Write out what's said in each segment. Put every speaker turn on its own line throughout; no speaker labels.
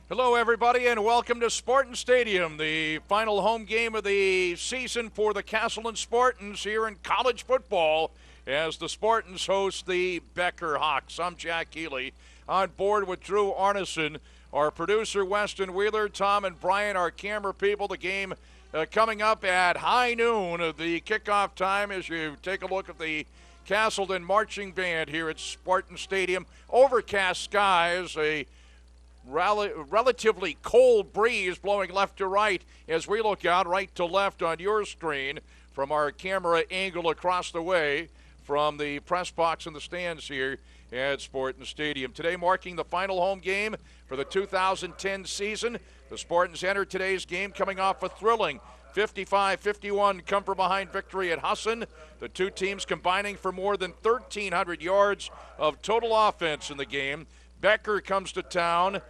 Hello, everybody, and welcome to Spartan Stadium, the final home game of the season for the Castleton Spartans here in college football as the Spartans host the Becker Hawks. I'm Jack Healey, on board with Drew Arnesen, our producer Weston Wheeler, Tom and Brian, our camera people. The game coming up at high noon, the kickoff time, as you take a look at the Castleton Marching Band here at Spartan Stadium. Overcast skies, a relatively cold breeze blowing left to right as we look out right to left on your screen from our camera angle across the way from the press box in the stands here at Spartan Stadium. Today marking the final home game for the 2010 season. The Spartans enter today's game coming off a thrilling 55-51 come-from-behind victory at Arnesen. The two teams combining for more than 1,300 yards of total offense in the game. Becker comes to town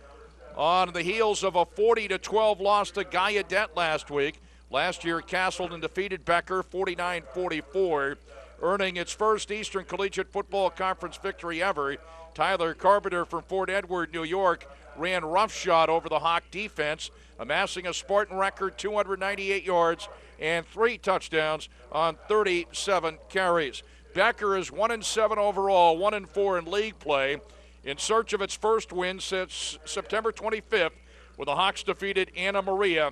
on the heels of a 40-12 loss to Gallaudet last week. Last year, Castleton defeated Becker 49-44, earning its first Eastern Collegiate Football Conference victory ever. Tyler Carpenter from Fort Edward, New York, ran roughshod over the Hawk defense, amassing a Spartan record 298 yards and 3 touchdowns on 37 carries. Becker is 1-7 overall, 1-4 in league play, in search of its first win since September 25th, when the Hawks defeated Anna Maria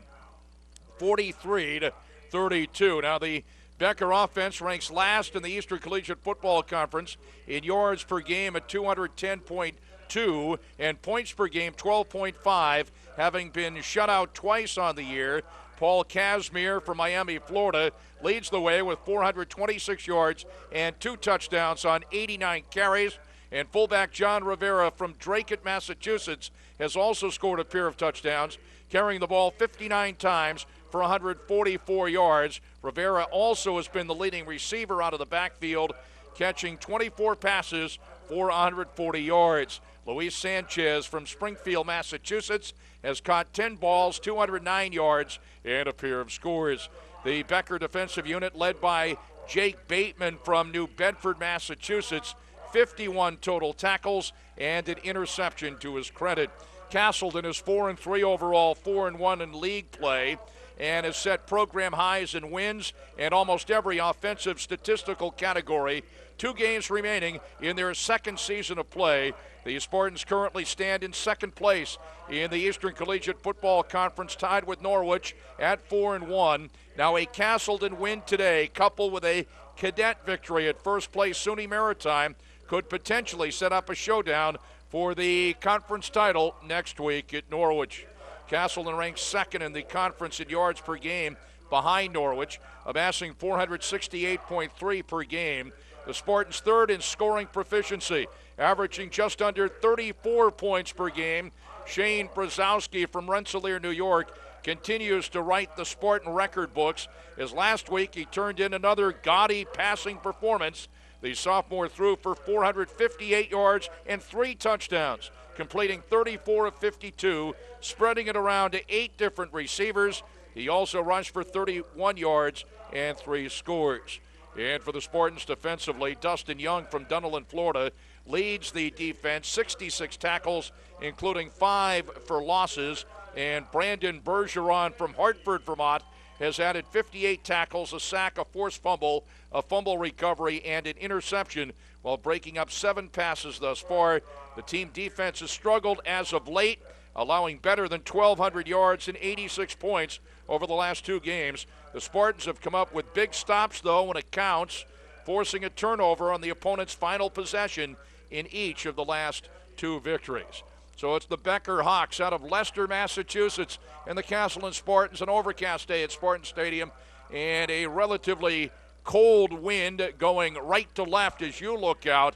43-32. Now the Becker offense ranks last in the Eastern Collegiate Football Conference in yards per game at 210.2 and points per game 12.5, having been shut out twice on the year. Paul Casimir from Miami, Florida, leads the way with 426 yards and 2 touchdowns on 89 carries. And fullback John Rivera from Dracut, Massachusetts, has also scored a pair of touchdowns, carrying the ball 59 times for 144 yards. Rivera also has been the leading receiver out of the backfield, catching 24 passes for 140 yards. Luis Sanchez from Springfield, Massachusetts, has caught 10 balls, 209 yards, and a pair of scores. The Becker defensive unit, led by Jake Bateman from New Bedford, Massachusetts, 51 total tackles and an interception to his credit. Castleton is 4-3 overall, 4-1 in league play, and has set program highs in wins and almost every offensive statistical category. 2 games remaining in their second season of play. The Spartans currently stand in second place in the Eastern Collegiate Football Conference, tied with Norwich at 4-1. Now a Castleton win today, coupled with a cadet victory at first place SUNY Maritime, could potentially set up a showdown for the conference title next week at Norwich. Castleton ranks second in the conference in yards per game behind Norwich, amassing 468.3 per game. The Spartans third in scoring proficiency, averaging just under 34 points per game. Shane Brzezowski from Rensselaer, New York, continues to write the Spartan record books, as last week he turned in another gaudy passing performance. The sophomore threw for 458 yards and 3 touchdowns, completing 34 of 52, spreading it around to 8 different receivers. He also rushed for 31 yards and 3 scores. And for the Spartans defensively, Dustin Young from Dunedin, Florida, leads the defense, 66 tackles, including 5 for losses. And Brandon Bergeron from Hartford, Vermont, has added 58 tackles, a sack, a forced fumble, a fumble recovery, and an interception while breaking up 7 passes thus far. The team defense has struggled as of late, allowing better than 1,200 yards and 86 points over the last 2 games. The Spartans have come up with big stops, though, when it counts, forcing a turnover on the opponent's final possession in each of the last 2 victories. So it's the Becker Hawks out of Leicester, Massachusetts, and the Castleton Spartans. An overcast day at Spartan Stadium, and a relatively cold wind going right to left as you look out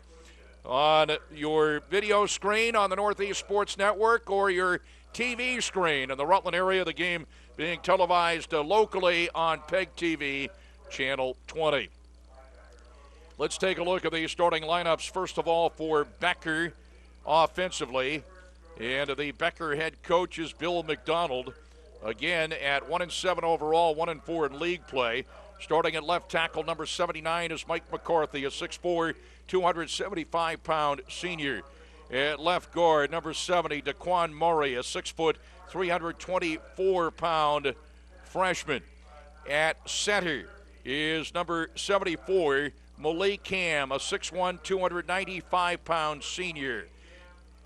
on your video screen on the Northeast Sports Network or your TV screen in the Rutland area. The game being televised locally on PEGTV Channel 20. Let's take a look at the starting lineups, first of all, for Becker offensively. And the Becker head coach is Bill McDonald, again at 1-7 overall, 1-4 in league play. Starting at left tackle, number 79 is Mike McCarthy, a 6'4", 275-pound senior. At left guard, number 70, Daquan Murray, a 6-foot, 324-pound freshman. At center is number 74, Malik Cam, a 6'1", 295-pound senior.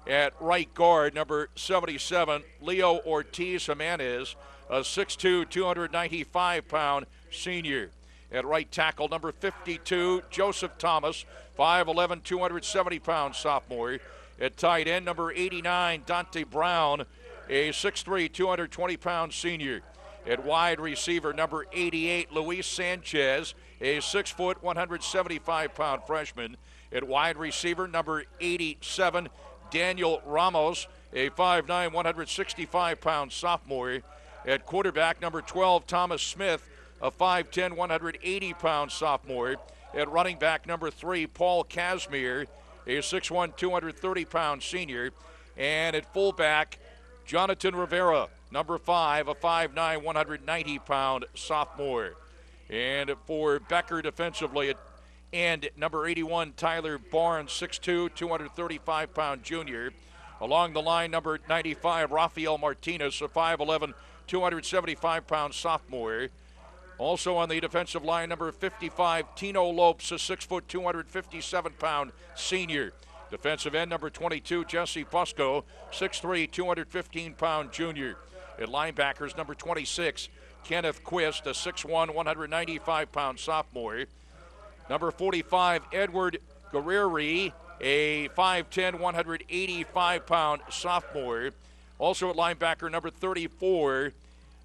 At right guard, number 77, Leo Ortiz Jimenez, a 6'2", 295-pound senior. At right tackle, number 52, Joseph Thomas, 5'11", 270-pound sophomore. At tight end, number 89, Dante Brown, a 6'3", 220-pound senior. At wide receiver, number 88, Luis Sanchez, a 6', 175-pound freshman. At wide receiver, number 87, Daniel Ramos, a 5'9", 165-pound sophomore. At quarterback, number 12, Thomas Smith, a 5'10", 180-pound sophomore. At running back, number 3, Paul Casimir, a 6'1", 230-pound senior. And at fullback, Jonathan Rivera, number 5, a 5'9", 190-pound sophomore. And for Becker defensively, at end, number 81, Tyler Barnes, 6'2", 235-pound junior. Along the line, number 95, Rafael Martinez, a 5'11", 275-pound sophomore. Also on the defensive line, number 55, Tino Lopes, a 6', 257-pound senior. Defensive end, number 22, Jesse Fusco, 6'3", 215-pound junior. At linebackers, number 26, Kenneth Quist, a 6'1", 195-pound sophomore. Number 45, Edward Guerreri, a 5'10", 185-pound sophomore. Also at linebacker, number 34,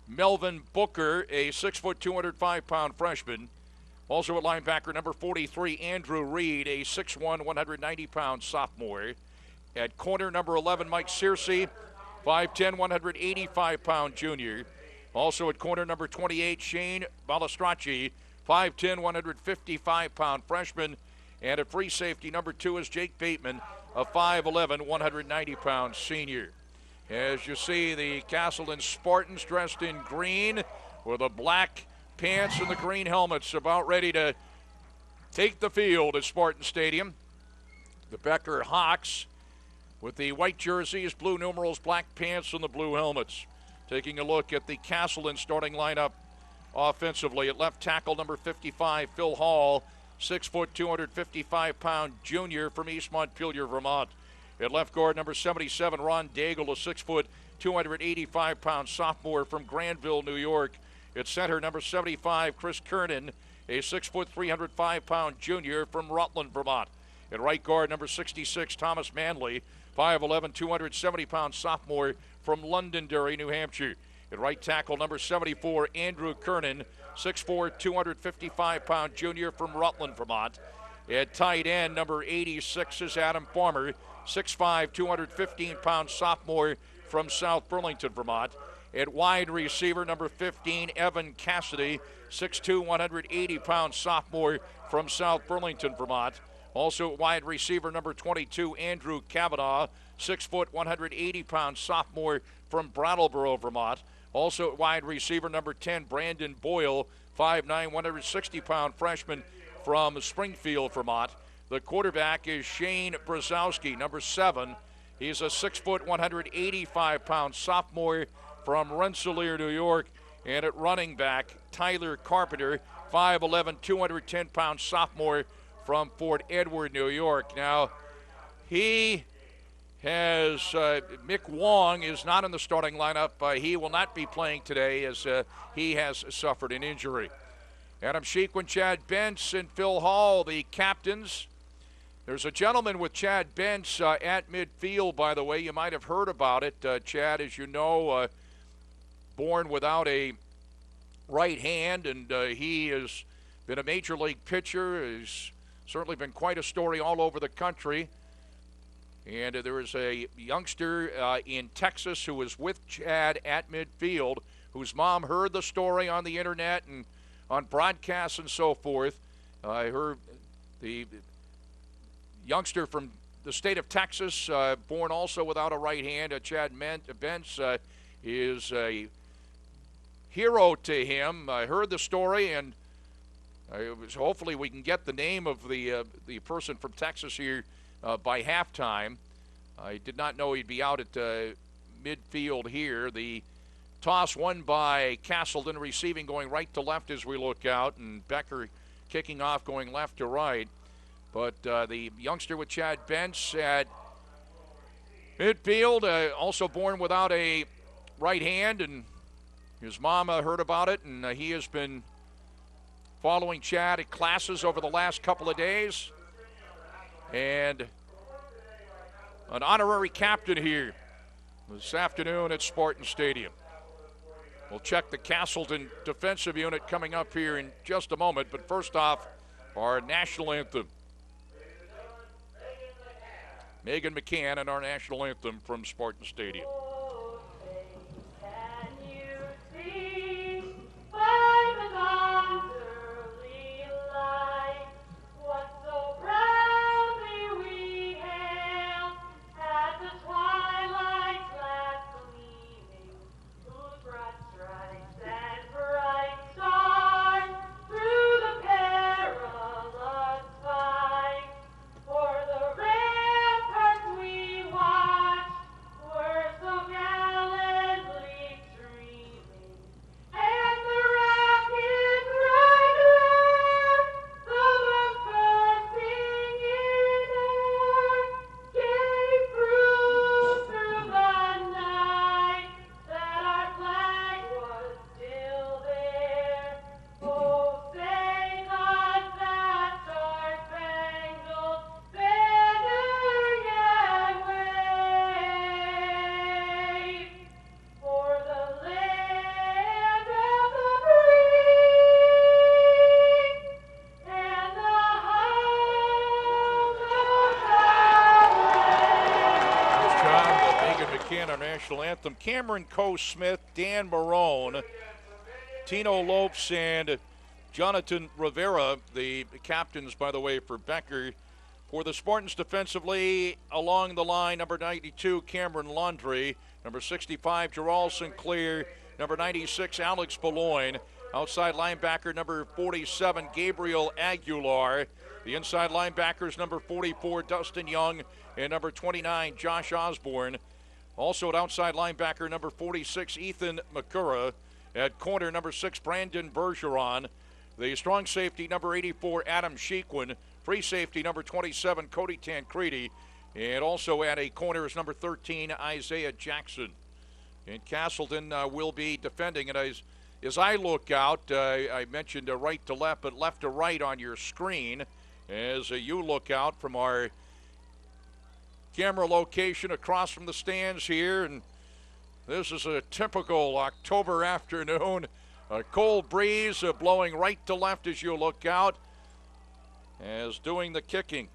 Melvin Booker, a 6', 205-pound freshman. Also at linebacker, number 43, Andrew Reed, a 6'1", 190-pound sophomore. At corner, number 11, Mike Searcy, 5'10", 185-pound junior. Also at corner, number 28, Shane Balistracci, 5'10", 155-pound freshman. And at free safety, number 2 is Jake Bateman, a 5'11", 190-pound senior. As you see, the Castleton Spartans dressed in green with the black pants and the green helmets, about ready to take the field at Spartan Stadium. The Becker Hawks with the white jerseys, blue numerals, black pants, and the blue helmets. Taking a look at the Castleton starting lineup offensively. At left tackle, number 55, Phil Hall, 6', 255-pound junior from East Montpelier, Vermont. At left guard, number 77, Ron Daigle, a 6', 285-pound sophomore from Granville, New York. At center, number 75, Chris Kernan, a 6', 305-pound junior from Rutland, Vermont. At right guard, number 66, Thomas Manley, 5'11", 270-pound sophomore from Londonderry, New Hampshire. At right tackle, number 74, Andrew Kernan, 6'4", 255-pound junior from Rutland, Vermont. At tight end, number 86 is Adam Farmer, 6'5", 215-pound sophomore from South Burlington, Vermont. At wide receiver, number 15, Evan Cassidy, 6'2", 180-pound sophomore from South Burlington, Vermont. Also at wide receiver, number 22, Andrew Kavanaugh, 6', 180-pound sophomore from Brattleboro, Vermont. Also at wide receiver, number 10, Brandon Boyle, 5'9", 160-pound freshman from Springfield, Vermont. The quarterback is Shane Brzezowski, number 7. He's a 6', 185-pound sophomore from Rensselaer, New York. And at running back, Tyler Carpenter, 5'11", 210-pound sophomore from Fort Edward, New York. Now, he has, Mick Wong is not in the starting lineup. He will not be playing today as he has suffered an injury. Adam Sheequin, Chad Bentz, and Phil Hall, the captains. There's a gentleman with Chad Bentz at midfield, by the way. You might have heard about it. Chad, as you know, born without a right hand, and he has been a major league pitcher. He's certainly been quite a story all over the country. And there is a youngster in Texas who was with Chad at midfield, whose mom heard the story on the internet and on broadcasts and so forth. Her the youngster from the state of Texas, born also without a right hand, Chad Bentz, is a hero to him. I heard the story, and hopefully we can get the name of the person from Texas here by halftime. I did not know he'd be out at midfield here. The toss won by Castleton, receiving going right to left as we look out, and Becker kicking off going left to right. But the youngster with Chad Bentz at midfield, also born without a right hand, and his mom heard about it, and he has been following Chad at classes over the last couple of days. And an honorary captain here this afternoon at Spartan Stadium. We'll check the Castleton defensive unit coming up here in just a moment, but first off, our national anthem. Megan McCann and our national anthem from Spartan Stadium. Anthem. Cameron Coe-Smith, Dan Marone, Tino Lopes, and Jonathan Rivera, the captains, by the way, for Becker. For the Spartans defensively, along the line, number 92, Cameron Laundrie, number 65, Gerald Sinclair, number 96, Alex Boulogne, outside linebacker, number 47, Gabriel Aguilar, the inside linebackers, number 44, Dustin Young, and number 29, Josh Osborne. Also at outside linebacker, number 46, Ethan McCurra. At corner, number 6, Brandon Bergeron. The strong safety, number 84, Adam Sheequin. Free safety, number 27, Cody Tancredi. And also at a corner is number 13, Isaiah Jackson. And Castleton will be defending. And as I look out, I mentioned right to left, but left to right on your screen. As you look out from our camera location across from the stands here, and this is a typical October afternoon. A cold breeze blowing right to left as you look out, as doing the kicking.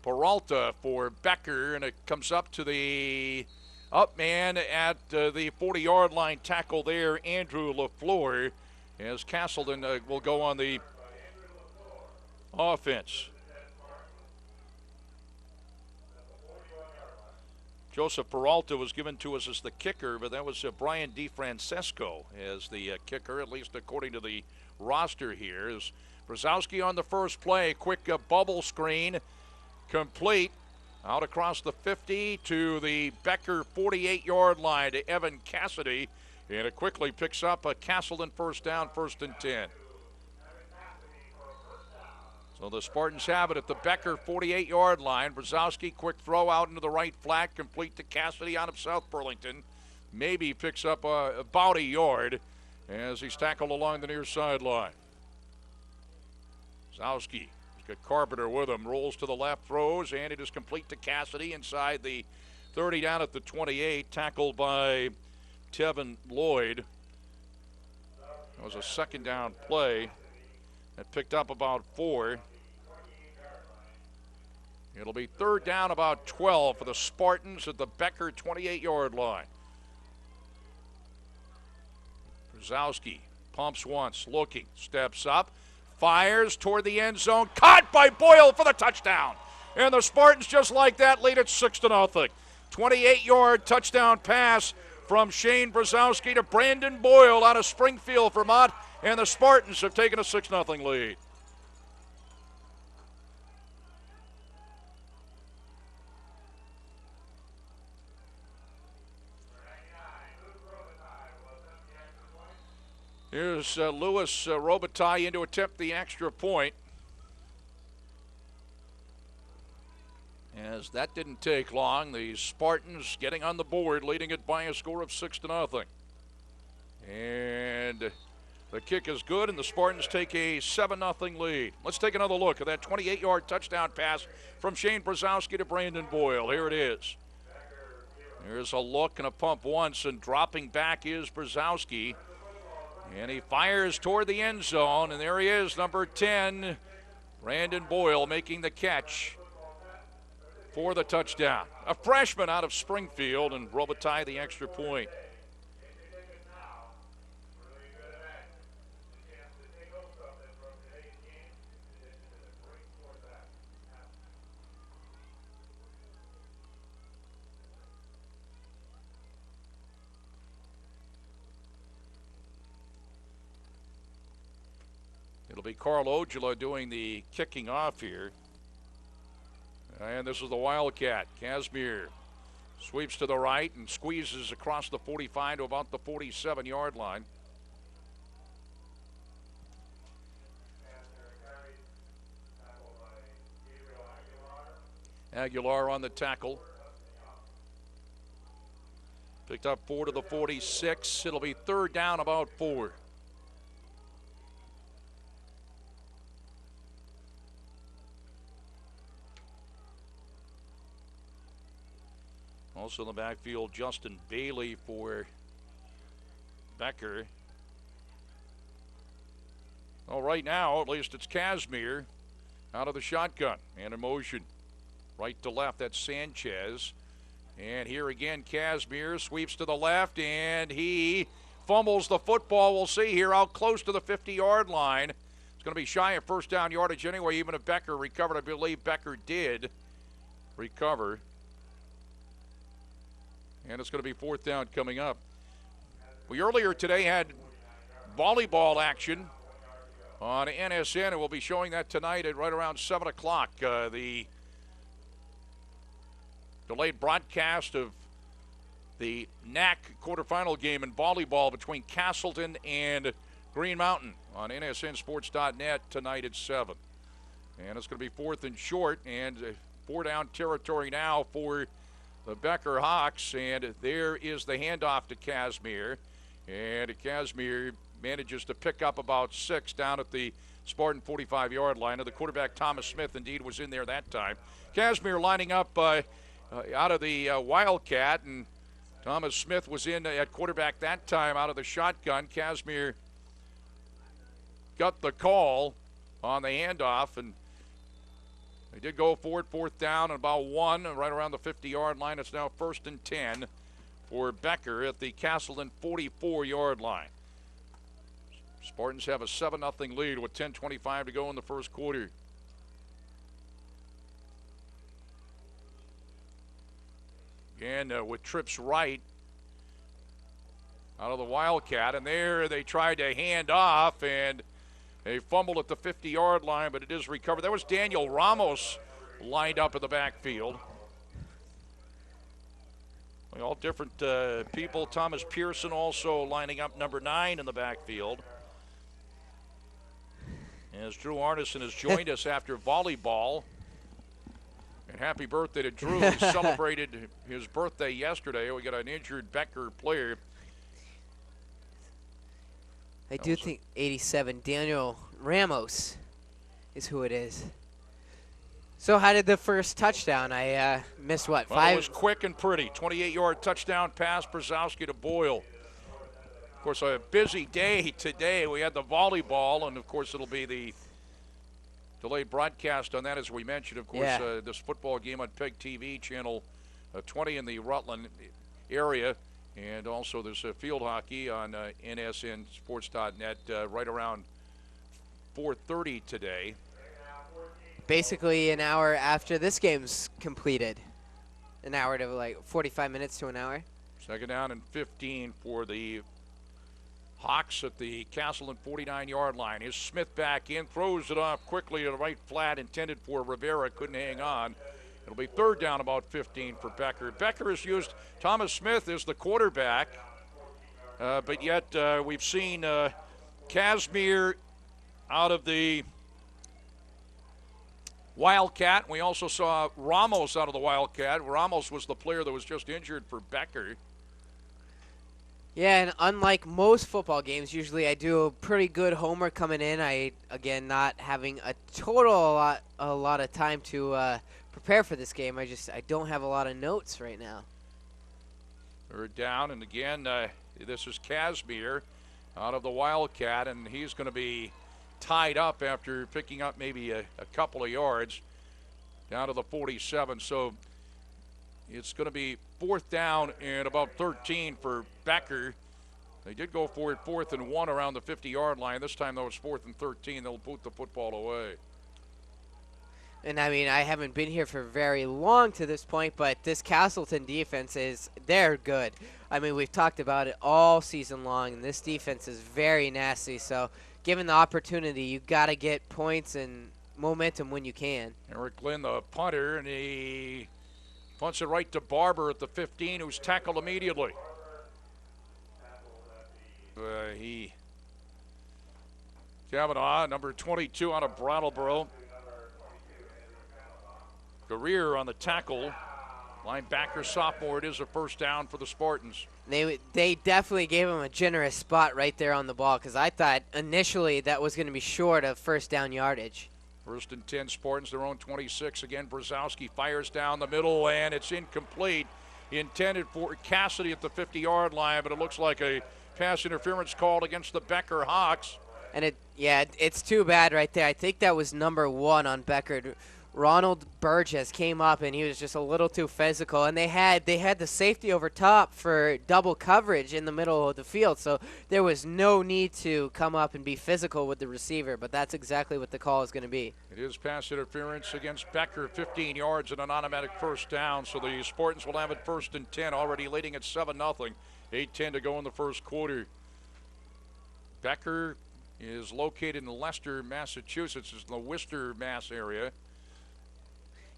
Peralta for Becker, and it comes up to the up man at the 40-yard line. Tackle there, Andrew LaFleur, as Castleton will go on the offense. Joseph Peralta was given to us as the kicker, but that was Brian DeFrancesco as the kicker, at least according to the roster here. Is Brzezowski on the first play. Quick bubble screen, complete. Out across the 50 to the Becker 48-yard line to Evan Cassidy. And it quickly picks up a Castleton first down, 1st and 10. So the Spartans have it at the Becker 48-yard line. Brzezowski, quick throw out into the right flat, complete to Cassidy out of South Burlington. Maybe picks up about a yard as he's tackled along the near sideline. Brzezowski has got Carpenter with him, rolls to the left, throws, and it is complete to Cassidy inside the 30 down at the 28, tackled by Tevin Lloyd. That was a second down play. That picked up about 4. It'll be 3rd down about 12 for the Spartans at the Becker 28-yard line. Brzezowski pumps once, looking, steps up, fires toward the end zone, caught by Boyle for the touchdown. And the Spartans, just like that, lead it 6-0. 28-yard touchdown pass from Shane Brzezowski to Brandon Boyle out of Springfield, Vermont. And the Spartans have taken a 6-0 lead. Here's Louis Robitaille in to attempt the extra point. As that didn't take long, the Spartans getting on the board, leading it by a score of 6-0. And the kick is good, and the Spartans take a 7-0 lead. Let's take another look at that 28-yard touchdown pass from Shane Brzezowski to Brandon Boyle. Here it is. There's a look and a pump once, and dropping back is Brzezowski. And he fires toward the end zone, and there he is, number 10, Brandon Boyle making the catch for the touchdown. A freshman out of Springfield, and Robitaille the extra point. It'll be Carl Ojala doing the kicking off here. And this is the Wildcat. Casimir sweeps to the right and squeezes across the 45 to about the 47-yard line. Aguilar on the tackle. Picked up 4 to the 46. It'll be third down, about 4. Also in the backfield, Justin Bailey for Becker. Well, right now, at least it's Casimir out of the shotgun and in motion. Right to left, that's Sanchez. And here again, Casimir sweeps to the left, and he fumbles the football. We'll see here out close to the 50-yard line. It's going to be shy of first down yardage anyway, even if Becker recovered. I believe Becker did recover. And it's going to be fourth down coming up. We earlier today had volleyball action on NSN, and we'll be showing that tonight at right around 7 o'clock. The delayed broadcast of the NAC quarterfinal game in volleyball between Castleton and Green Mountain on nsnsports.net tonight at 7. And it's going to be fourth and short, and 4-down territory now for the Becker Hawks, and there is the handoff to Casimir. And Casimir manages to pick up about 6 down at the Spartan 45-yard line. And the quarterback, Thomas Smith, indeed was in there that time. Casimir lining up out of the Wildcat, and Thomas Smith was in at quarterback that time out of the shotgun. Casimir got the call on the handoff, and they did go for it, fourth down, and about 1, right around the 50-yard line. It's now 1st and 10 for Becker at the Castleton 44-yard line. Spartans have a 7-0 lead with 10:25 to go in the first quarter. Again, with trips right out of the Wildcat, and there they tried to hand off, and they fumbled at the 50-yard line, but it is recovered. That was Daniel Ramos lined up in the backfield. All different people. Thomas Pearson also lining up number 9 in the backfield. As Drew Arnesen has joined us after volleyball. And happy birthday to Drew. He celebrated his birthday yesterday. We got an injured Becker player.
I do think 87, Daniel Ramos is who it is. So how did the first touchdown? I missed what, 5?
It was quick and pretty. 28-yard touchdown pass, Brzezowski to Boyle. Of course, a busy day today. We had the volleyball, and, of course, it'll be the delayed broadcast on that, as we mentioned. Of course, this football game on PEGTV, channel 20 in the Rutland area. And also there's field hockey on nsnsports.net right around 4:30 today.
Basically an hour after this game's completed. An hour to like 45 minutes to an hour.
Second down and 15 for the Hawks at the Castleton 49-yard line. Here's Smith back in, throws it off quickly to the right flat, intended for Rivera, couldn't hang on. It'll be third down, about 15 for Becker. Becker has used Thomas Smith as the quarterback, but yet we've seen Casimir out of the Wildcat. We also saw Ramos out of the Wildcat. Ramos was the player that was just injured for Becker.
Yeah, and unlike most football games, usually I do a pretty good homework coming in. Again, not having a lot of time to prepare for this game. I don't have a lot of notes right now.
Third down, and again, this is Casimir out of the Wildcat, and he's going to be tied up after picking up maybe a couple of yards down to the 47. So it's going to be fourth down and about 13 for Becker. They did go for it 4th and 1 around the 50-yard line. This time, though, it's 4th and 13. They'll boot the football away.
And I mean, I haven't been here for very long to this point, but this Castleton defense they're good. I mean, we've talked about it all season long, and this defense is very nasty. So given the opportunity, you got to get points and momentum when you can.
Eric Lynn, the punter, and he punts it right to Barber at the 15, who's tackled immediately. Kavanaugh, number 22 out of Brattleboro. Career on the tackle. Linebacker sophomore. It is a first down for the Spartans.
They definitely gave him a generous spot right there on the ball, because I thought initially that was going to be short of first down yardage.
1st and 10 Spartans, their own 26. Again, Brzezowski fires down the middle, and it's incomplete. Intended for Cassidy at the 50-yard line, but it looks like a pass interference called against the Becker Hawks.
And it's too bad right there. I think that was number 1 on Becker. Ronald Burgess came up, and he was just a little too physical. And they had the safety over top for double coverage in the middle of the field, so there was no need to come up and be physical with the receiver. But that's exactly what the call is going to be.
It is pass interference against Becker, 15 yards and an automatic first down. So the Spartans will have it 1st and 10, already leading at 7-0. 8:10 to go in the first quarter. Becker is located in Leicester, Massachusetts. It's in the Worcester, Mass area.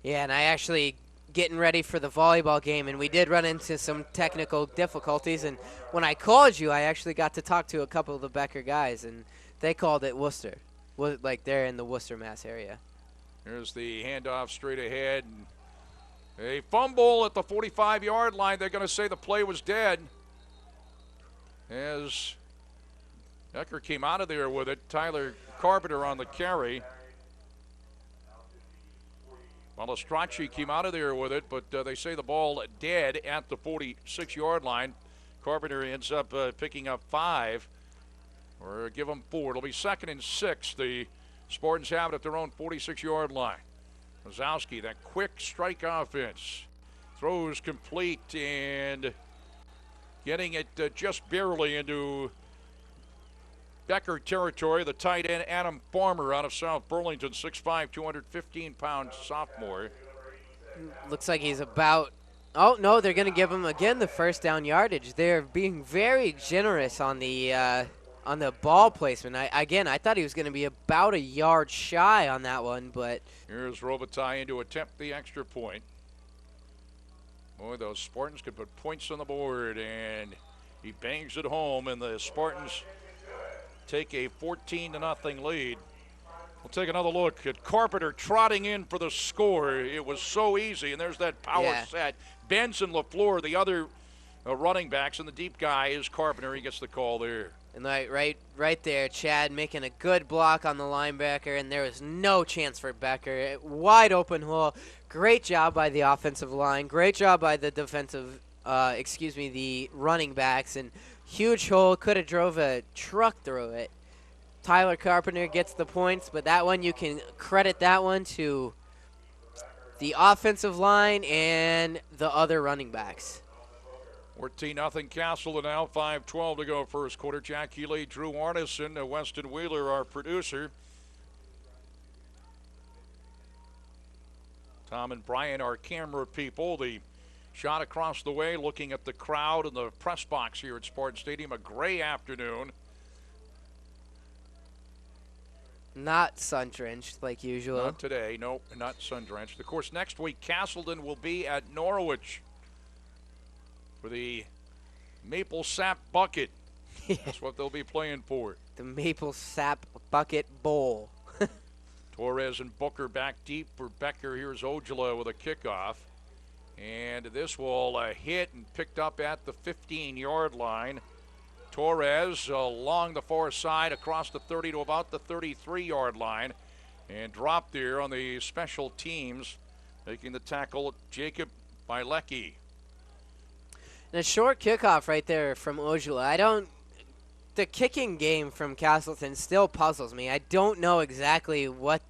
Yeah, and I actually getting ready for the volleyball game, and we did run into some technical difficulties. And when I called you, I actually got to talk to a couple of the Becker guys, and they called it Worcester. Like they're in the Worcester, Mass area.
Here's the handoff straight ahead. A fumble at the 45-yard line. They're going to say the play was dead. As Becker came out of there with it, Tyler Carpenter on the carry. Malastracci came out of there with it, but they say the ball dead at the 46-yard line. Carpenter ends up picking up 5, or give them 4. It'll be 2nd and 6. The Spartans have it at their own 46-yard line. Brzezowski, that quick strike offense. Throws complete and getting it just barely into Becker territory. The tight end, Adam Farmer, out of South Burlington, 6'5", 215-pound sophomore.
Looks like he's about – oh, no, they're going to give him, again, the first down yardage. They're being very generous on the ball placement. I thought he was going to be about a yard shy on that one, but –
here's Robitaille to attempt the extra point. Boy, those Spartans could put points on the board, and he bangs it home, and the Spartans – take a 14-0 lead. We'll take another look at Carpenter trotting in for the score. It was so easy, and there's that power set. Benz and LaFleur, the other running backs, and the deep guy is Carpenter. He gets the call there.
And right there, Chad making a good block on the linebacker, and there was no chance for Becker. Wide open hole. Great job by the offensive line. Great job by the the running backs, and huge hole. Could have drove a truck through it. Tyler Carpenter gets the points, but that one, you can credit that one to the offensive line and the other running backs.
14-0 Castleton now, 5:12 to go first quarter. Jack Healey, Drew Arnesen, Weston Wheeler, our producer. Tom and Brian, our camera people. The shot across the way, looking at the crowd in the press box here at Spartan Stadium. A gray afternoon.
Not sun-drenched like usual.
Not today, no, not sun-drenched. Of course, next week, Castleton will be at Norwich for the Maple Sap Bucket. That's what they'll be playing for.
the Maple Sap Bucket Bowl.
Torres and Booker back deep for Becker. Here's Ojala with a kickoff. And this will hit and picked up at the 15-yard line. Torres along the far side across the 30 to about the 33-yard line. And dropped there on the special teams. Making the tackle, Jacob Bilecki.
And a short kickoff right there from Ojala. The kicking game from Castleton still puzzles me. I don't know exactly what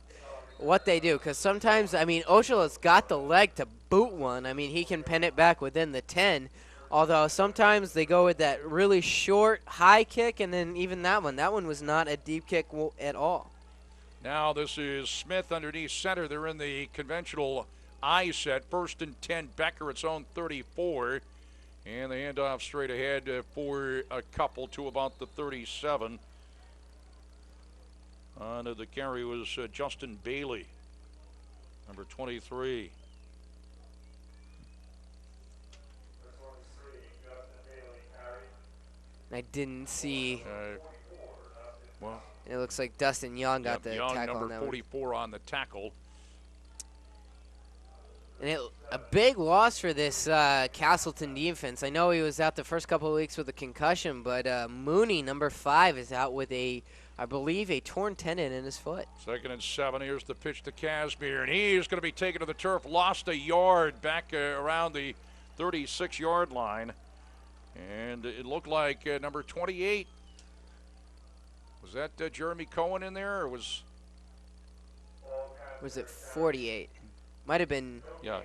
they do, because sometimes, Ojala's got the leg to boot one. He can pin it back within the 10, although sometimes they go with that really short, high kick, and then even that one was not a deep kick at all.
Now this is Smith underneath center. They're in the conventional I set. 1st and 10, Becker, its own 34. And the handoff straight ahead for a couple to about the 37. On the carry was Justin Bailey, number 23.
I didn't see.
Well,
it looks like Dustin Young got the
Young,
tackle.
number 44 on the tackle.
And a big loss for this Castleton defense. I know he was out the first couple of weeks with a concussion, but Mooney, number 5, is out with I believe, a torn tendon in his foot. 2nd
and 7. Here's the pitch to Casimir, and he is going to be taken to the turf. Lost a yard back around the 36-yard line. And it looked like number 28. Was that Jeremy Cohen in there, or was
it 48? Might have been.
Yeah,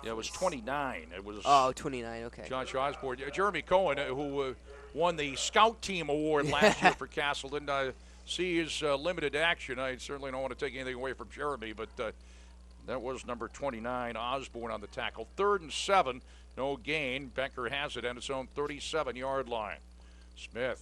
it was 29. It was.
Oh, 29. Okay.
Josh Osborne, Jeremy Cohen, who won the Scout Team Award last year for Castleton. I see his limited action. I certainly don't want to take anything away from Jeremy, but that was number 29, Osborne, on the tackle. 3rd and 7, no gain. Becker has it at its own 37-yard line. Smith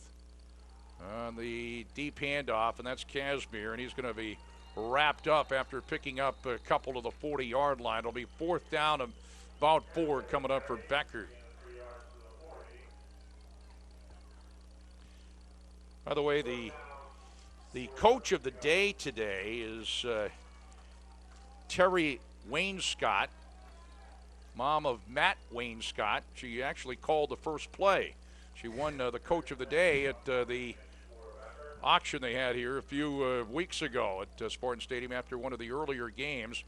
on the deep handoff, and that's Casimir, and he's going to be wrapped up after picking up a couple to the 40-yard line. It'll be 4th down and about 4 coming up for Becker. By the way, the coach of the day today is Terry Wainscott, mom of Matt Wainscott. She actually called the first play. She won the coach of the day at the auction they had here a few weeks ago at Spartan Stadium after one of the earlier games.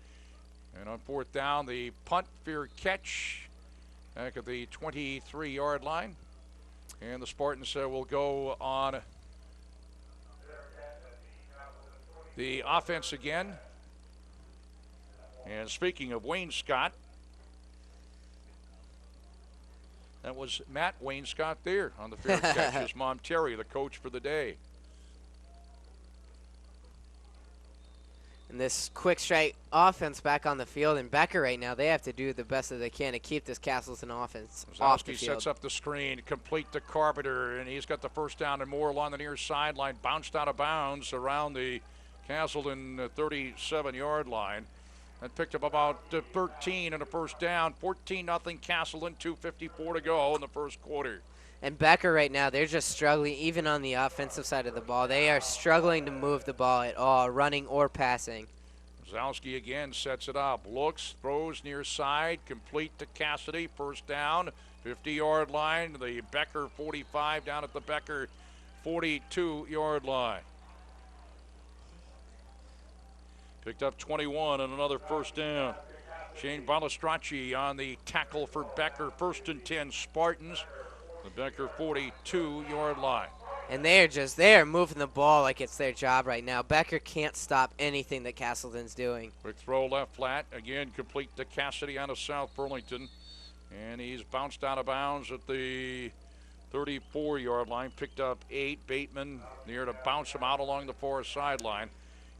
And on 4th down, the punt, fair catch back at the 23-yard line. And the Spartans will go on the offense again. And speaking of Wainscott, that was Matt Wainscott there on the fair catch. His mom, Terry, the coach for the day.
And this quick strike offense back on the field, and Becker right now, they have to do the best that they can to keep this Castleton offense off the field.
Sets up the screen, complete to Carpenter, and he's got the 1st down and more along the near sideline, bounced out of bounds around the Castleton 37-yard line. And picked up about 13 and a 1st down. 14-0 Castleton, 2:54 to go in the first quarter.
And Becker right now, they're just struggling, even on the offensive side of the ball. They are struggling to move the ball at all, running or passing.
Zalski again sets it up, looks, throws near side, complete to Cassidy. 1st down, 50-yard line. The Becker 45 down at the Becker 42-yard line. Picked up 21 and another 1st down. Shane Balistracci on the tackle for Becker. 1st and 10 Spartans. The Becker 42-yard line.
And they're moving the ball like it's their job right now. Becker can't stop anything that Castleton's doing.
Quick throw left flat. Again, complete to Cassidy out of South Burlington. And he's bounced out of bounds at the 34-yard line. Picked up 8. Bateman near to bounce him out along the far sideline.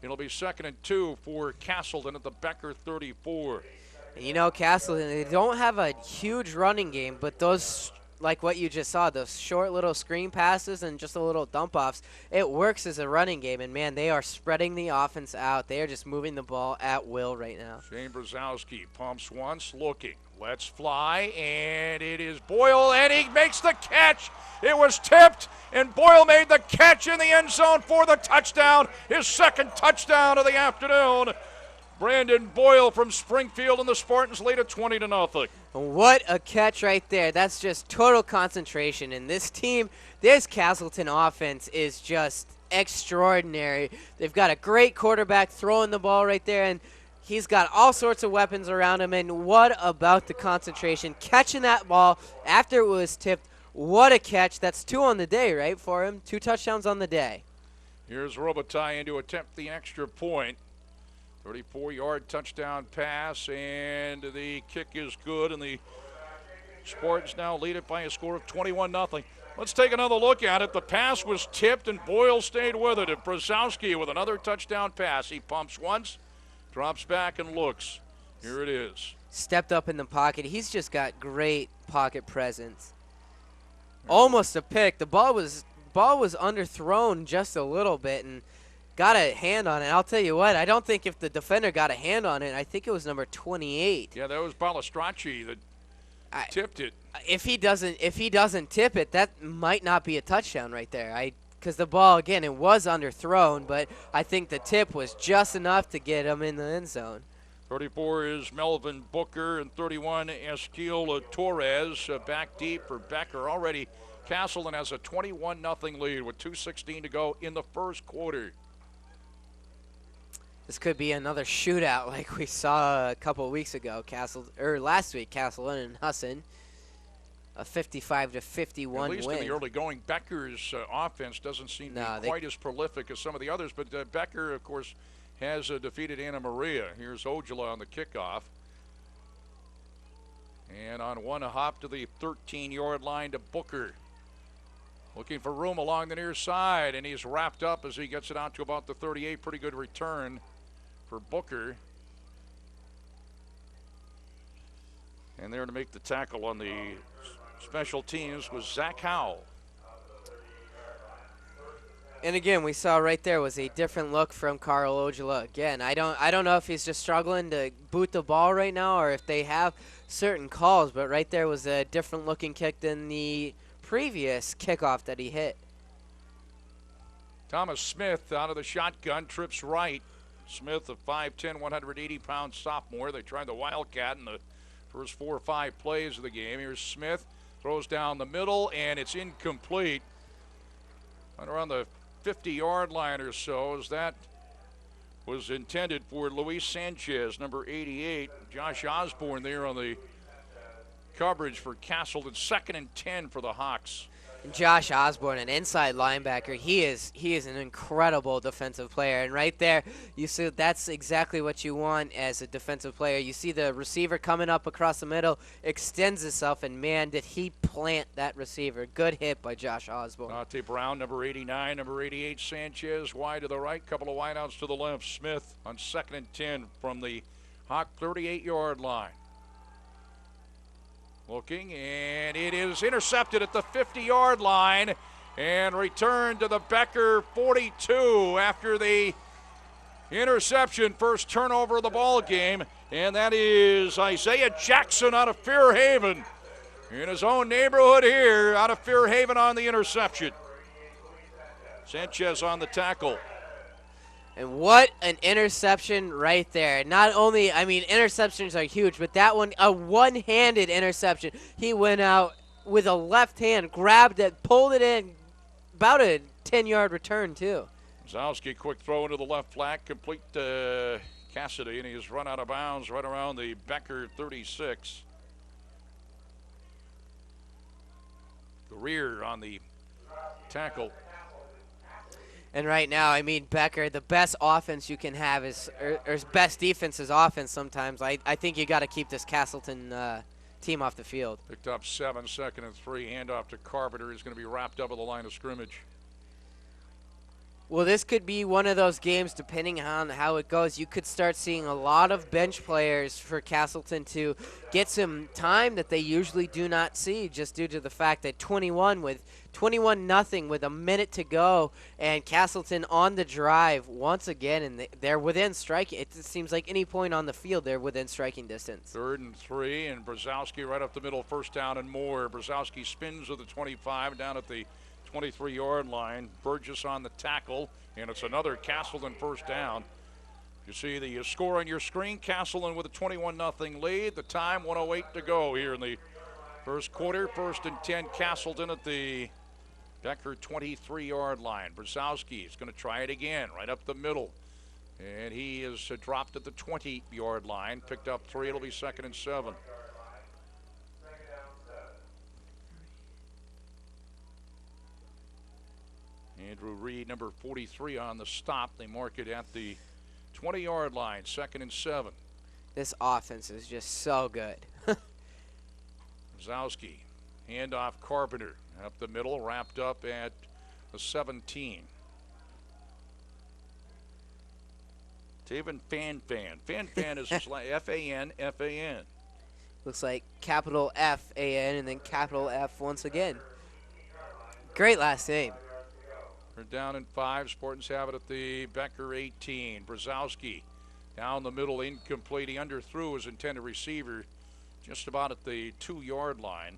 It'll be 2nd and 2 for Castleton at the Becker 34.
And you know, Castleton, they don't have a huge running game, but those like what you just saw, those short little screen passes and just a little dump offs, it works as a running game. And man, they are spreading the offense out. They are just moving the ball at will right now.
Shane Brzezowski pumps once, looking, lets fly, and it is Boyle, and he makes the catch. It was tipped, and Boyle made the catch in the end zone for the touchdown, his second touchdown of the afternoon. Brandon Boyle from Springfield, and the Spartans lead at 20-0.
What a catch right there. That's just total concentration. And this team, this Castleton offense is just extraordinary. They've got a great quarterback throwing the ball right there, and he's got all sorts of weapons around him. And what about the concentration? Catching that ball after it was tipped. What a catch. That's 2 on the day, right, for him? 2 touchdowns on the day.
Here's Robitaille in to attempt the extra point. 34-yard touchdown pass, and the kick is good, and the Spartans now lead it by a score of 21-0. Let's take another look at it. The pass was tipped, and Boyle stayed with it. And Brzezowski with another touchdown pass. He pumps once, drops back, and looks. Here it is.
Stepped up in the pocket. He's just got great pocket presence. Almost a pick. The ball was underthrown just a little bit, and got a hand on it. I'll tell you what, I don't think if the defender got a hand on it, I think it was number 28.
Yeah, that was Balistracci that tipped it.
If he doesn't tip it, that might not be a touchdown right there. Because the ball, again, it was underthrown, but I think the tip was just enough to get him in the end zone.
34 is Melvin Booker, and 31 Esquil Torres back deep for Becker. Already Castleton has a 21-0 lead with 2:16 to go in the first quarter.
This could be another shootout like we saw a couple of weeks ago, last week, Castleton and Husson. A 55-51 win.
At least in the early going, Becker's offense doesn't seem to be quite as prolific as some of the others, but Becker, of course, has defeated Anna Maria. Here's Ojala on the kickoff. And on one hop to the 13-yard line to Booker. Looking for room along the near side, and he's wrapped up as he gets it out to about the 38. Pretty good return for Booker. And there to make the tackle on the special teams was Zach Howell.
And again, we saw right there was a different look from Carl Ojala. Again, I don't know if he's just struggling to boot the ball right now or if they have certain calls, but right there was a different looking kick than the previous kickoff that he hit.
Thomas Smith out of the shotgun, trips right. Smith, a 5'10", 180-pound sophomore. They tried the Wildcat in the first 4 or 5 plays of the game. Here's Smith, throws down the middle, and it's incomplete. Right around the 50-yard line or so, as that was intended for Luis Sanchez, number 88. Josh Osborne there on the coverage for Castleton. 2nd and 10 for the Hawks.
Josh Osborne, an inside linebacker, he is an incredible defensive player. And right there, you see that's exactly what you want as a defensive player. You see the receiver coming up across the middle, extends himself, and man, did he plant that receiver. Good hit by Josh Osborne.
Dante Brown, number 89, number 88, Sanchez wide to the right, couple of wideouts to the left. Smith on 2nd and 10 from the Hawk 38-yard line. Looking, and it is intercepted at the 50-yard line and returned to the Becker 42 after the interception. First turnover of the ball game, and that is Isaiah Jackson out of Fairhaven in his own neighborhood here, out of Fairhaven on the interception. Sanchez on the tackle.
And what an interception right there. Not only, I mean, interceptions are huge, but that one, a one-handed interception. He went out with a left hand, grabbed it, pulled it in, about a 10-yard return, too.
Zowski, quick throw into the left flat, complete to Cassidy, and he's run out of bounds right around the Becker 36. Greer on the tackle.
And right now, I mean, Becker, the best offense you can have is, or best defense is offense sometimes. I think you got to keep this Castleton team off the field.
Picked up 7, 2nd and 3. Handoff to Carpenter. He's going to be wrapped up at the line of scrimmage.
Well, this could be one of those games, depending on how it goes. You could start seeing a lot of bench players for Castleton to get some time that they usually do not see, just due to the fact that 21-0 with a minute to go, and Castleton on the drive once again, and they're within striking. It seems like any point on the field, they're within striking distance.
3rd and 3, and Brzezowski right up the middle, first down and more. Brzezowski spins with the 25 down at the 23-yard line. Burgess on the tackle, and it's another Castleton first down. You see the score on your screen. Castleton with a 21-0 lead. The time, 1:08 to go here in the first quarter. 1st and 10, Castleton at the Becker 23-yard line. Brzezowski is going to try it again, right up the middle. And he is dropped at the 20-yard line. Picked up 3. It'll be 2nd and 7. Andrew Reed, number 43, on the stop. They mark it at the 20-yard line, 2nd and 7.
This offense is just so good.
Brzezowski, handoff Carpenter, up the middle, wrapped up at the 17. Taven Fan is his Fan.
Looks like capital F-A-N and then capital F once again. Great last name.
They're down in 5. Spartans have it at the Becker 18. Brzezowski down the middle, incomplete. He underthrew his intended receiver just about at the 2-yard line.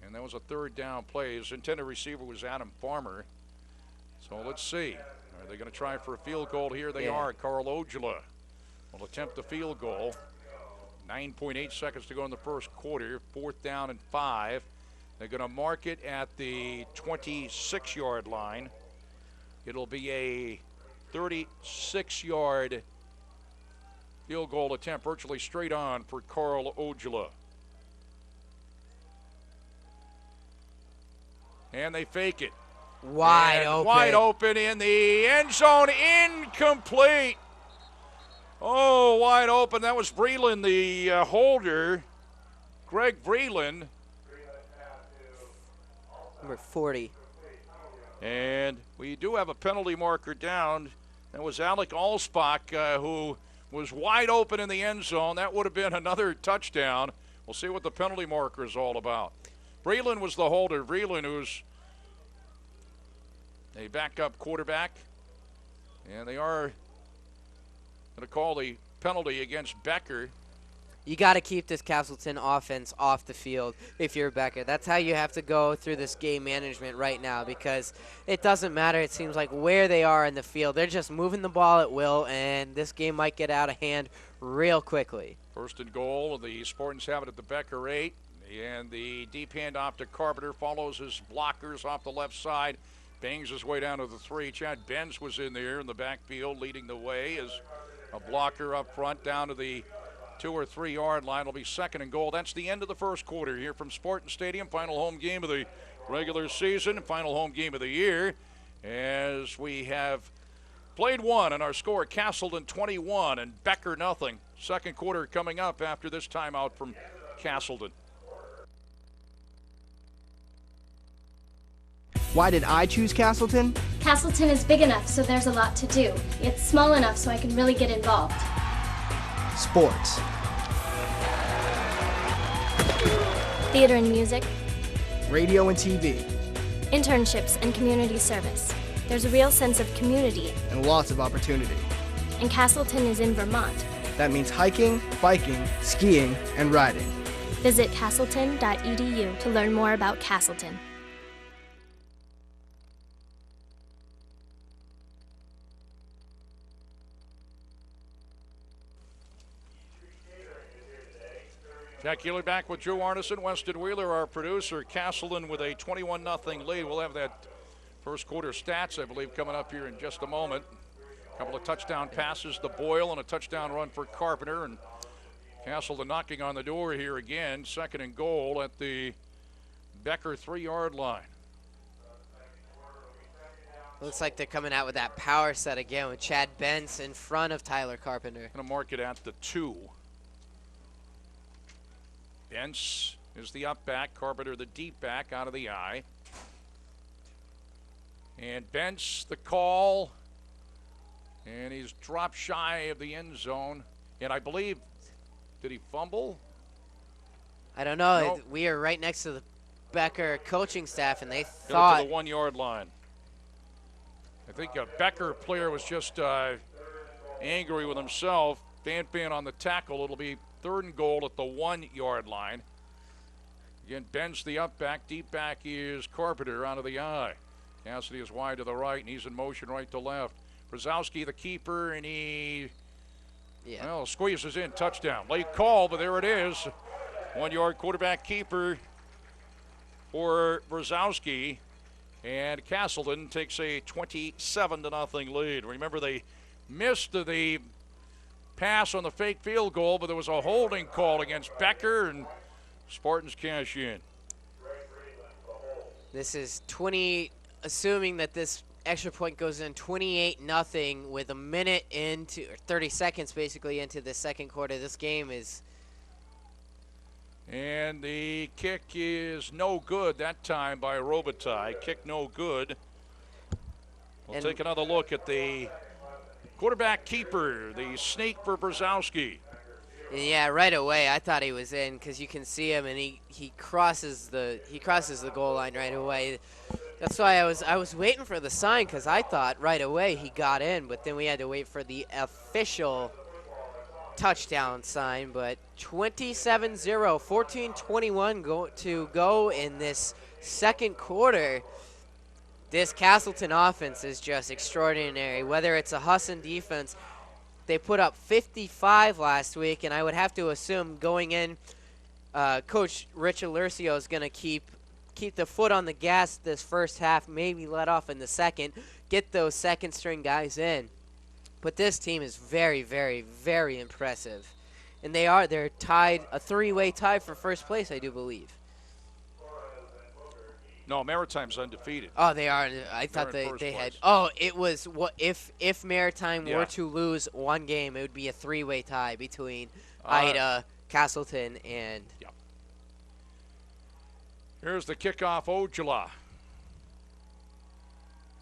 And that was a 3rd down play. His intended receiver was Adam Farmer. So let's see. Are they going to try for a field goal? Here they are. Carl Ojala will attempt the field goal. 9.8 seconds to go in the first quarter. 4th down and 5. They're going to mark it at the 26-yard line. It'll be a 36-yard field goal attempt, virtually straight on for Carl Ojala. And they fake it.
Wide open
In the end zone, incomplete. Oh, wide open. That was Breland, the holder. Greg Breland.
Number 40.
And we do have a penalty marker down. That was Alec Allsbach, who was wide open in the end zone. That would have been another touchdown. We'll see what the penalty marker is all about. Breland was the holder. Breland, who's a backup quarterback. And they are going to call the penalty against Becker.
You got to keep this Castleton offense off the field if you're Becker. That's how you have to go through this game management right now, because it doesn't matter, it seems like, where they are in the field. They're just moving the ball at will, and this game might get out of hand real quickly. 1st and goal.
The Spartans have it at the Becker 8. And the deep handoff to Carpenter, follows his blockers off the left side. Bangs his way down to the 3. Chad Benz was in there in the backfield leading the way as a blocker up front down to the 2 or 3 yard line. Will be 2nd and goal. That's the end of the first quarter here from Spartan Stadium. Final home game of the regular season, final home game of the year, as we have played one, and our score, Castleton 21 and Becker nothing. Second quarter coming up after this timeout from Castleton.
Why did I choose Castleton?
Castleton is big enough, so there's a lot to do. It's small enough so I can really get involved.
Sports.
Theater and music.
Radio and TV.
Internships and community service. There's a real sense of community.
And lots of opportunity.
And Castleton is in Vermont.
That means hiking, biking, skiing, and riding.
Visit castleton.edu to learn more about Castleton.
Jack Healey back with Drew Arnesen, Weston Wheeler, our producer. Castleton with a 21-0 lead. We'll have that first quarter stats, I believe, coming up here in just a moment. A couple of touchdown passes to Boyle and a touchdown run for Carpenter. And Castleton knocking on the door here again. 2nd and goal at the Becker 3-yard line.
Looks like they're coming out with that power set again with Chad Benz in front of Tyler Carpenter.
Going to mark it at the 2. Bence is the up back, Carpenter the deep back out of the eye. And Bentz, the call. And he's dropped shy of the end zone. And I believe, did he fumble?
I don't know.
Nope.
We are right next to the Becker coaching staff, and they
Got it
thought
to the 1 yard line. I think a Becker player was just angry with himself. Fan on the tackle. It'll be 3rd and goal at the 1 yard line. Again, Ben's the up back. Deep back is Carpenter out of the eye. Cassidy is wide to the right, and he's in motion right to left. Brzezowski, the keeper, and he squeezes in. Touchdown. Late call, but there it is. 1 yard quarterback keeper for Brzezowski. And Castleton takes a 27-0 lead. Remember, they missed the pass on the fake field goal, but there was a holding call against Becker, and Spartans cash in.
this is 20, assuming that this extra point goes in 28-0 with a minute into, or 30 seconds basically into the second quarter. This game is.
And the kick is no good that time by Robitaille. Kick no good. We'll take another look at the quarterback keeper, the sneak for Brzezowski.
Yeah, right away I thought he was in because you can see him, and he crosses the goal line right away. That's why I was waiting for the sign, because I thought right away he got in, but then we had to wait for the official touchdown sign. But 27-0, 14-21 to go in this second quarter. This Castleton offense is just extraordinary. Whether it's a Husson defense, they put up 55 last week, and I would have to assume going in, Coach Rich Alercio is going to keep the foot on the gas this first half, maybe let off in the second, get those second-string guys in. But this team is very, very, very impressive. And they're tied, a 3-way tie for first place, I do believe.
No, Maritime's undefeated.
Oh, they are. I thought they had. Oh, it was what if Maritime were to lose one game, it would be a 3-way tie between Ida, Castleton, and.
Yep. Here's the kickoff, Ojala.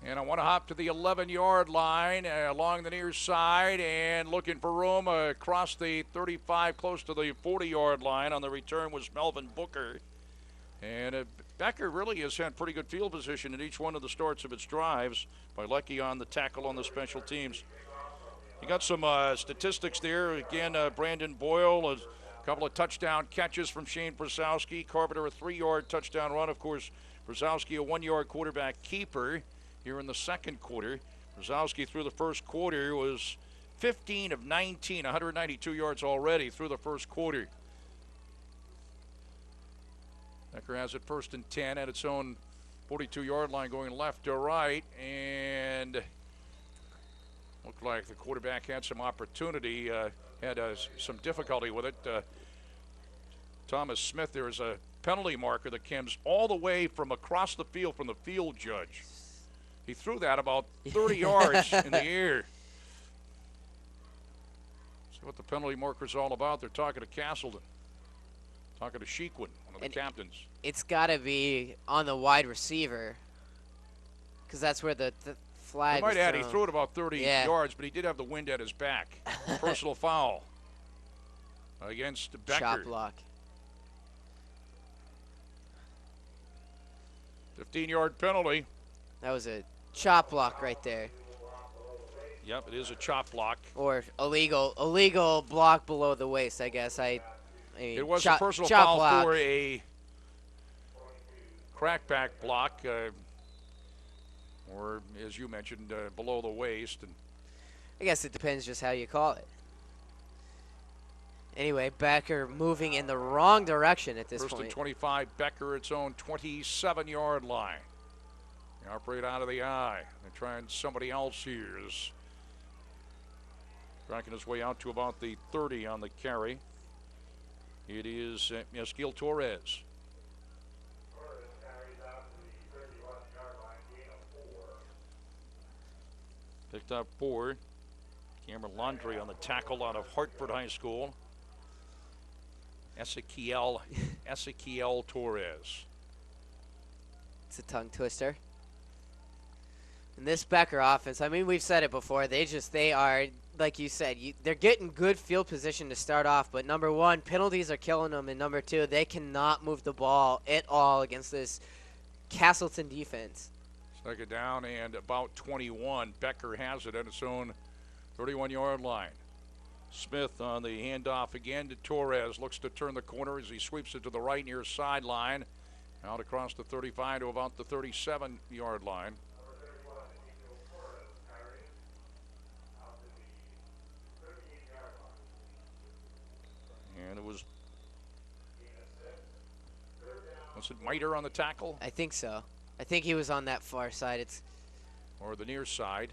And I want to hop to the 11-yard line along the near side and looking for room across the 35, close to the 40-yard line. On the return was Melvin Booker. And Becker really has had pretty good field position in each one of the starts of its drives. By Leckie on the tackle on the special teams. You got some statistics there. Again, Brandon Boyle, a couple of touchdown catches from Shane Brzezowski. Carpenter, a 3-yard touchdown run. Of course, Brzezowski, a 1-yard quarterback keeper here in the second quarter. Brzezowski through the first quarter was 15 of 19, 192 yards already through the first quarter. Becker has it 1st and 10 at its own 42-yard line going left to right, and looked like the quarterback had some opportunity, had some difficulty with it. Thomas Smith, there is a penalty marker that comes all the way from across the field from the field judge. He threw that about 30 yards in the air. See what the penalty marker's all about. They're talking to Castleton. Talking to Sheequin, one of the captains.
It's got to be on the wide receiver, because that's where the flag
I might add, he
thrown.
threw it about 30 yards, but he did have the wind at his back. Personal foul against Becker.
Shot block.
15-yard penalty.
That was a chop block right there.
Yep, it is a chop block.
Or illegal block below the waist, I guess. I mean,
it was a personal foul
block
for a crackback block, or as you mentioned, below the waist. And
I guess it depends just how you call it. Anyway, Becker moving in the wrong direction at this point.
1st and 25, Becker, its own 27-yard line. They operate out of the eye. They're trying somebody else here. Is tracking his way out to about the 30 on the carry. It is Esquil Torres. Picked up 4. Cameron Laundrie on the tackle out of Hartford High School. Ezequiel Torres.
It's a tongue twister. And this Becker offense, I mean, we've said it before. They are, like you said, they're getting good field position to start off. But number one, penalties are killing them. And number two, they cannot move the ball at all against this Castleton defense.
Second down and about 21. Becker has it at its own 31-yard line. Smith on the handoff again to Torres. Looks to turn the corner as he sweeps it to the right near sideline. Out across the 35 to about the 37-yard line. And it was it Miter on the tackle?
I think so. I think he was on that far side.
Or the near side.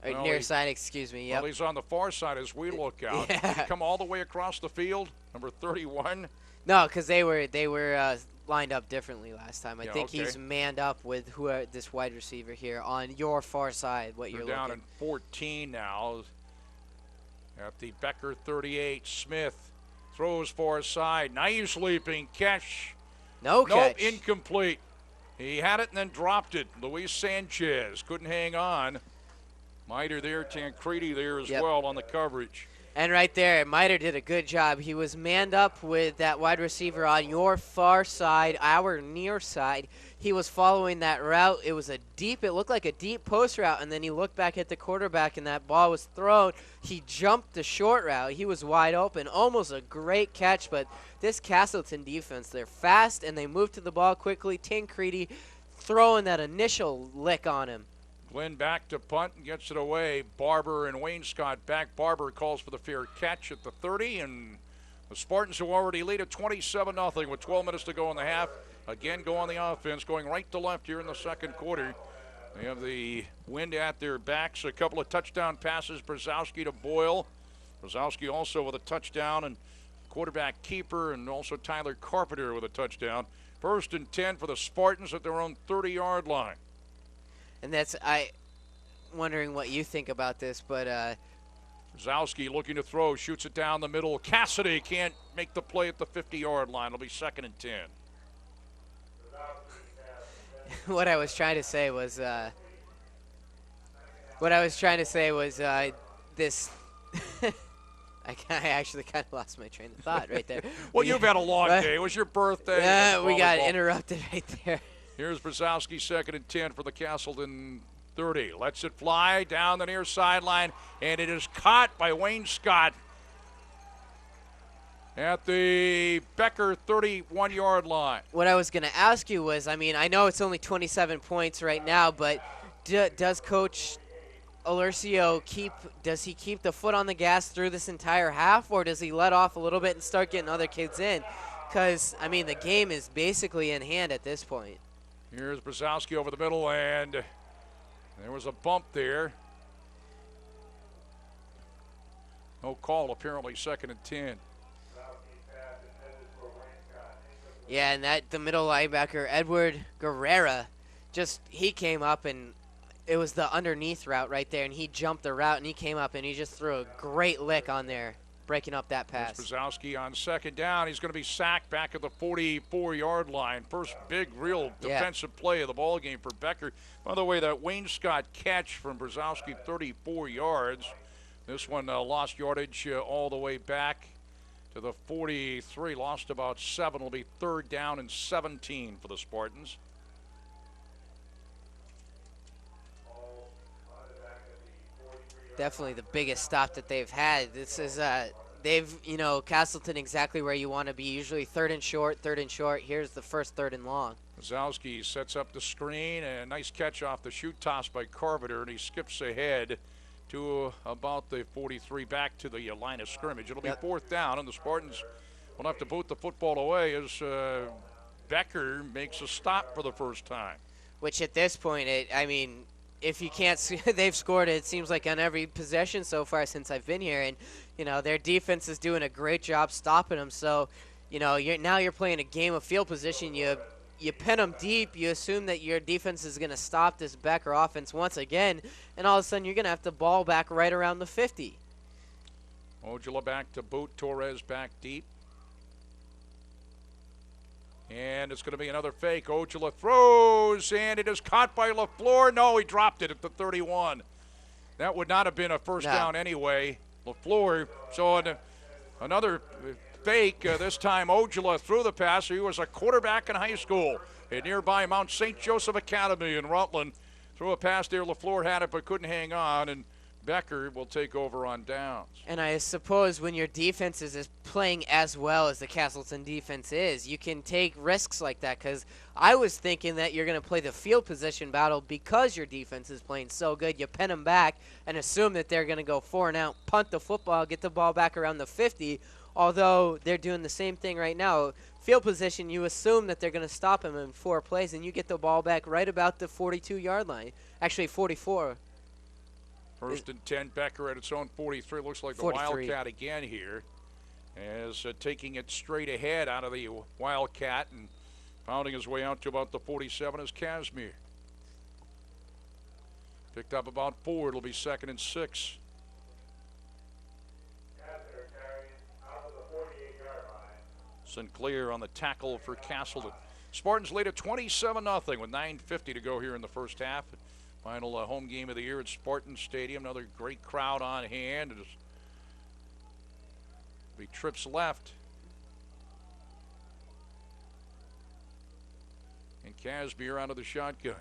Near side, excuse me. Yep.
Well, he's on the far side as we look out.
Yeah.
Did he come all the way across the field? Number 31?
No, because they were lined up differently last time. I think
okay.
he's manned up with this wide receiver here on your far side.
They're down in 14 now. At the Becker 38, Smith throws far side. Nice leaping catch.
No catch.
Nope, incomplete. He had it and then dropped it. Luis Sanchez couldn't hang on. Miter there, Tancredi there as well on the coverage.
And right there, Miter did a good job. He was manned up with that wide receiver on your far side, our near side. He was following that route. It looked like a deep post route, and then he looked back at the quarterback, and that ball was thrown. He jumped the short route. He was wide open. Almost a great catch, but this Castleton defense, they're fast, and they move to the ball quickly. Tancredi throwing that initial lick on him.
Glenn back to punt and gets it away. Barber and Wainscott back. Barber calls for the fair catch at the 30, and the Spartans who already lead at 27-0 with 12 minutes to go in the half. Again, go on the offense, going right to left here in the second quarter. They have the wind at their backs. A couple of touchdown passes. Brzezowski to Boyle. Brzezowski also with a touchdown, and quarterback keeper, and also Tyler Carpenter with a touchdown. 1st and 10 for the Spartans at their own 30-yard line.
And wondering what you think about this, but
Brzezowski looking to throw, shoots it down the middle. Cassidy can't make the play at the 50-yard line. It'll be 2nd and 10.
What I was trying to say was this. I actually kind of lost my train of thought right there.
Well, you've had a long day. It was your birthday.
Yeah, we got interrupted right there.
Here's Brzezowski, 2nd and 10 for the Castleton 30. Lets it fly down the near sideline, and it is caught by Wainscott at the Becker 31-yard line.
What I was going to ask you was, I mean, I know it's only 27 points right now, but does Coach Alercio does he keep the foot on the gas through this entire half, or does he let off a little bit and start getting other kids in? Because, I mean, the game is basically in hand at this point.
Here's Brzezowski over the middle, and there was a bump there. No call, apparently 2nd and 10.
Yeah, and the middle linebacker, Edward Guerrera, he came up, and it was the underneath route right there, and he jumped the route, and he came up, and he just threw a great lick on there, breaking up that pass.
Brzezowski on 2nd down. He's going to be sacked back at the 44-yard line. First big, real defensive play of the ball game for Becker. By the way, that Wainscott catch from Brzezowski, 34 yards. This one lost yardage all the way back to the 43. Lost about 7. It'll be 3rd down and 17 for the Spartans.
Definitely the biggest stop that they've had. This is Castleton exactly where you want to be. Usually 3rd and short, 3rd and short. Here's the first 3rd and long.
Brzezowski sets up the screen, and a nice catch off the shoot toss by Carpenter, and he skips ahead to about the 43, back to the line of scrimmage. It'll be 4th down, and the Spartans will have to boot the football away as Becker makes a stop for the first time.
Which at this point, if you can't see, they've scored, it seems like, on every possession so far since I've been here. And, their defense is doing a great job stopping them. So, now you're playing a game of field position. You pin them deep. You assume that your defense is going to stop this Becker offense once again. And all of a sudden, you're going to have to ball back right around the 50.
Ojala back to boot. Torres back deep. And it's going to be another fake. Ojala throws, and it is caught by LaFleur. No, he dropped it at the 31. That would not have been a first down anyway. LaFleur, so another fake. This time Ojala threw the pass. He was a quarterback in high school at nearby Mount St. Joseph Academy in Rutland. Threw a pass there. LaFleur had it but couldn't hang on, and Becker will take over on downs.
And I suppose when your defense is playing as well as the Castleton defense is, you can take risks like that, because I was thinking that you're going to play the field position battle because your defense is playing so good. You pin them back and assume that they're going to go 4 and out, punt the football, get the ball back around the 50, although they're doing the same thing right now. Field position, you assume that they're going to stop him in 4 plays, and you get the ball back right about the 42-yard line. Actually, 44.
First and 10, Becker at its own 43. Looks like the
43.
Wildcat again here. As taking it straight ahead out of the Wildcat and pounding his way out to about the 47 is Casimir. Picked up about 4. It'll be 2nd and 6. Sinclair on the tackle for Castleton. Spartans lead at 27-0 with 9:50 to go here in the first half. Final home game of the year at Spartan Stadium. Another great crowd on hand. It'll be trips left. And Casimir out of the shotgun.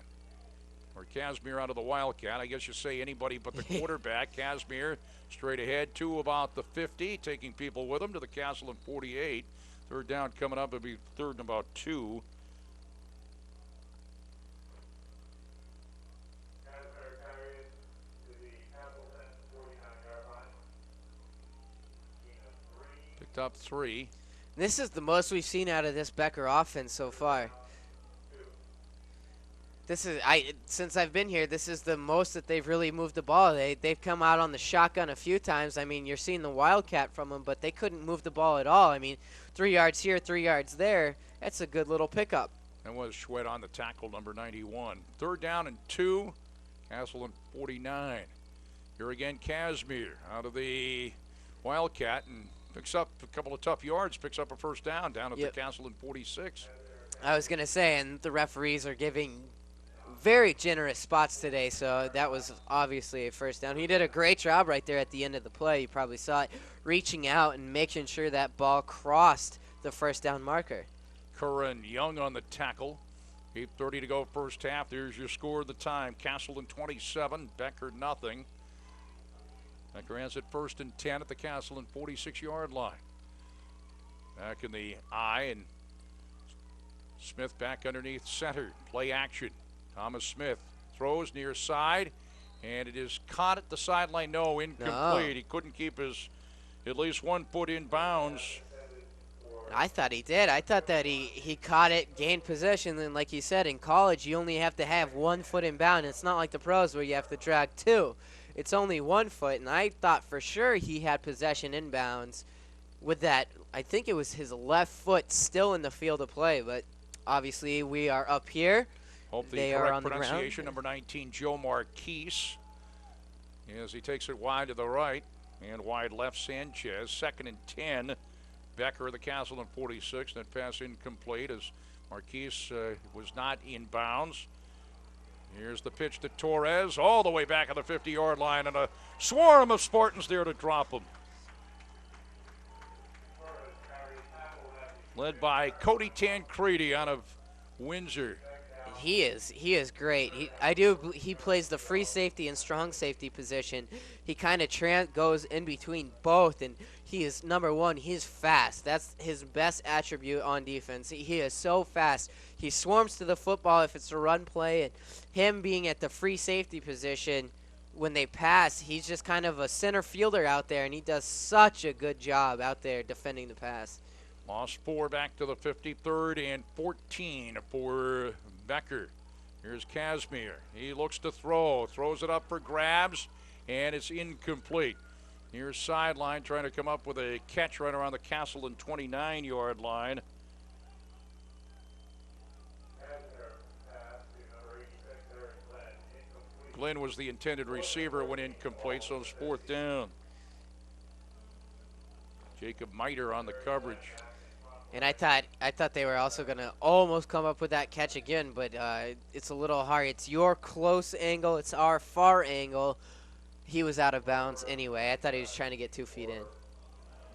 Or Casimir out of the Wildcat. I guess you say anybody but the quarterback. Casimir straight ahead to about the 50, taking people with him to the Castleton 48. Third down coming up. It'll be 3rd and about 2. Picked up 3.
This is the most we've seen out of this Becker offense so far. Since I've been here, this is the most that they've really moved the ball. They've come out on the shotgun a few times. I mean, you're seeing the Wildcat from them, but they couldn't move the ball at all. I mean, 3 yards here, 3 yards there. That's a good little pickup.
That was Schwed on the tackle, number 91. 3rd down and 2. Castleton 49. Here again, Casimir out of the Wildcat and picks up a couple of tough yards, picks up a first down at the Castleton 46.
I was going to say, and the referees are giving very generous spots today, so that was obviously a first down. He did a great job right there at the end of the play. You probably saw it, reaching out and making sure that ball crossed the first down marker.
Curran Young on the tackle. 8:30 to go first half. There's your score of the time. Castleton 27, Becker nothing. Becker has it 1st and 10 at the Castleton 46-yard line. Back in the I, and Smith back underneath center. Play action. Thomas Smith throws near side, and it is caught at the sideline. No, incomplete.
No.
He couldn't keep his at least 1 foot in bounds.
I thought he did. I thought that he caught it, gained possession, and like you said, in college you only have to have 1 foot in bounds. It's not like the pros where you have to drag 2. It's only 1 foot, and I thought for sure he had possession in bounds with that. I think it was his left foot still in the field of play, but obviously we are up here.
Hope the
They are
correct
on the ground.
pronunciation, number 19, Joe Marquise. As he takes it wide to the right and wide left, Sanchez. 2nd and 10. Becker of the Castleton 46. That pass incomplete as Marquise was not in bounds. Here's the pitch to Torres, all the way back on the 50-yard line, and a swarm of Spartans there to drop him. Led by Cody Tancredi out of Windsor.
He is great. He plays the free safety and strong safety position. He kind of goes in between both, and he is number 1. He's fast. That's his best attribute on defense. He is so fast. He swarms to the football if it's a run play, and him being at the free safety position when they pass, he's just kind of a center fielder out there, and he does such a good job out there defending the pass.
Lost 4 back to the 53rd and 14 for Becker. Here's Casimir. He looks to throws it up for grabs, and it's incomplete. Here's sideline trying to come up with a catch right around the Castleton 29-yard line. Glenn was the intended receiver, went incomplete, so it's 4th down. Jacob Miter on the coverage.
And I thought they were also going to almost come up with that catch again, but it's a little hard. It's your close angle. It's our far angle. He was out of bounds anyway. I thought he was trying to get 2 feet in.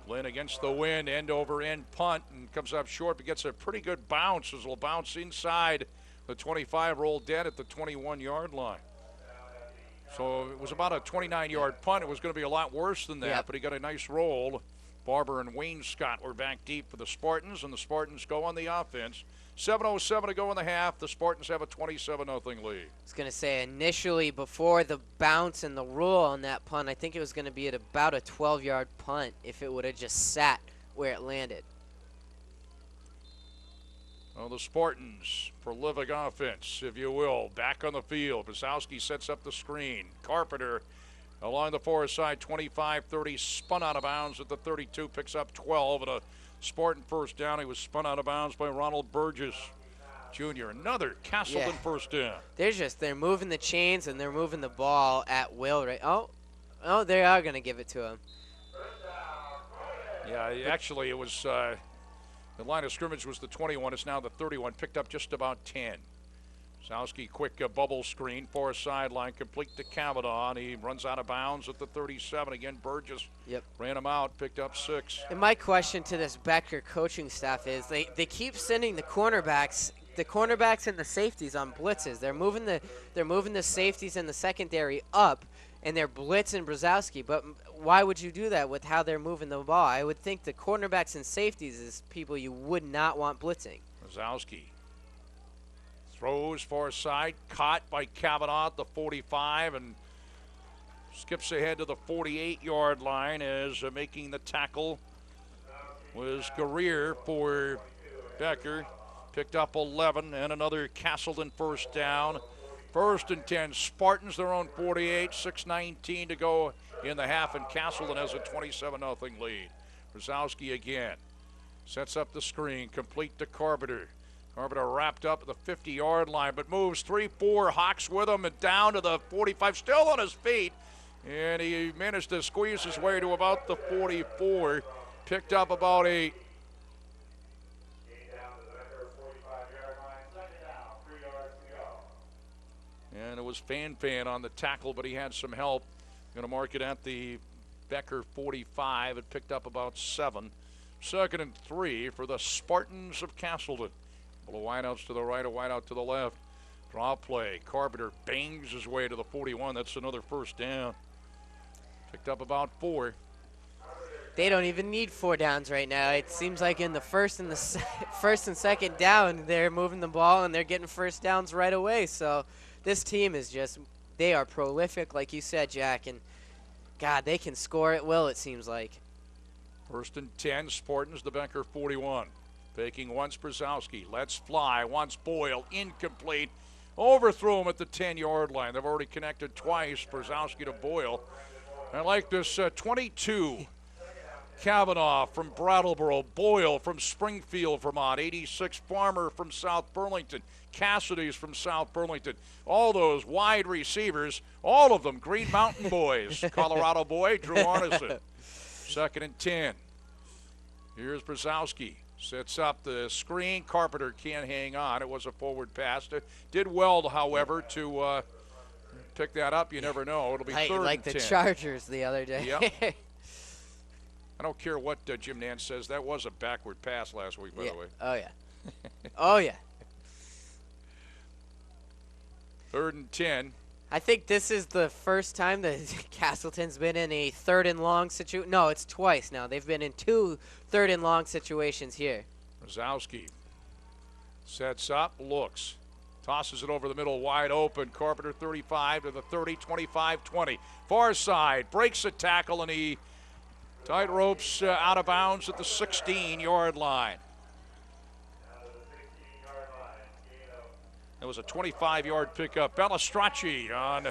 Glenn against the wind, end over end punt, and comes up short, but gets a pretty good bounce. As will bounce inside the 25, rolled dead at the 21-yard line. So it was about a 29-yard punt. It was going to be a lot worse than that,
Yep.
but he got a nice roll. Barber and Wayne Scott were back deep for the Spartans, and the Spartans go on the offense. 7:07 to go in the half. The Spartans have a 27-0 lead.
I was going to say initially before the bounce and the rule on that punt, I think it was going to be at about a 12-yard punt if it would have just sat where it landed.
Well, the Spartans, prolific offense, if you will, back on the field. Brzezowski sets up the screen. Carpenter along the far side, 25-30, spun out of bounds at the 32, picks up 12 and a Spartan first down. He was spun out of bounds by Ronald Burgess Jr. Another Castleton first down.
They're moving the chains and they're moving the ball at will. Right? Oh, they are going to give it to him.
Yeah, actually it was the line of scrimmage was the 21. It's now the 31. Picked up just about 10. Brzezowski, quick bubble screen, far sideline, complete to Kavanaugh. And he runs out of bounds at the 37. Again, Burgess ran him out, picked up 6.
And my question to this Becker coaching staff is they keep sending the cornerbacks and the safeties on blitzes. They're moving the safeties and the secondary up, and they're blitzing Brzezowski. But why would you do that with how they're moving the ball? I would think the cornerbacks and safeties is people you would not want blitzing.
Brzezowski throws far side, caught by Kavanaugh at the 45, and skips ahead to the 48-yard line as making the tackle was Guerrier for Becker. Picked up 11 and another Castleton first down. 1st and 10, Spartans their own 48, 6:19 to go in the half, and Castleton has a 27-0 lead. Brzezowski again sets up the screen, complete to Carpenter. Carpenter wrapped up at the 50-yard line, but moves 3-4, Hawks with him and down to the 45, still on his feet, and he managed to squeeze his way to about the 44, picked up about 8. And it was Fan on the tackle, but he had some help. Going to mark it at the Becker 45. It picked up about 7. 2nd and 3 for the Spartans of Castleton. Couple of wideouts to the right, a wideout to the left. Draw play. Carpenter bangs his way to the 41. That's another first down. Picked up about 4.
They don't even need 4 downs right now. It seems like in the first and second down, they're moving the ball and they're getting first downs right away. So this team is they are prolific, like you said, Jack, and God, they can score at will, it seems like.
1st and 10, Spartans, the Becker 41. Faking once Brzezowski, let's fly, once Boyle, incomplete. Overthrew him at the 10-yard line. They've already connected twice, Brzezowski to Boyle. I like this 22. Kavanaugh from Brattleboro, Boyle from Springfield, Vermont, 86 Farmer from South Burlington, Cassidy's from South Burlington. All those wide receivers, all of them Green Mountain boys. Colorado boy, Drew Arnesen. 2nd and 10. Here's Brzezowski. Sets up the screen. Carpenter can't hang on. It was a forward pass. Did well, however, to pick that up. You never know. It'll be 3rd and 10.
Like the Chargers the other day.
Yep. I don't care what Jim Nance says. That was a backward pass last week, by the way.
Oh, yeah. Oh, yeah.
3rd and 10.
I think this is the first time that Castleton's been in a 3rd and long situation. No, it's twice now. They've been in 2 3rd and long situations here.
Brzezowski sets up, looks, tosses it over the middle, wide open. Carpenter 35 to the 30, 25, 20. Far side, breaks a tackle, and he tight ropes out of bounds at the 16-yard line. It was a 25-yard pickup. Balistracci on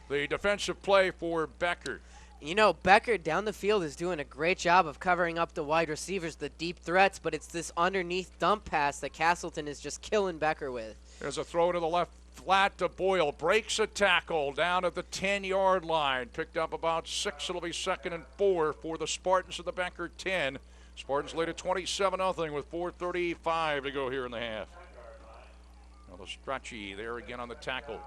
the defensive play for Becker.
You know, Becker down the field is doing a great job of covering up the wide receivers, the deep threats, but it's this underneath dump pass that Castleton is just killing Becker with.
There's a throw to the left flat to Boyle. Breaks a tackle down at the 10-yard line. Picked up about 6. It'll be 2nd and 4 for the Spartans at the Becker 10. Spartans lead at 27-0 with 4:35 to go here in the half. Now the Strachey there again on the tackle.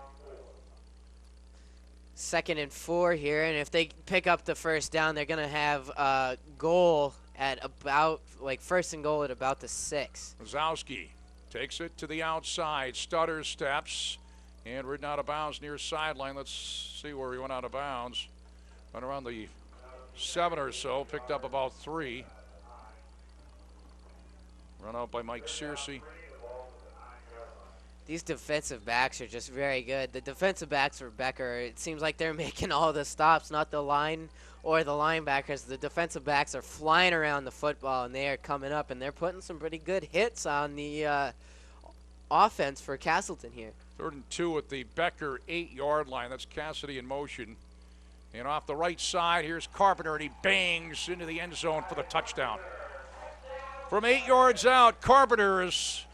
2nd and 4 here, and if they pick up the first down, they're going to have a goal at about, like, 1st and goal at about the 6.
Brzezowski takes it to the outside, stutters, steps, and ridden out of bounds near sideline. Let's see where he went out of bounds. Went around the 7 or so, picked up about 3. Run out by Mike Searcy.
These defensive backs are just very good. The defensive backs for Becker, it seems like they're making all the stops, not the line or the linebackers. The defensive backs are flying around the football, and they are coming up, and they're putting some pretty good hits on the offense for Castleton here.
3rd and 2 at the Becker 8-yard line. That's Cassidy in motion. And off the right side, here's Carpenter, and he bangs into the end zone for the touchdown. From 8 yards out, Carpenter has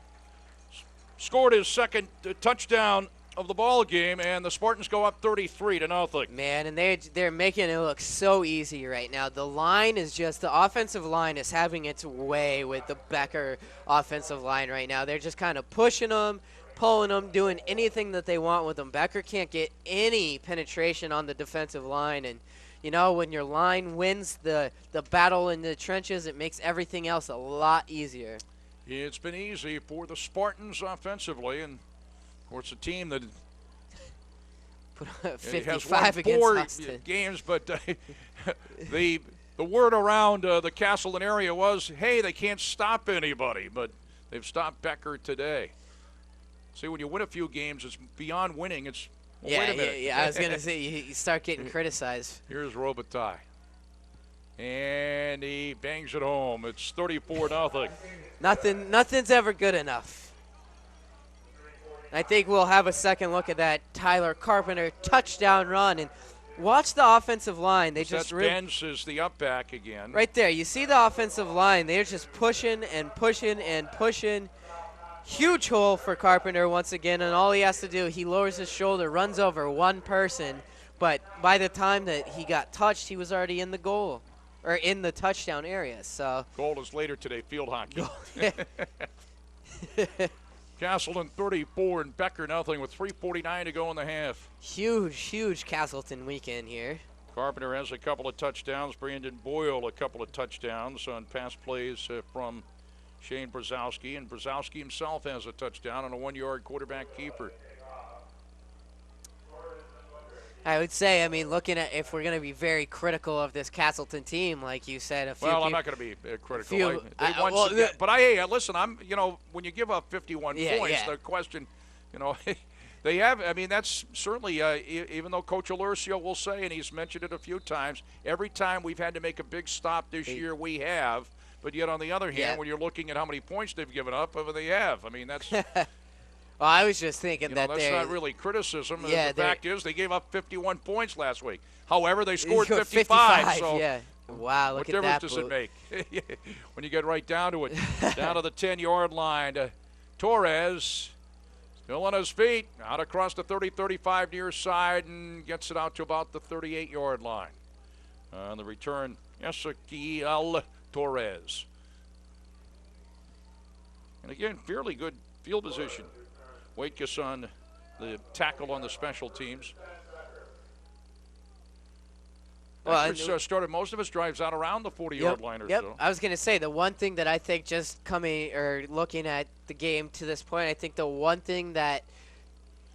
scored his 2nd touchdown of the ball game, and the Spartans go up 33-0.
Man, and they're making it look so easy right now. The offensive line is having its way with the Becker offensive line right now. They're just kind of pushing them, pulling them, doing anything that they want with them. Becker can't get any penetration on the defensive line, and you know, when your line wins the battle in the trenches, it makes everything else a lot easier.
It's been easy for the Spartans offensively, and of course a team that
put 55
has won
against
4
Austin.
games, but the word around the Castleton area was, hey, they can't stop anybody, but they've stopped Becker today. See, when you win a few games, it's beyond winning. It's well, wait a minute.
Yeah. I was gonna say you start getting criticized.
Here's Robitaille, and he bangs it home. It's 34-0.
Nothing's ever good enough. I think we'll have a second look at that Tyler Carpenter touchdown run, and watch the offensive line. They just
Benz is the up back again.
Right there, you see the offensive line. They're just pushing and pushing and pushing. Huge hole for Carpenter once again, and all he has to do, he lowers his shoulder, runs over one person, but by the time that he got touched, he was already in the goal, or in the touchdown area. So
goal is later today, field hockey. Castleton 34 and Becker 0 with 3:49 to go in the half.
Huge Castleton weekend here.
Carpenter has a couple of touchdowns. Brandon Boyle a couple of touchdowns on pass plays from Shane Brzezowski, and Brzezowski himself has a touchdown on a 1-yard quarterback keeper.
I would say, I mean, looking at if we're going to be very critical of this Castleton team, like you said,
I'm not going to be critical. Listen, when you give up 51 points, the question, they have. I mean, that's certainly even though Coach Alercio will say, and he's mentioned it a few times, every time we've had to make a big stop this year, we have. But yet, on the other hand, when you're looking at how many points they've given up, they have. I mean, that's.
Well, I was just thinking that
that's not really criticism.
Yeah,
the fact is, they gave up 51 points last week. However, they scored 55. So
yeah. Wow, look at that.
What difference does it make when you get right down to it? Down to the 10-yard line. Torres still on his feet, out across the 30-35 near side, and gets it out to about the 38-yard line. On the return, Ezequiel Torres. And again, fairly good field position. Waitkus on the tackle on the special teams. Well, started most of his drives out around the 40-yard line or so.
I was going to say, the one thing that I think just looking at the game to this point, I think the one thing that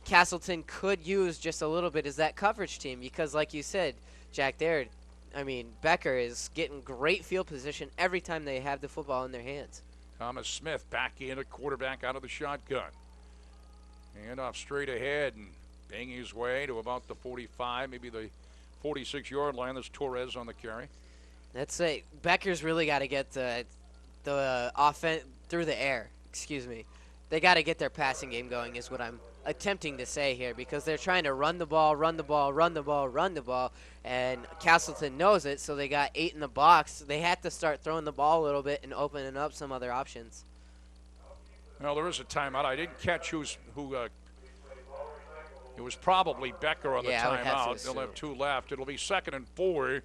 Castleton could use just a little bit is that coverage team, because like you said, Jack, Becker is getting great field position every time they have the football in their hands.
Thomas Smith back in at quarterback out of the shotgun. Hand off straight ahead and banging his way to about the 45, maybe the 46-yard line. There's Torres on the carry.
That's it. Becker's really got to get the offense through the air. Excuse me. They got to get their passing game going is what I'm attempting to say here, because they're trying to run the ball, and Castleton knows it, so they got 8 in the box. They had to start throwing the ball a little bit and opening up some other options.
Well, there is a timeout. I didn't catch who. It was probably Becker on the timeout. They'll have 2 left. It'll be 2nd and 4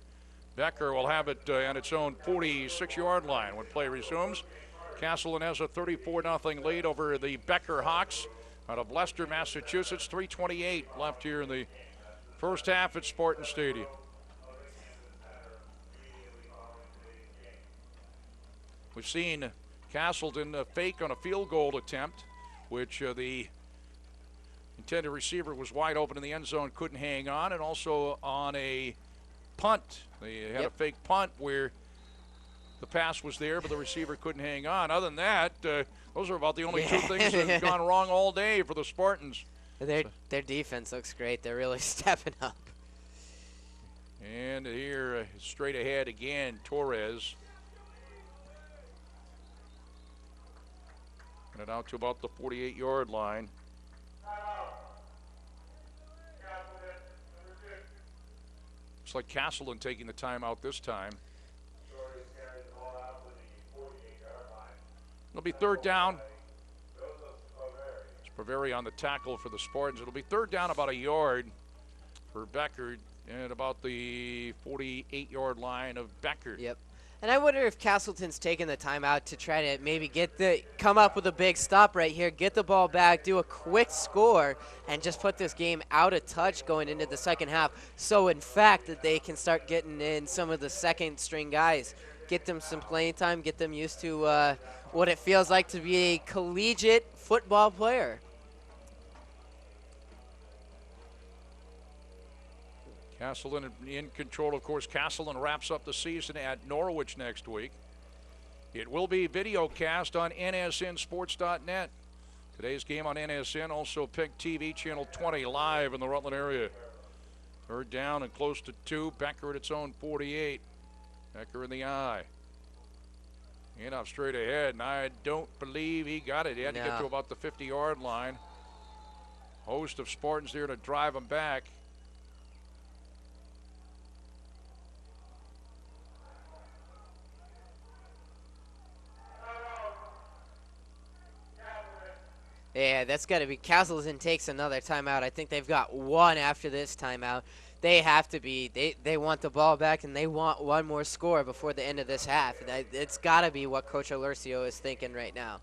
Becker will have it on its own 46-yard line when play resumes. Castleton has a 34-0 lead over the Becker Hawks out of Leicester, Massachusetts. 3:28 left here in the first half at Spartan Stadium. We've seen Castleton fake on a field goal attempt, which the intended receiver was wide open in the end zone, couldn't hang on, and also on a punt. They had a fake punt where the pass was there, but the receiver couldn't hang on. Other than that, those are about the only two things that have gone wrong all day for the Spartans.
Their defense looks great. They're really stepping up.
And here, straight ahead again, Torres. And it out to about the 48-yard line. Looks like Castleton taking the timeout this time. It'll be third down. It's Baveri on the tackle for the Spartans. It'll be third down about a yard for Becker and about the 48-yard line of Becker.
Yep. And I wonder if Castleton's taking the timeout to try to maybe come up with a big stop right here, get the ball back, do a quick score, and just put this game out of touch going into the second half. So, in fact, that they can start getting in some of the second-string guys, get them some playing time, get them used to what it feels like to be a collegiate football player.
Castleton in control, of course. Castleton wraps up the season at Norwich next week. It will be video cast on nsnsports.net. Today's game on NSN, also PEGTV channel 20 live in the Rutland area. Third down and close to 2. Becker at its own 48. Becker in the eye. And up straight ahead, and I don't believe he got it. He had to get to about the 50-yard line. Host of Spartans there to drive him back.
Yeah, that's got to be. Castleton takes another timeout. I think they've got one after this timeout. They have to be. They want the ball back, and they want one more score before the end of this half. It's got to be what Coach Alercio is thinking right now.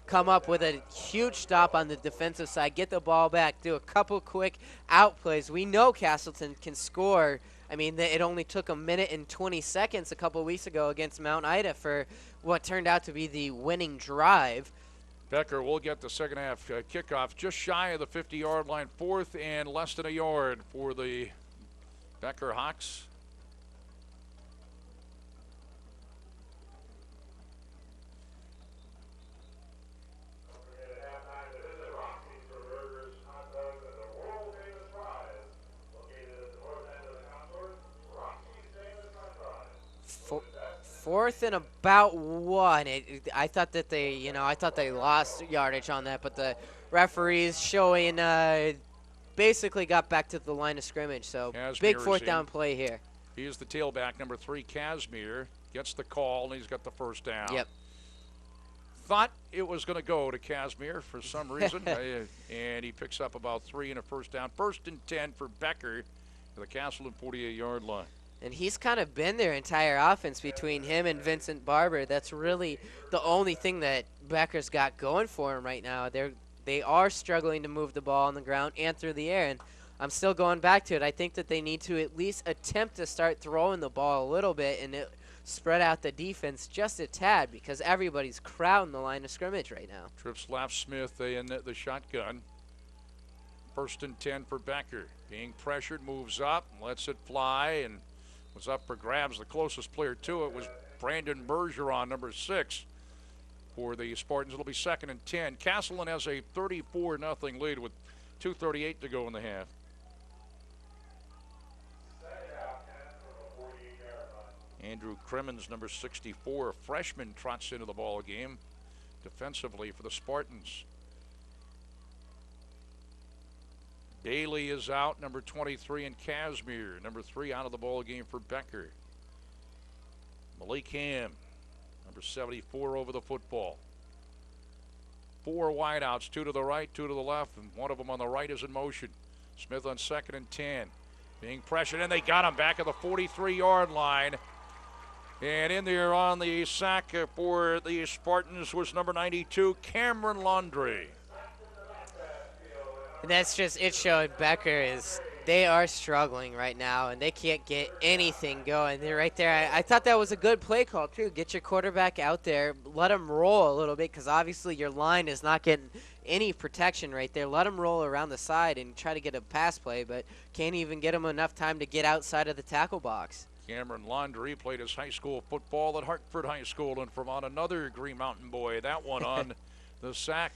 Come up with a huge stop on the defensive side, get the ball back, do a couple quick out plays. We know Castleton can score. I mean, it only took a minute and 20 seconds a couple weeks ago against Mount Ida for what turned out to be the winning drive.
Becker will get the second half kickoff just shy of the 50-yard line, fourth and less than a yard for the Becker Hawks.
Fourth and about 1. I thought that they lost yardage on that, but the referees showing basically got back to the line of scrimmage. So
Casimir
big fourth down play here.
He is the tailback, number 3, Casimir. Gets the call, and he's got the first down.
Yep.
Thought it was going to go to Casimir for some reason, and he picks up about 3 and a first down. First and 10 for Becker to the Castleton 48-yard line.
And he's kind of been their entire offense between him and Vincent Barber. That's really the only thing that Becker's got going for him right now. They are struggling to move the ball on the ground and through the air. And I'm still going back to it. I think that they need to at least attempt to start throwing the ball a little bit and spread out the defense just a tad because everybody's crowding the line of scrimmage right now.
Trips Laff Smith in the shotgun. First and 10 for Becker. Being pressured, moves up, lets it fly, and was up for grabs. The closest player to it was Brandon Bergeron, number 6, for the Spartans. It'll be second and 10. Castleton has a 34-0 lead with 2:38 to go in the half. Andrew Crimmins, number 64, a freshman, trots into the ball game defensively for the Spartans. Bailey is out, number 23, and Casimir, number 3, out of the ball game for Becker. Malik Ham, number 74, over the football. 4 wideouts, 2 to the right, 2 to the left, and one of them on the right is in motion. Smith on second and 10. Being pressured, and they got him back at the 43-yard line. And in there on the sack for the Spartans was number 92, Cameron Laundrie.
And that's just, it showed Becker they are struggling right now, and they can't get anything going. They're right there. I thought that was a good play call, too. Get your quarterback out there. Let him roll a little bit, because obviously your line is not getting any protection right there. Let him roll around the side and try to get a pass play, but can't even get him enough time to get outside of the tackle box.
Cameron Laundrie played his high school football at Hartford High School in Vermont. Another Green Mountain boy. That one on the sack.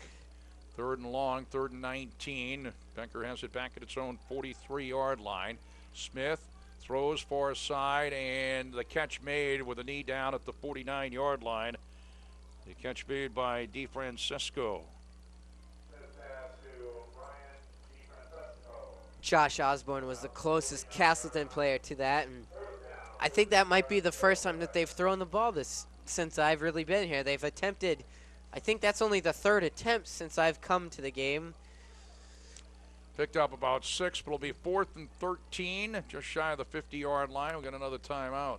3rd and long, 3rd and 19. Becker has it back at its own 43-yard line. Smith throws far side, and the catch made with a knee down at the 49-yard line. The catch made by DeFrancesco.
Josh Osborne was the closest Castleton player to that, and I think that might be the first time that they've thrown the ball since I've really been here. They've attempted, I think that's only the 3rd attempt since I've come to the game.
Picked up about 6, but it'll be 4th and 13, just shy of the 50-yard line. We'll get another timeout.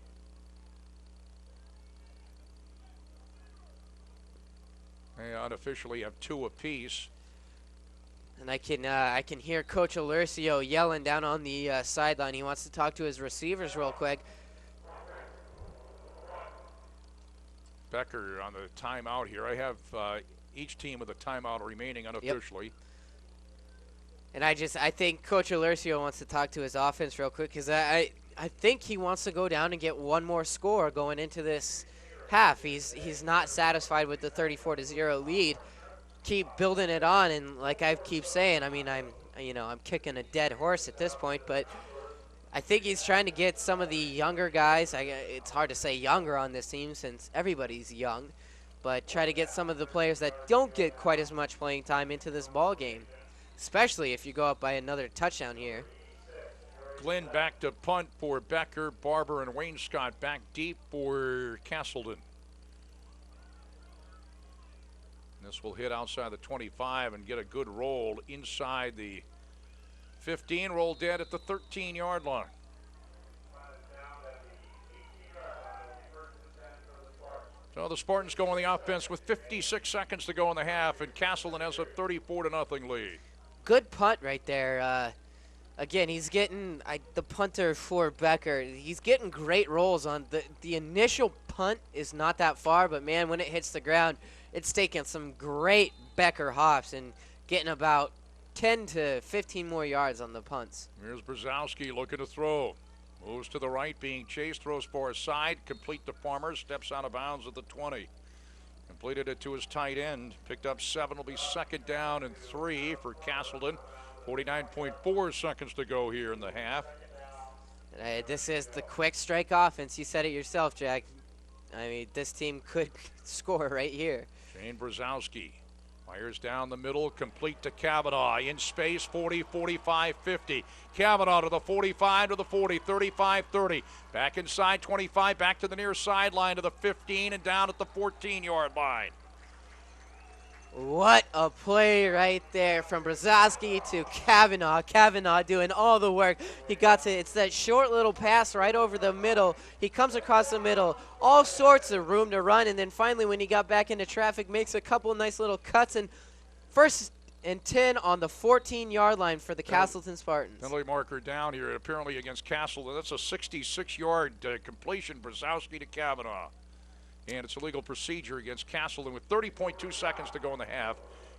They unofficially have 2 apiece.
And I can hear Coach Alercio yelling down on the sideline. He wants to talk to his receivers real quick.
Becker on the timeout here. I have each team with a timeout remaining unofficially. Yep.
And I think Coach Alercio wants to talk to his offense real quick, because I think he wants to go down and get one more score going into this half. He's not satisfied with the 34-0 lead. Keep building it on, and like I keep saying, I mean, I'm kicking a dead horse at this point, but I think he's trying to get some of the younger guys. It's hard to say younger on this team since everybody's young, but try to get some of the players that don't get quite as much playing time into this ball game, especially if you go up by another touchdown here.
Glenn back to punt for Becker. Barber and Wainscott back deep for Castleton. This will hit outside the 25 and get a good roll inside the 15. Roll dead at the 13-yard line. So the Spartans go on the offense with 56 seconds to go in the half, and Castleton has a 34-0 lead.
Good punt right there. Again, he's getting the punter for Becker. He's getting great rolls on the initial punt is not that far, but man, when it hits the ground, it's taking some great Becker hops and getting about 10 to 15 more yards on the punts.
Here's Brzezowski looking to throw. Moves to the right, being chased, throws for a side, complete to Farmer, steps out of bounds at the 20. Completed it to his tight end, picked up 7, will be 2nd down and 3 for Castleton. 49.4 seconds to go here in the half.
This is the quick strike offense. You said it yourself, Jack. I mean, this team could score right here.
Shane Brzezowski fires down the middle, complete to Kavanaugh. In space, 40, 45, 50. Kavanaugh to the 45, to the 40, 35, 30. Back inside, 25, back to the near sideline to the 15, and down at the 14-yard line.
What a play right there from Brzezowski to Kavanaugh. Kavanaugh doing all the work. He got to, it's that short little pass right over the middle. He comes across the middle, all sorts of room to run, and then finally when he got back into traffic, makes a couple nice little cuts, and 1st and 10 on the 14-yard line for the Castleton Spartans.
Penalty marker down here, apparently against Castleton. That's a 66-yard completion, Brzezowski to Kavanaugh. And it's a legal procedure against Castleton with 30.2 seconds to go in the half.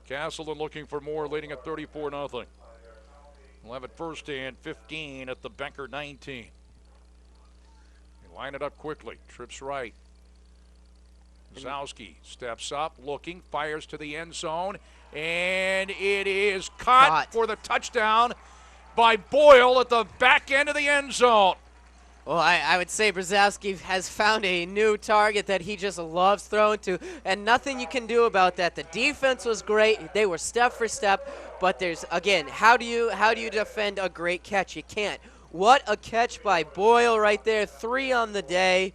Castleton looking for more, leading at 34-0. We'll have it 1st and 15 at the Becker 19. They line it up quickly. Trips right. Brzezowski steps up, looking, fires to the end zone, and it is caught for the touchdown by Boyle at the back end of the end zone.
Well, I would say Brzezowski has found a new target that he just loves throwing to, and nothing you can do about that. The defense was great. They were step for step, but there's, again, how do you defend a great catch? You can't. What a catch by Boyle right there, 3 on the day.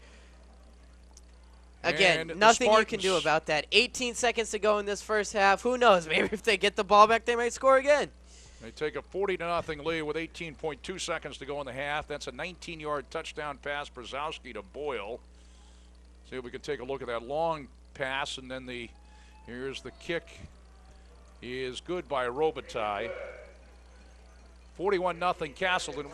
Again, nothing you can do about that. 18 seconds to go in this first half. Who knows? Maybe if they get the ball back, they might score again.
They take a 40-0 lead with 18.2 seconds to go in the half. That's a 19-yard touchdown pass, Brzezowski to Boyle. See if we can take a look at that long pass, and then here's the kick is good by Robitaille. 41-0 Castleton.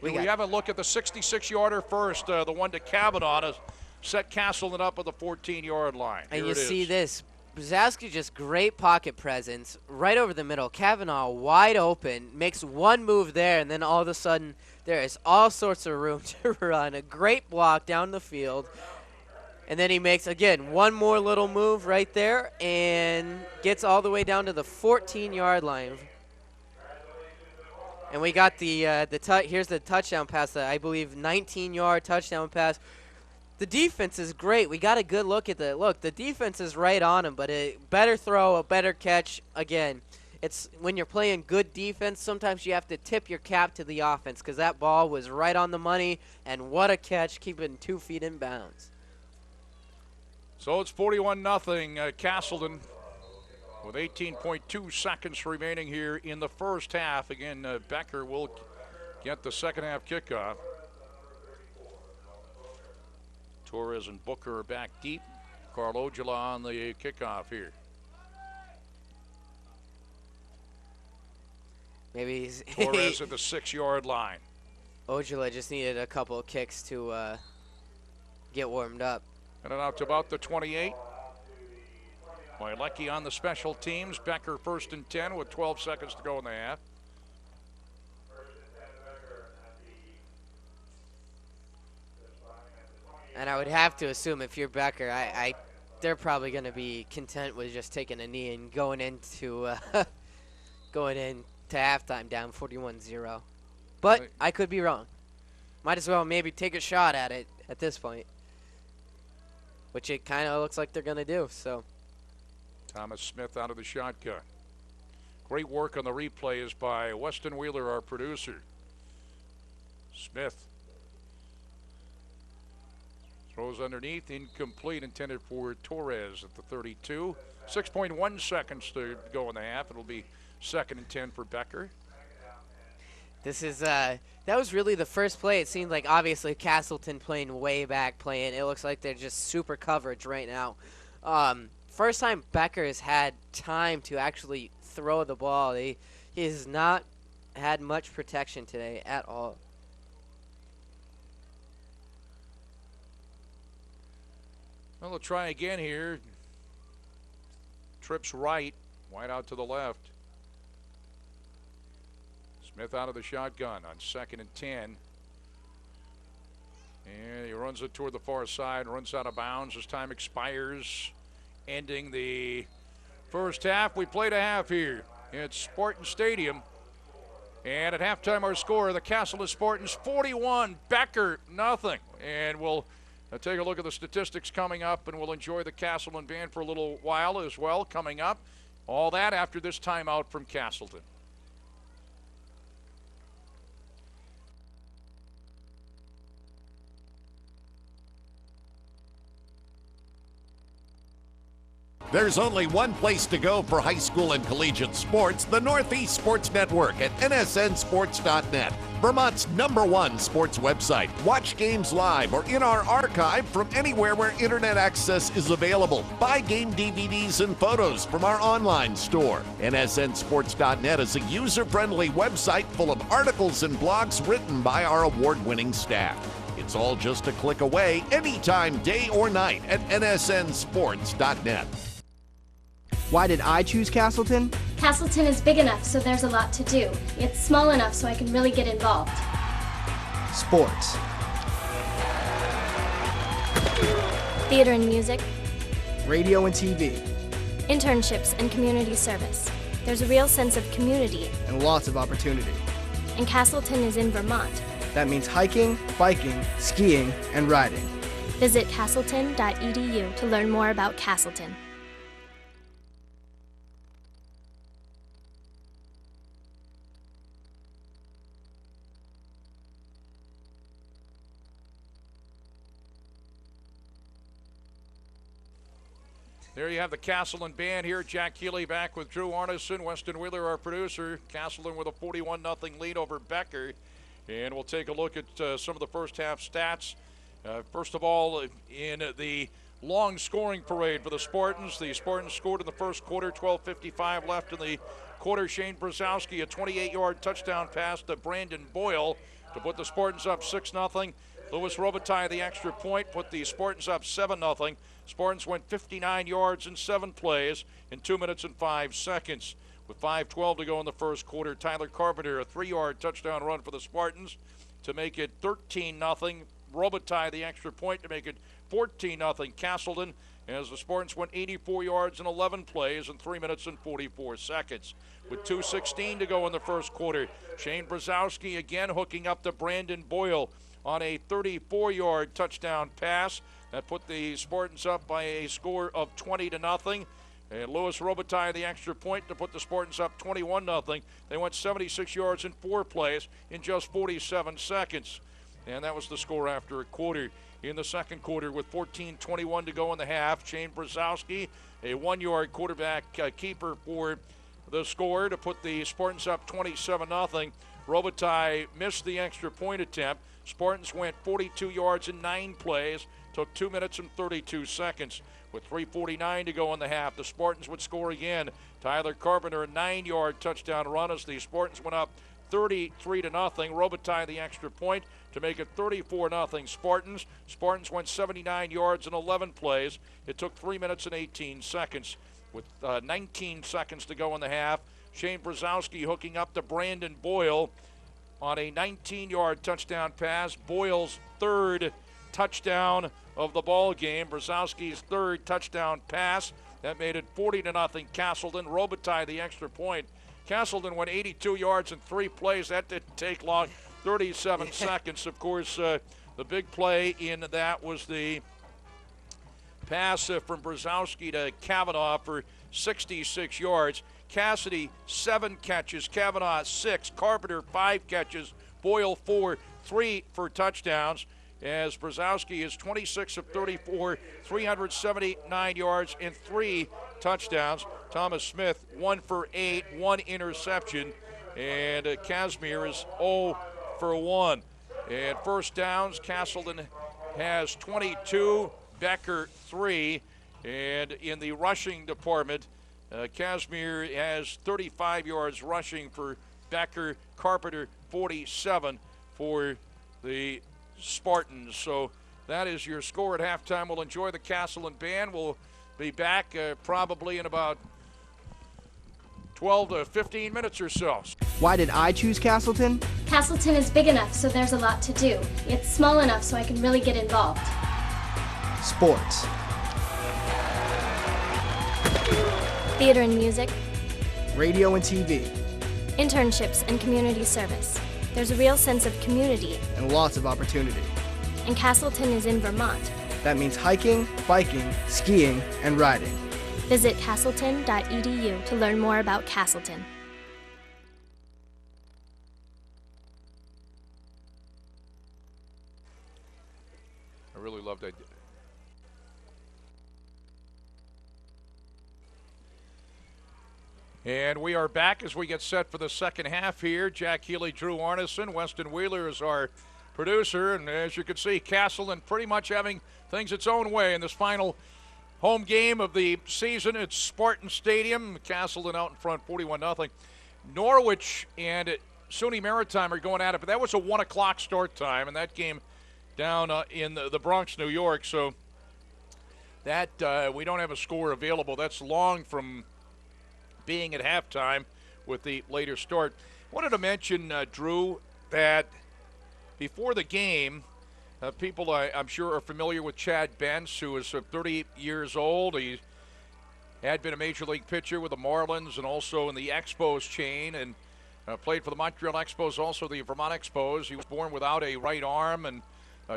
We have a look at the 66-yarder first, the one to Kavanaugh to set Castleton up at the 14-yard line.
And
Here
you
it
see
is.
this. Brzezowski just great pocket presence right over the middle. Kavanaugh wide open, makes one move there, and then all of a sudden there is all sorts of room to run. A great block down the field. And then he makes, again, one more little move right there and gets all the way down to the 14-yard line. And we got here's the touchdown pass, I believe 19-yard touchdown pass. The defense is great. We got a good look at the defense is right on him, but a better throw, a better catch. Again, it's when you're playing good defense, sometimes you have to tip your cap to the offense because that ball was right on the money, and what a catch, keeping 2 feet in bounds.
So it's 41-0 Castleton with 18.2 seconds remaining here in the first half. Again, Becker will get the second half kickoff. Torres and Booker are back deep. Carl Ojala on the kickoff here.
Maybe he's
Torres at the 6-yard line.
Ojala just needed a couple of kicks to get warmed up.
And out to about the 28. Wailecki on the special teams. Becker first and 10 with 12 seconds to go in the half.
And I would have to assume if you're Becker, they're probably going to be content with just taking a knee and going into halftime down 41-0. But I could be wrong. Might as well maybe take a shot at it at this point, which it kind of looks like they're going to do. So
Thomas Smith out of the shotgun. Great work on the replays by Weston Wheeler, our producer. Smith throws underneath, incomplete, intended for Torres at the 32. 6.1 seconds to go in the half. It'll be 2nd and 10 for Becker.
this is that was really the first play. It seemed like obviously Castleton playing way back playing. It looks like they're just super coverage right now. First time Becker has had time to actually throw the ball. He has not had much protection today at all.
Well, they'll try again here. Trips right, wide out to the left. Smith out of the shotgun on 2nd and 10. And he runs it toward the far side, runs out of bounds as time expires, ending the first half. We played a half here at Spartan Stadium. And at halftime, our score, the Castleton Spartans 41, Becker nothing. And we'll take a look at the statistics coming up, and we'll enjoy the Castleton band for a little while as well coming up. All that after this timeout from Castleton.
There's only one place to go for high school and collegiate sports, the Northeast Sports Network at nsnsports.net. Vermont's #1 sports website. Watch games live or in our archive from anywhere where internet access is available. Buy game DVDs and photos from our online store. nsnsports.net is a user-friendly website full of articles and blogs written by our award-winning staff. It's all just a click away, anytime, day or night at nsnsports.net.
Why did I choose Castleton?
Castleton is big enough, so there's a lot to do. It's small enough so I can really get involved.
Sports.
Theater and music.
Radio and TV.
Internships and community service. There's a real sense of community.
And lots of opportunity.
And Castleton is in Vermont.
That means hiking, biking, skiing, and riding.
Visit castleton.edu to learn more about Castleton.
There you have the Castleton band here. Jack Healey back with Drew Arnesen. Weston Wheeler, our producer. Castleton with a 41-0 lead over Becker. And we'll take a look at some of the first half stats. First of all, in the long scoring parade for the Spartans scored in the first quarter, 12:55 left in the quarter. Shane Brzezowski, a 28-yard touchdown pass to Brandon Boyle to put the Spartans up 6-0. Louis Robitaille, the extra point, put the Spartans up 7-0. Spartans went 59 yards in 7 plays in 2 minutes and 5 seconds. With 5:12 to go in the first quarter, Tyler Carpenter, a 3-yard touchdown run for the Spartans to make it 13-0. Robitaille, the extra point, to make it 14-0 Castleton, as the Spartans went 84 yards in 11 plays in 3 minutes and 44 seconds. With 2:16 to go in the first quarter, Shane Brzezowski again hooking up to Brandon Boyle on a 34-yard touchdown pass that put the Spartans up by a score of 20-0. And Louis Robitaille, the extra point, to put the Spartans up 21-0. They went 76 yards in 4 plays in just 47 seconds. And that was the score after a quarter. In the second quarter, with 14:21 to go in the half, Shane Brzezowski, a 1-yard quarterback keeper for the score to put the Spartans up 27-0. Robitaille missed the extra point attempt. Spartans went 42 yards in 9 plays, took 2 minutes and 32 seconds. With 3:49 to go in the half, the Spartans would score again. Tyler Carpenter, a 9-yard touchdown run as the Spartans went up 33-0. Robitaille, the extra point, to make it 34-0 Spartans. Spartans went 79 yards in 11 plays. It took 3 minutes and 18 seconds. With 19 seconds to go in the half, Shane Brzezowski hooking up to Brandon Boyle on a 19-yard touchdown pass. Boyle's third touchdown of the ball game. Brzezowski's third touchdown pass. That made it 40-0 Castleton. Robitaille, the extra point. Castleton went 82 yards in 3 plays. That didn't take long, 37 seconds. Of course, the big play in that was the pass from Brzezowski to Kavanaugh for 66 yards. Cassidy, 7 catches. Kavanaugh, 6. Carpenter, 5 catches. Boyle, 4. 3 for touchdowns, as Brzezowski is 26 of 34, 379 yards and 3 touchdowns. Thomas Smith, 1 for 8, 1 interception. And Casimir is 0 for 1. And first downs, Castleton has 22, Becker 3. And in the rushing department, Casimir has 35 yards rushing for Becker. Carpenter 47 for the Spartans. So that is your score at halftime. We'll enjoy the Castleton band. We'll be back probably in about 12 to 15 minutes or so.
Why did I choose Castleton?
Castleton is big enough, so there's a lot to do. It's small enough so I can really get involved.
Sports.
Theater and music.
Radio and TV.
Internships and community service. There's a real sense of community.
And lots of opportunity.
And Castleton is in Vermont.
That means hiking, biking, skiing, and riding.
Visit castleton.edu to learn more about Castleton.
I really love that. And we are back as we get set for the second half here. Jack Healey, Drew Arnesen, Weston Wheeler is our producer. And as you can see, Castleton pretty much having things its own way in this final home game of the season. It's Spartan Stadium. Castleton out in front, 41-0. Norwich and SUNY Maritime are going at it, but that was a 1 o'clock start time, and that game down in the Bronx, New York. So that we don't have a score available. That's long from being at halftime with the later start. Wanted to mention, Drew, that before the game, people I'm sure are familiar with Chad Bentz, who is 30 years old. He had been a major league pitcher with the Marlins and also in the Expos chain, and played for the Montreal Expos, also the Vermont Expos. He was born without a right arm, and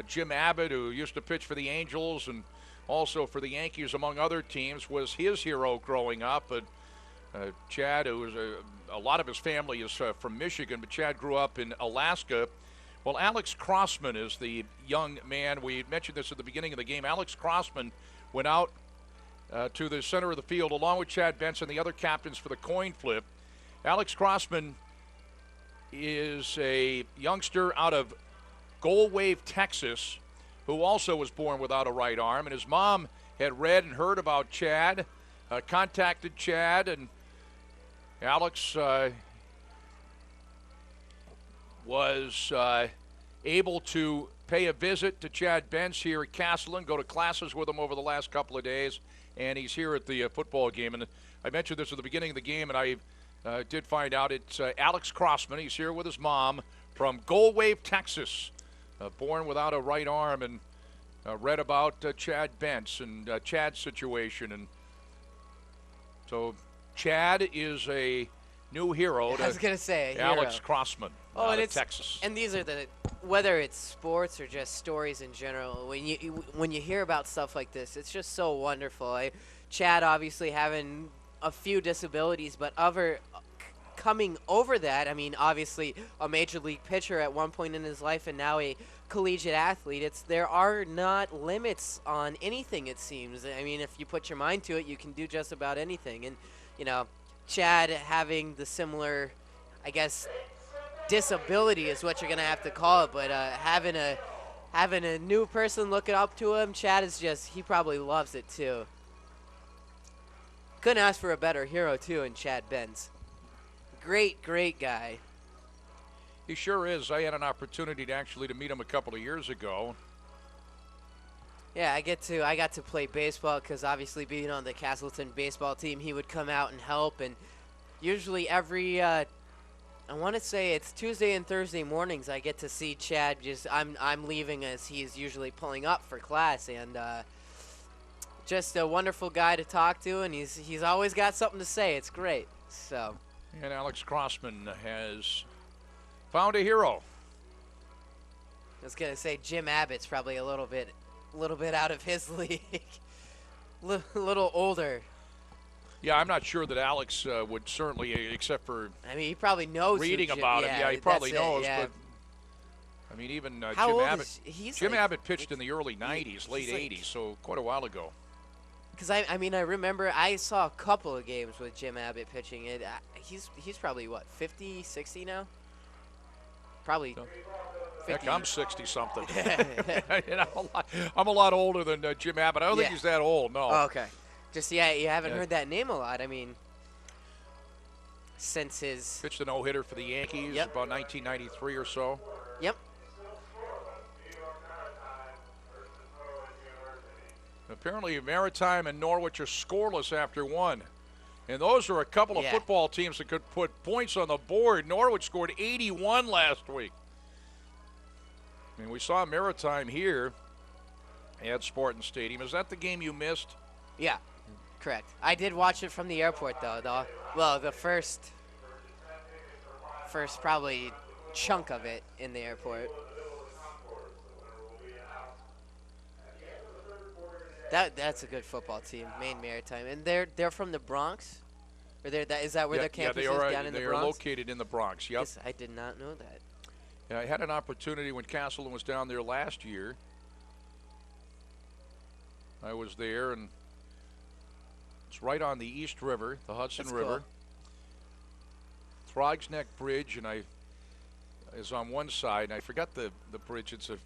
Jim Abbott, who used to pitch for the Angels and also for the Yankees, among other teams, was his hero growing up. But Chad, who was a lot of his family is from Michigan, but Chad grew up in Alaska. Well, Alex Crossman is the young man. We mentioned this at the beginning of the game. Alex Crossman went out to the center of the field, along with Chad Benson, the other captains for the coin flip. Alex Crossman is a youngster out of Gold Wave, Texas, who also was born without a right arm. And his mom had read and heard about Chad, contacted Chad, and Alex was able to pay a visit to Chad Benz here at Castleton, go to classes with him over the last couple of days, and he's here at the football game. And I mentioned this at the beginning of the game, and I did find out it's Alex Crossman. He's here with his mom from Gold Wave, Texas, born without a right arm, and read about Chad Benz and Chad's situation. And so Chad is a new hero to
I was going to say,
Alex Crossman out of Texas.
And these are whether it's sports or just stories in general, when you hear about stuff like this, it's just so wonderful. Chad obviously having a few disabilities, but coming over that, I mean, obviously a major league pitcher at one point in his life and now a collegiate athlete. There are not limits on anything, it seems. I mean, if you put your mind to it, you can do just about anything. And, Chad having the similar, I guess, disability is what you're going to have to call it, but having a new person looking up to him, Chad is he probably loves it too. Couldn't ask for a better hero too in Chad Benz. Great guy.
He sure is. I had an opportunity to meet him a couple of years ago.
Yeah, I got to play baseball because obviously being on the Castleton baseball team, he would come out and help. And usually every, I want to say it's Tuesday and Thursday mornings, I get to see Chad. I'm leaving as he's usually pulling up for class, and just a wonderful guy to talk to, and he's always got something to say. It's great. So.
And Alex Crossman has found a hero.
I was gonna say Jim Abbott's probably a little bit out of his league, little older.
Yeah, I'm not sure that Alex would certainly, except for
he probably knows
reading about him. Yeah, he probably knows. But I mean, even Jim Abbott. Jim Abbott pitched in the early '90s, late '80s, so quite a while ago.
Because I remember I saw a couple of games with Jim Abbott pitching. He's probably what, 50, 60 now? Probably.
No. Heck, I'm 60-something. I'm a lot older than Jim Abbott. I don't think he's that old, no.
Oh, okay. You haven't heard that name a lot. I mean, since his...
Pitched a no-hitter for the Yankees about 1993 or so.
Yep.
Apparently, Maritime and Norwich are scoreless after one. And those are a couple of football teams that could put points on the board. Norwich scored 81 last week. I mean, we saw Maritime here at Spartan Stadium. Is that the game you missed?
Yeah, correct. I did watch it from the airport, though. Well, the first probably chunk of it in the airport. That's a good football team, Maine Maritime, and they're from the Bronx. Or is that where their campus is down in the Bronx?
They are located in the Bronx. Yep.
Yes, I did not know that.
Yeah, I had an opportunity when Castleton was down there last year. I was there, and it's right on the East River, the Hudson River. Cool. Throgs Neck Bridge, and is on one side, and I forgot the bridge. It's a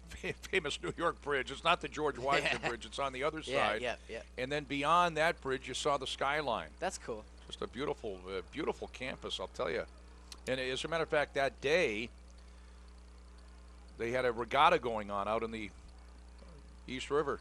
famous New York bridge. It's not the George Washington Bridge. It's on the other side.
Yeah.
And then beyond that bridge, you saw the skyline.
That's cool.
Just a beautiful, beautiful campus, I'll tell you. And as a matter of fact, that day, they had a regatta going on out in the East River.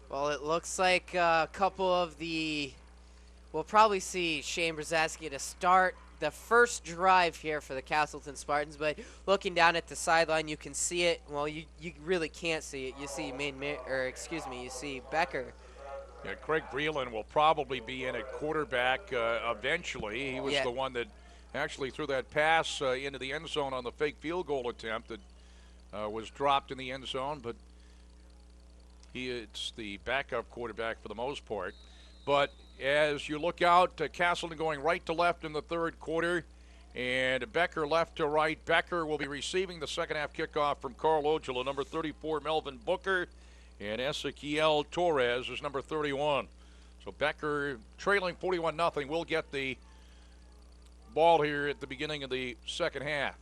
Well, it looks like a couple of we'll probably see Shane Brzezinski to start the first drive here for the Castleton Spartans, but looking down at the sideline, you can see it. Well, you really can't see it. You see you see Becker.
Yeah, Craig Breland will probably be in at quarterback eventually. He was the one that actually threw that pass into the end zone on the fake field goal attempt that was dropped in the end zone, but it's the backup quarterback for the most part. But as you look out, Castleton going right to left in the third quarter, And Becker left to right. Becker will be receiving the second half kickoff from Carl Ojala, number 34, Melvin Booker, and Ezequiel Torres is number 31. So Becker trailing 41-0 will get the ball here at the beginning of the second half.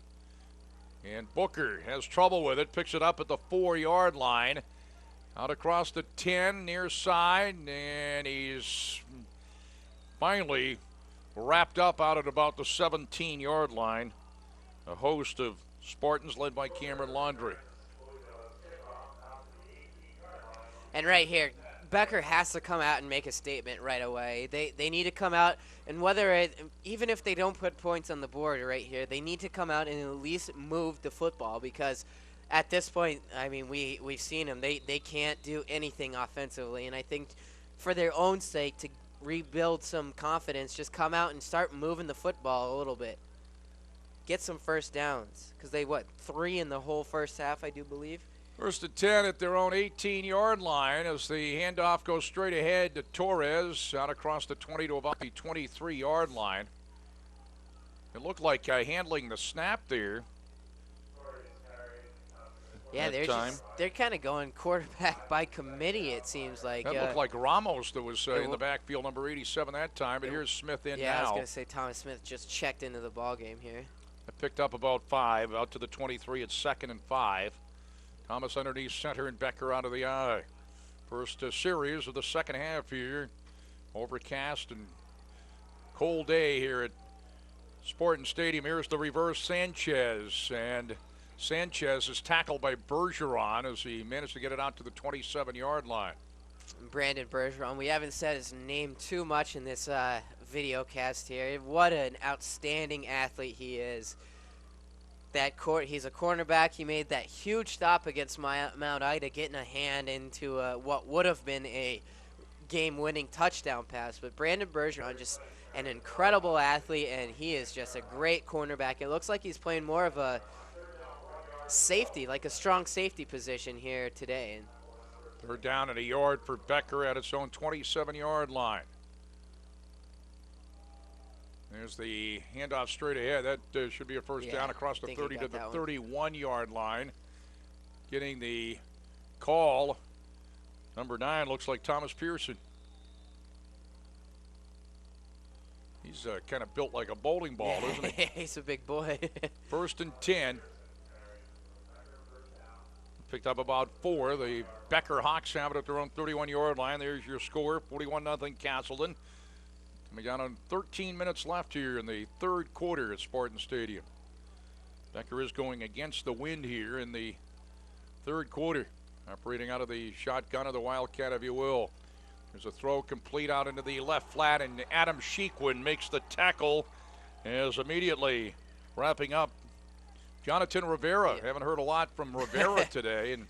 And Booker has trouble with it, picks it up at the 4-yard line. Out across the 10, near side, and he's finally wrapped up out at about the 17-yard line. A host of Spartans led by Cameron Laundrie.
And right here, Becker has to come out and make a statement right away. They need to come out, and even if they don't put points on the board right here, they need to come out and at least move the football, because at this point, I mean, we've seen them. They can't do anything offensively, and I think for their own sake, to rebuild some confidence, just come out and start moving the football a little bit. Get some first downs, because they, 3 in the whole first half, I do believe.
First and 10 at their own 18-yard line as the handoff goes straight ahead to Torres out across the 20 to about the 23-yard line. It looked like handling the snap there.
Yeah, they're kind of going quarterback by committee, it seems like.
That looked like Ramos that was in the backfield, number 87 that time, but here's Smith in now.
Yeah, I was going to say Thomas Smith just checked into the ball game here.
I picked up about 5, out to the 23 at 2nd and 5. Thomas underneath center and Becker out of the eye. First series of the second half here. Overcast and cold day here at Spartan Stadium. Here's the reverse Sanchez, and Sanchez is tackled by Bergeron as he managed to get it out to the 27-yard line.
Brandon Bergeron, we haven't said his name too much in this video cast here. What an outstanding athlete he is. He's a cornerback. He made that huge stop against Mount Ida, getting a hand into what would have been a game-winning touchdown pass. But Brandon Bergeron, just an incredible athlete, and he is just a great cornerback. It looks like he's playing more of a safety, like a strong safety position here today.
Third down and a yard for Becker at its own 27-yard line. There's the handoff straight ahead. That should be a first down across the 30 to the 31-yard line. Getting the call, number 9 looks like Thomas Pearson. He's kind of built like a bowling ball, isn't he?
He's a big boy.
First and 10. Picked up about 4. The Becker Hawks have it at their own 31-yard line. There's your score, 41-0 Castleton. We got on 13 minutes left here in the third quarter at Spartan Stadium. Becker is going against the wind here in the third quarter, operating out of the shotgun of the Wildcat, if you will. There's a throw complete out into the left flat, and Adam Sheequin makes the tackle as immediately wrapping up Jonathan Rivera. Haven't heard a lot from Rivera today, and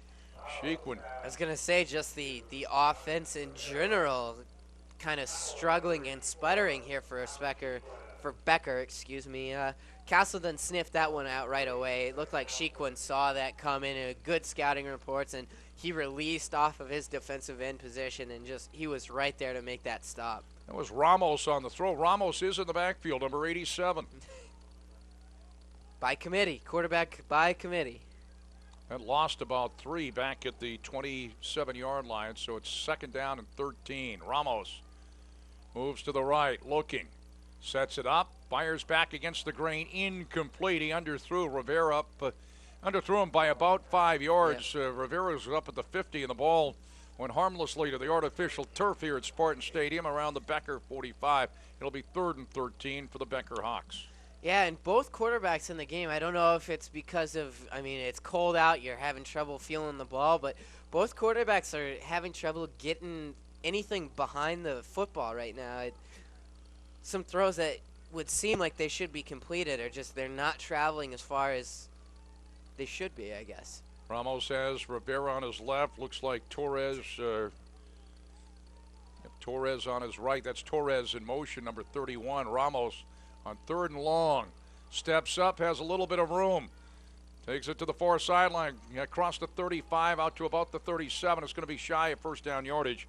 Sheequin.
I was going to say just the offense in general kind of struggling and sputtering here for Becker, excuse me. Castleton sniffed that one out right away. It looked like Sheequin saw that come in, good scouting reports, and he released off of his defensive end position, and he was right there to make that stop.
That was Ramos on the throw. Ramos is in the backfield, number 87.
By committee, quarterback by committee.
That lost about 3 back at the 27-yard line, so it's second down and 13. Ramos moves to the right, looking, sets it up, fires back against the grain, incomplete. He underthrew Rivera underthrew him by about 5 yards. Yeah. Rivera was up at the 50, and the ball went harmlessly to the artificial turf here at Spartan Stadium around the Becker 45. It'll be 3rd and 13 for the Becker Hawks.
Yeah, and both quarterbacks in the game, I don't know if it's because of, it's cold out, you're having trouble feeling the ball, but both quarterbacks are having trouble getting anything behind the football right now. Some throws that would seem like they should be completed are just, they're not traveling as far as they should be, I guess.
Ramos has Rivera on his left. Looks like Torres. Torres on his right. That's Torres in motion, number 31. Ramos on 3rd and long. Steps up, has a little bit of room. Takes it to the far sideline. Across the 35 out to about the 37. It's going to be shy of first down yardage.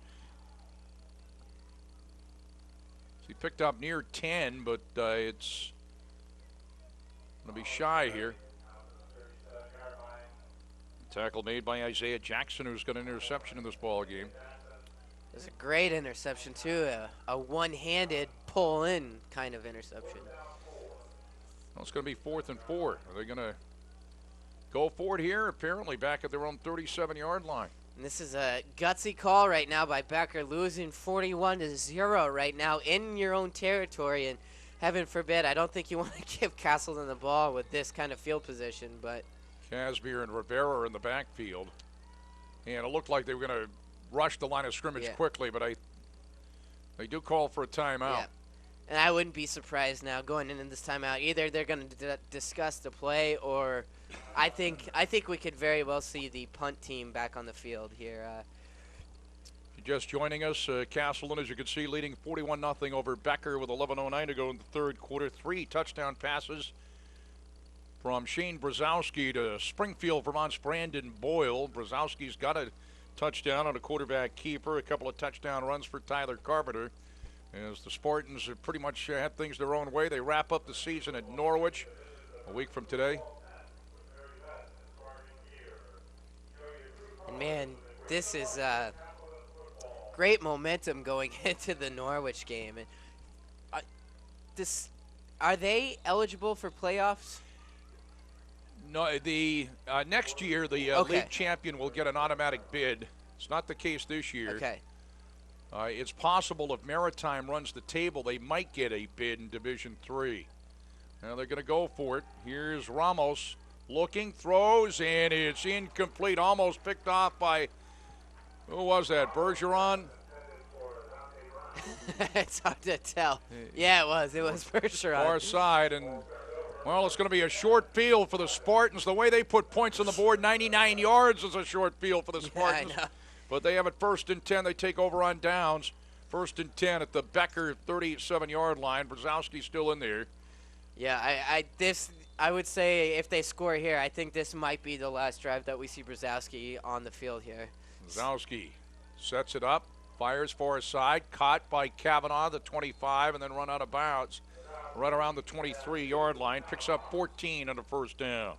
He picked up near 10, but it's Going to be shy here. Tackle made by Isaiah Jackson, who's got an interception in this ball game.
It's a great interception, too. A one-handed pull-in kind of interception.
Well, it's going to be 4th and 4. Are they going to go for it here? Apparently back at their own 37-yard line.
And this is a gutsy call right now by Becker, losing 41-0 right now in your own territory. And heaven forbid, I don't think you want to give Castleton the ball with this kind of field position. But
Casbier and Rivera are in the backfield. And it looked like they were going to rush the line of scrimmage quickly, but they do call for a timeout.
Yeah. And I wouldn't be surprised now going into this timeout. Either they're going to discuss the play, or I think we could very well see the punt team back on the field here.
Just joining us, Castleton, as you can see, leading 41-0 over Becker with 11:09 to go in the third quarter. 3 touchdown passes from Shane Brzezowski to Springfield, Vermont's Brandon Boyle. Brzezowski's got a touchdown on a quarterback keeper, a couple of touchdown runs for Tyler Carpenter. As the Spartans have pretty much had things their own way. They wrap up the season at Norwich a week from today.
And man, this is great momentum going into the Norwich game. And are they eligible for playoffs?
No, the next year the league champion will get an automatic bid. It's not the case this year.
Okay.
It's possible if Maritime runs the table, they might get a bid in Division III. Now they're going to go for it. Here's Ramos looking, throws, and it's incomplete. Almost picked off by, who was that, Bergeron?
It's hard to tell. Yeah, it was. It was Bergeron.
Far side, and, well, it's going to be a short field for the Spartans. The way they put points on the board, 99 yards is a short field for the Spartans.
Yeah, I know.
But they have it 1st and 10. They take over on downs. 1st and 10 at the Becker 37-yard line. Brzezowski's still in there.
Yeah, I would say if they score here, I think this might be the last drive that we see Brzezowski on the field here.
Brzezowski sets it up, fires far side, caught by Kavanaugh, the 25, and then run out of bounds right around the 23-yard line. Picks up 14 on the first down.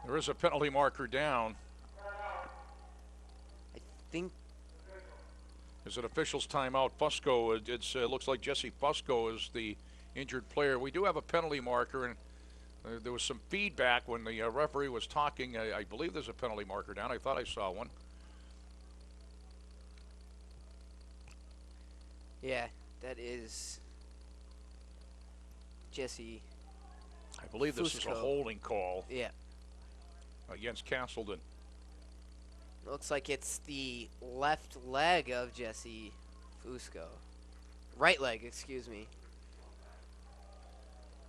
There is a penalty marker down.
I think.
Is an official's timeout. Fusco, it looks like Jesse Fusco is the injured player. We do have a penalty marker, and there was some feedback when the referee was talking. I believe there's a penalty marker down. I thought I saw one.
Yeah, that is Jesse.
I believe this is a holding call.
Yeah.
Against Castleton.
Looks like it's the left leg of Jesse Fusco. Right leg, excuse me.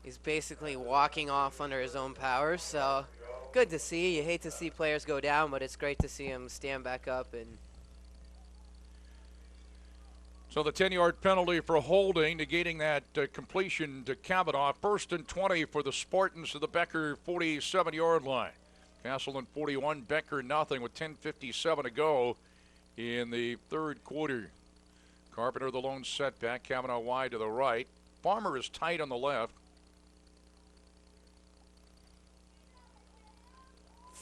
He's basically walking off under his own power, so good to see. You hate to see players go down, but it's great to see him stand back up. And
so the 10-yard penalty for holding, negating that completion to Kavanaugh. 1st and 20 for the Spartans to the Becker 47-yard line. Castleton 41, Becker nothing with 10:57 to go in the third quarter. Carpenter the lone setback, Kavanaugh wide to the right. Farmer is tight on the left.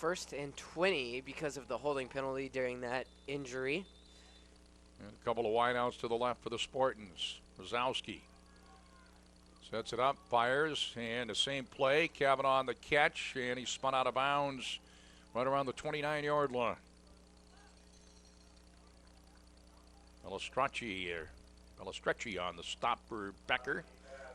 1st and 20 because of the holding penalty during that injury.
And a couple of wideouts to the left for the Spartans. Brzezowski sets it up, fires, and the same play. Kavanaugh on the catch, and he spun out of bounds right around the 29-yard line. Pelestrecci on the stop for Becker.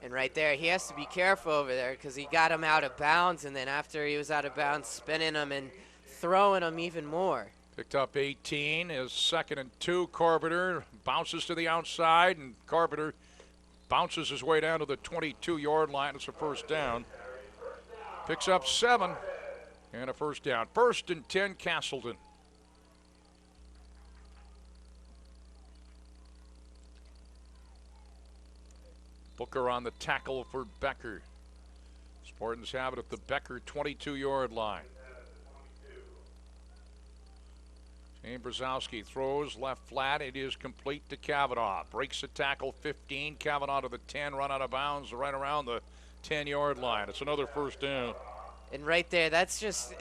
And right there, he has to be careful over there because he got him out of bounds, and then after he was out of bounds, spinning him and throwing him even more.
Picked up 18 is 2nd and 2. Carpenter bounces to the outside, and Carpenter bounces his way down to the 22-yard line. It's a first down. Picks up 7 and a first down. 1st and 10, Castleton. Booker on the tackle for Becker. Spartans have it at the Becker 22-yard line. And Brzezowski throws left flat. It is complete to Kavanaugh. Breaks the tackle 15. Kavanaugh to the 10. Run out of bounds right around the 10-yard line. It's another first down.
And right there, that's just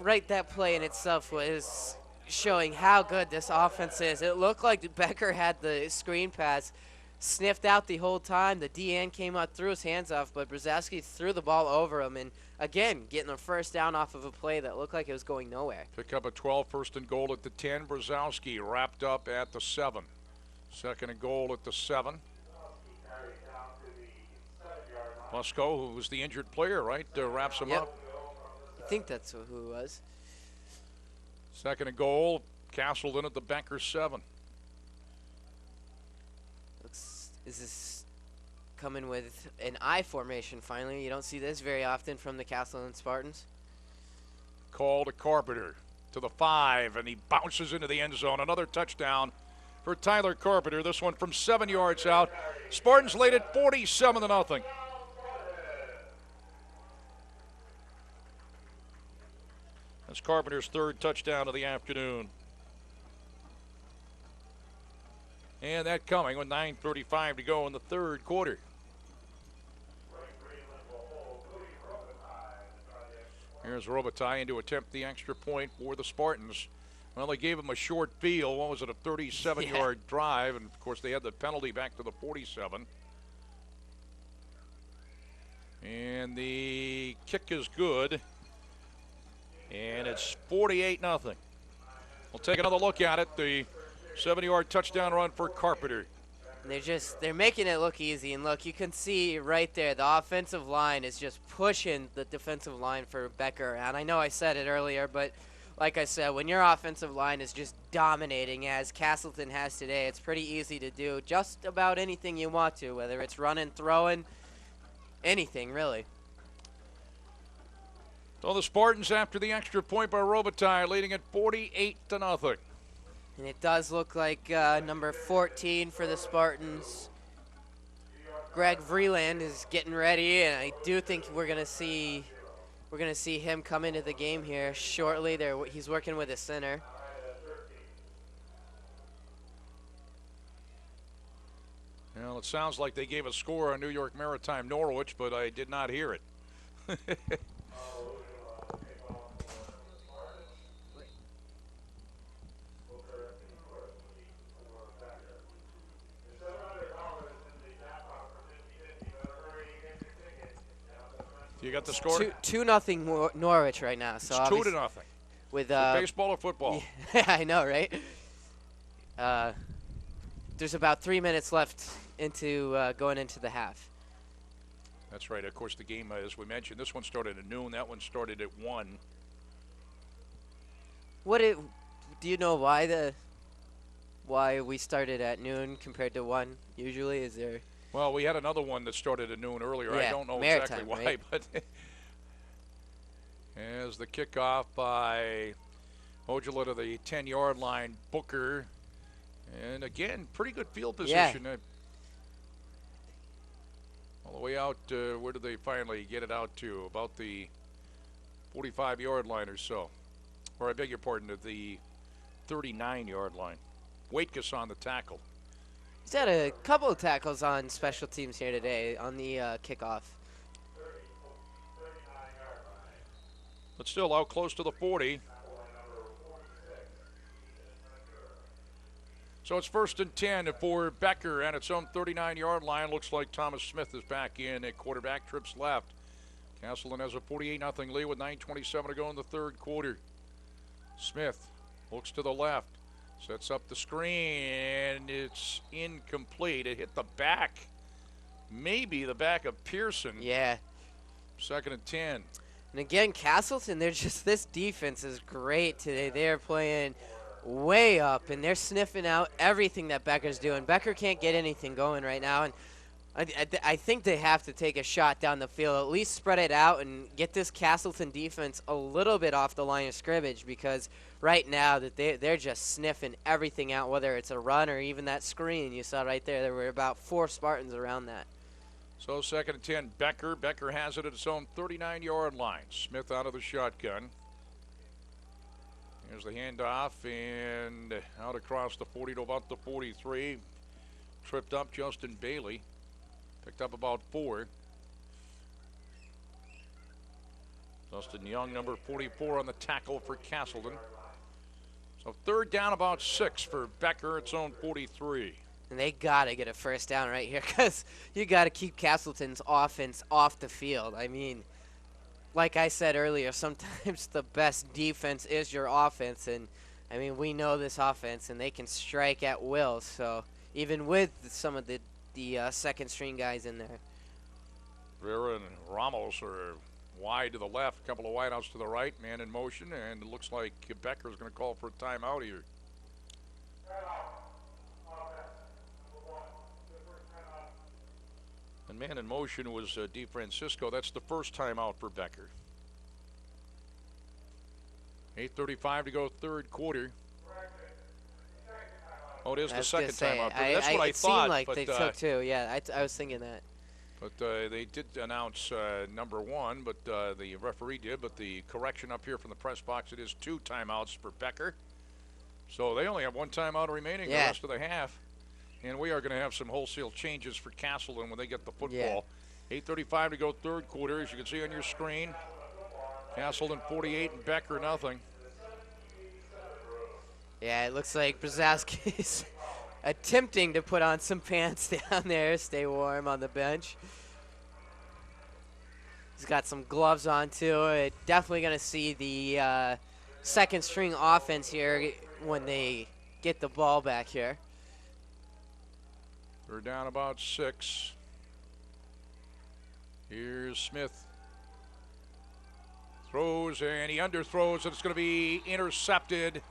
right. That play in itself was showing how good this offense is. It looked like Becker had the screen pass sniffed out the whole time. The DN came out, threw his hands off, but Brzezowski threw the ball over him. And again, getting a first down off of a play that looked like it was going nowhere.
Pick up a 12, first and goal at the 10. Brzezowski wrapped up at the 7. Second and goal at the 7. Musco, who was the injured player, right, wraps him up.
I think that's who it was.
Second and goal, Castleton at the Becker 7.
Is this coming with an I formation finally? You don't see this very often from the Castleton Spartans.
Call to Carpenter to the 5, and he bounces into the end zone. Another touchdown for Tyler Carpenter. This one from 7 yards out. Spartans lead it 47-0. That's Carpenter's third touchdown of the afternoon. And that coming with 9:35 to go in the third quarter. Here's Robitaille in to attempt the extra point for the Spartans. Well, they gave him a short field. What was it, a 37-yard drive? And, of course, they had the penalty back to the 47. And the kick is good. And it's 48-0. We'll take another look at it. The 70-yard touchdown run for Carpenter.
They're making it look easy, and look, you can see right there the offensive line is just pushing the defensive line for Becker. And I know I said it earlier, but like I said, when your offensive line is just dominating as Castleton has today, it's pretty easy to do just about anything you want to, whether it's running, throwing, anything really.
So the Spartans, after the extra point by Robitaille, leading at 48-0.
And it does look like number 14 for the Spartans, Greg Vreeland, is getting ready, and I do think we're gonna see him come into the game here shortly. He's working with a center.
Well, it sounds like they gave a score on New York Maritime Norwich, but I did not hear it. You got the score?
2-0 Norwich right now. So
it's 2-0.
With
baseball or football?
Yeah, I know, right? There's about 3 minutes left into going into the half.
That's right. Of course, the game, as we mentioned, this one started at noon. That one started at 1.
Do you know why we started at noon compared to 1? Usually, is there?
Well, we had another one that started at noon earlier.
Yeah,
I don't know
Maritime,
exactly why,
right?
but as the kickoff by Ojala to the 10-yard line, Booker, and again, pretty good field position.
Yeah.
All the way out, where did they finally get it out to? About the 45-yard line or so. Or I beg your pardon, at the 39-yard line. Waitkus on the tackle.
He's had a couple of tackles on special teams here today on the kickoff.
But still out close to the 40. So it's 1st and 10 for Becker at its own 39-yard line. Looks like Thomas Smith is back in at quarterback, trips left. Castleton has a 48-0 lead with 9:27 to go in the third quarter. Smith looks to the left. Sets up the screen, and it's incomplete. It hit the back, maybe the back of Pearson.
Yeah.
2nd and 10.
And again, Castleton, this defense is great today. They're playing way up, and they're sniffing out everything that Becker's doing. Becker can't get anything going right now, and I think they have to take a shot down the field, at least spread it out and get this Castleton defense a little bit off the line of scrimmage, because right now that they're just sniffing everything out, whether it's a run or even that screen you saw right there. There were about 4 Spartans around that.
So 2nd and 10, Becker. Becker has it at its own 39-yard line. Smith out of the shotgun. Here's the handoff, and out across the 40 to about the 43. Tripped up Justin Bailey. Picked up about 4. Dustin Young, number 44, on the tackle for Castleton. So third down, about 6 for Becker, its own 43.
And they got to get a first down right here because you got to keep Castleton's offense off the field. I mean, like I said earlier, sometimes the best defense is your offense. And, I mean, we know this offense, and they can strike at will. So even with some of the second-string guys in there.
Rivera and Ramos are wide to the left, a couple of wideouts to the right, man in motion, and it looks like Becker's going to call for a timeout here. And man in motion was DeFrancisco. That's the first timeout for Becker. 8:35 to go, third quarter. Oh, it is the second timeout. That's what I thought. It
seemed like
but,
they took 2. Yeah, I was thinking that.
But they did announce number 1, but the referee did. But the correction up here from the press box, it is 2 timeouts for Becker. So they only have 1 timeout remaining the rest of the half. And we are going to have some wholesale changes for Castleton when they get the football. 8:35 to go, third quarter. As you can see on your screen, Castleton 48 and Becker nothing.
Yeah, it looks like Brzezowski's attempting to put on some pants down there, stay warm on the bench. He's got some gloves on too. Definitely going to see the second string offense here when they get the ball back here.
They're down about 6. Here's Smith. Throws, and he underthrows, and it's going to be intercepted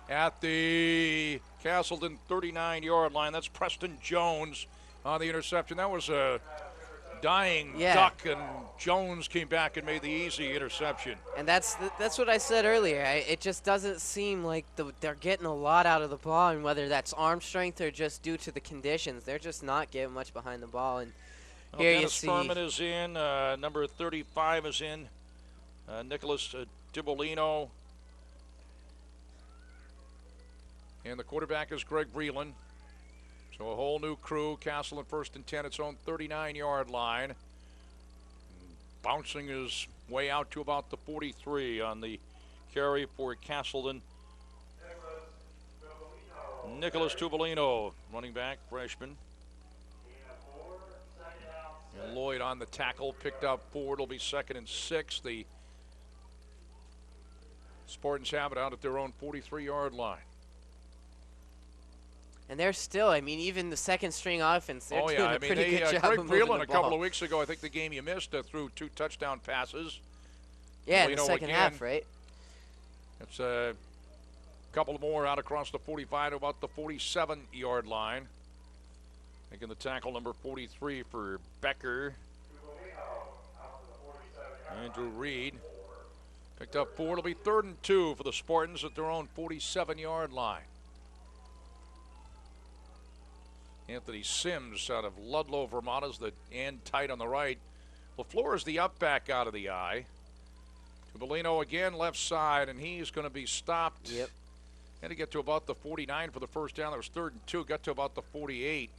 at the Castleton 39-yard line. That's Preston Jones on the interception. That was a dying duck, and Jones came back and made the easy interception.
And that's what I said earlier. It just doesn't seem like they're getting a lot out of the ball, and whether that's arm strength or just due to the conditions, they're just not getting much behind the ball. And here you see
Furman is in. Number 35 is in. Nicholas Dibolino. And the quarterback is Greg Breland. So a whole new crew. Castleton first and 10, its own 39-yard line. Bouncing his way out to about the 43 on the carry for Castleton. Nicholas Tubolino, running back, freshman. And Lloyd on the tackle, picked up 4. It'll be 2nd and 6. The Spartans have it out at their own 43-yard line.
And they're still, I mean, even the second string offense, they're doing a pretty good job
Greg
of moving the
Breland
ball.
a couple of weeks ago, I think the game you missed, threw 2 touchdown passes.
Yeah, in the second half, right?
It's a couple more out across the 45 to about the 47-yard line. Making the tackle, number 43 for Becker. Andrew Reed. Picked up 4. It'll be 3rd and 2 for the Spartans at their own 47-yard line. Anthony Sims out of Ludlow, Vermont is the end tight on the right. LaFleur is the up back out of the eye. Tubolino again left side, and he's going to be stopped.
Yep.
Had to get to about the 49 for the first down. That was 3rd and 2. Got to about the 48.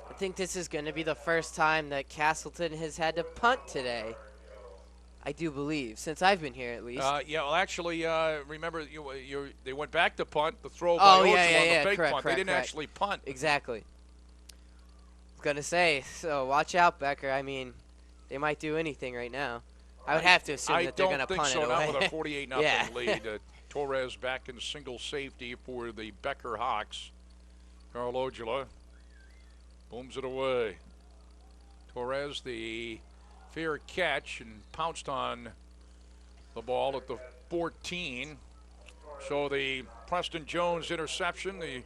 I think this is going to be the first time that Castleton has had to punt today. I do believe, since I've been here at least.
Yeah, well, actually, remember, they went back to punt. The throw by Ocho on the fake punt. They didn't actually punt.
Exactly. I was going to say, so watch out, Becker. I mean, they might do anything right now. I would have to assume that they're going to punt it away.
I don't think so, not with a 48-0 lead. Torres back in single safety for the Becker Hawks. Carl Ojala booms it away. Torres, the fair catch, and pounced on the ball at the 14. So the Preston Jones interception, the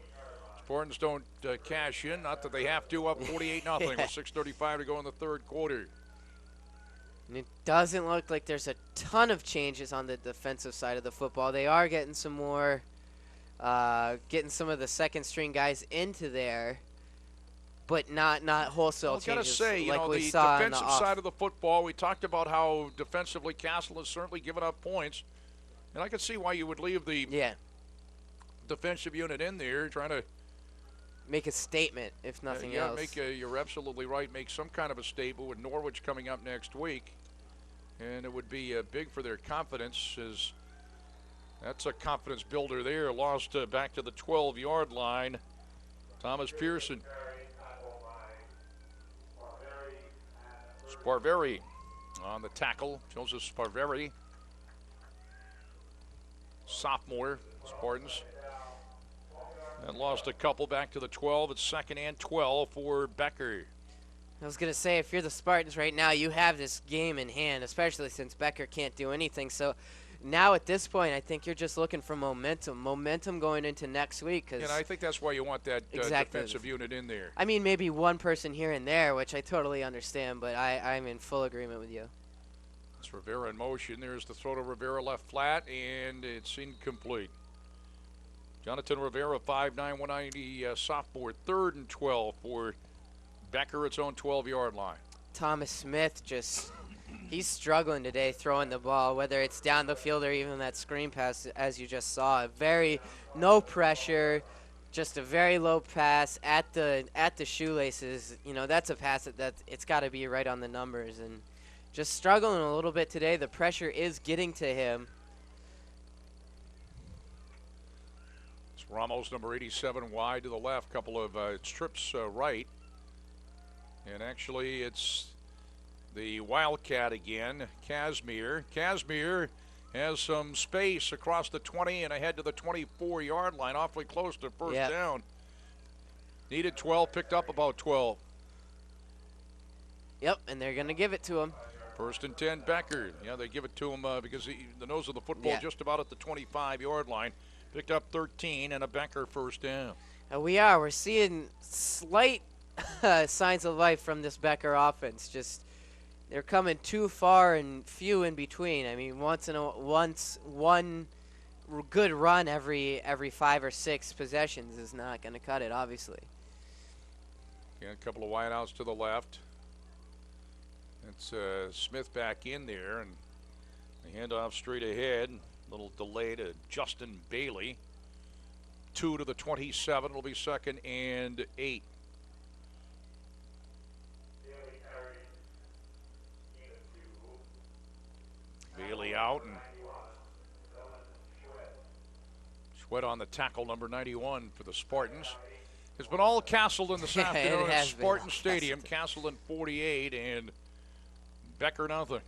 Spartans don't cash in. Not that they have to, up 48-0 with 6:35 to go in the third quarter.
And it doesn't look like there's a ton of changes on the defensive side of the football. They are getting some more, getting some of the second string guys into there, but not wholesale changes.
I've got to say,
like
the defensive side of the football, we talked about how defensively Castle has certainly given up points. And I can see why you would leave the defensive unit in there, trying to
make a statement, if nothing else.
You're absolutely right. Make some kind of a statement with Norwich coming up next week. And it would be big for their confidence, as that's a confidence builder there. Lost back to the 12-yard line. Thomas Pearson. Sparveri on the tackle. Joseph Sparveri. Sophomore, Spartans. And lost a couple back to the 12. It's 2nd and 12 for Becker.
I was going to say, if you're the Spartans right now, you have this game in hand, especially since Becker can't do anything. So now at this point, I think you're just looking for momentum going into next week.
And I think that's why you want that defensive unit in there.
I mean, maybe one person here and there, which I totally understand, but I'm in full agreement with you.
It's Rivera in motion. There's the throw to Rivera, left flat, and it's incomplete. Jonathan Rivera, 5'9", 190 sophomore, 3rd and 12 for Becker, its own 12-yard line.
Thomas Smith he's struggling today throwing the ball, whether it's down the field or even that screen pass, as you just saw. No pressure, just a very low pass at the shoelaces. You know, that's a pass that it's got to be right on the numbers, and just struggling a little bit today. The pressure is getting to him.
It's Ramos, number 87, wide to the left. Couple of trips right. And actually, it's the Wildcat again, Casimir. Casimir has some space across the 20 and ahead to the 24-yard line, awfully close to first down. Needed 12, picked up about 12.
Yep, and they're going to give it to him.
1st and 10, Becker. Yeah, they give it to him because the nose of the football just about at the 25-yard line. Picked up 13 and a Becker first down.
And we're seeing slight signs of life from this Becker offense. Just they're coming too far and few in between. I mean, one good run every 5 or 6 possessions is not going to cut it, obviously.
Yeah, a couple of wideouts to the left. It's Smith back in there, and the handoff straight ahead. A little delay to Justin Bailey. 2 to the 27. It'll be 2nd and 8. Bailey out, and Sweat on the tackle, number 91 for the Spartans. It's been all Castleton this afternoon at Spartan Stadium. Castleton 48 and Becker nothing.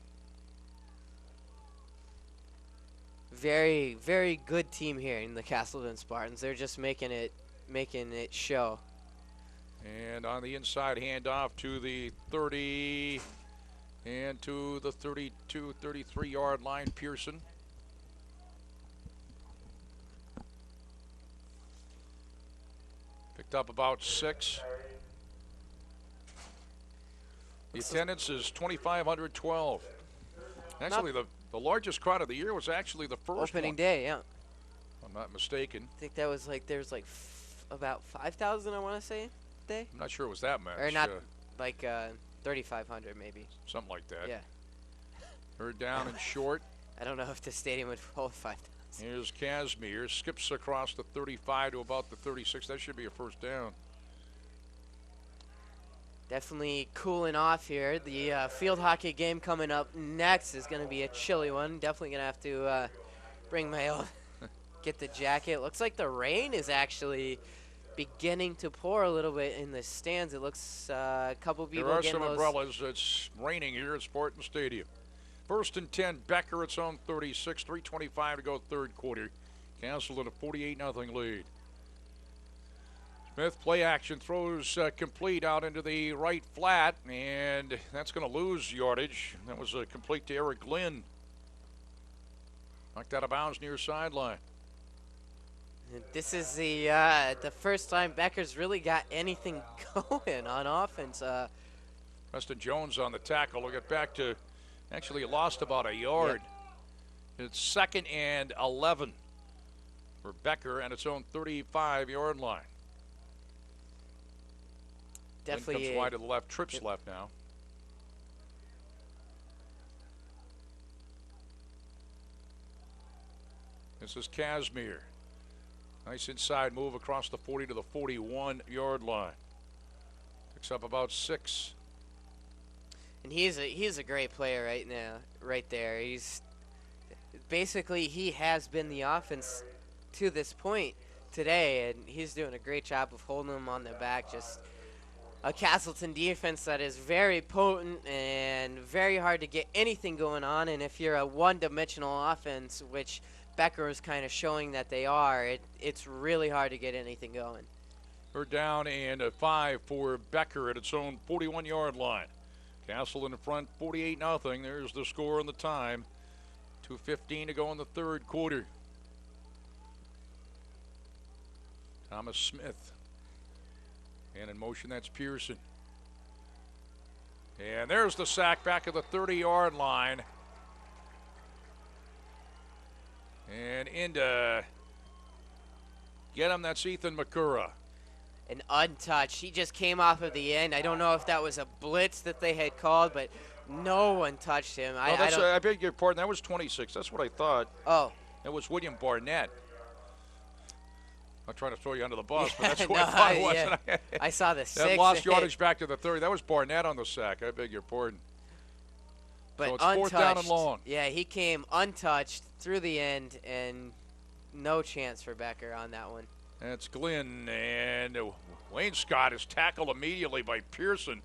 Very, very good team here in the Castleton Spartans. They're just making it show.
And on the inside handoff to the 30 and to the 32, 33-yard line, Pearson. Picked up about 6. The attendance is 2,512. Actually, the largest crowd of the year was actually the first
opening
one.
day, yeah.
If I'm not mistaken.
I think that was there's about 5,000, I want to say, day.
I'm not sure it was that much.
Or not, 3,500 maybe.
Something like that.
Yeah.
Third down and short.
I don't know if the stadium would hold 5,000.
Here's Casimir, skips across the 35 to about the 36. That should be a first down.
Definitely cooling off here. The field hockey game coming up next is going to be a chilly one. Definitely going to have to bring my own, get the jacket. Looks like the rain is actually beginning to pour a little bit in the stands. It looks a couple people
there are
getting
some umbrellas. It's raining here at Spartan Stadium. 1st and 10, Becker, its own 36, 3:25 to go third quarter. Castleton a 48-0 lead. Smith play action, throws complete out into the right flat, and that's going to lose yardage. That was complete to Eric Glynn. Knocked out of bounds near sideline.
This is the first time Becker's really got anything going on offense.
Preston Jones on the tackle. We'll get back to, actually lost about a yard. Yep. It's 2nd and 11 for Becker and its own 35-yard line.
Definitely
comes wide to the left, trips left now. This is Casimir. Nice inside move across the 40 to the 41-yard line. Picks up about 6.
And he's a great player right now, right there. He's basically, he has been the offense to this point today, and he's doing a great job of holding them on their back. Just a Castleton defense that is very potent and very hard to get anything going on. And if you're a one-dimensional offense, which Becker is kind of showing that they are, it's really hard to get anything going.
We're down and 5 for Becker at its own 41-yard line. Castleton in front, 48-0. There's the score and the time. 2:15 to go in the third quarter. Thomas Smith. And in motion, that's Pearson. And there's the sack back at the 30-yard line. And into get him, that's Ethan McCurra.
An untouched. He just came off of the end. I don't know if that was a blitz that they had called, but no one touched him.
I beg your pardon. That was 26. That's what I thought.
Oh.
That was William Barnett. I'm trying to throw you under the bus, but that's
No,
what I thought it was.
yeah. I saw the 6.
That lost yardage back to the 30. That was Barnett on the sack. I beg your pardon.
But
so it's
untouched.
4th down and long.
Yeah, he came untouched through the end, and no chance for Becker on that one.
That's Glenn, and Wayne Scott is tackled immediately by Pearson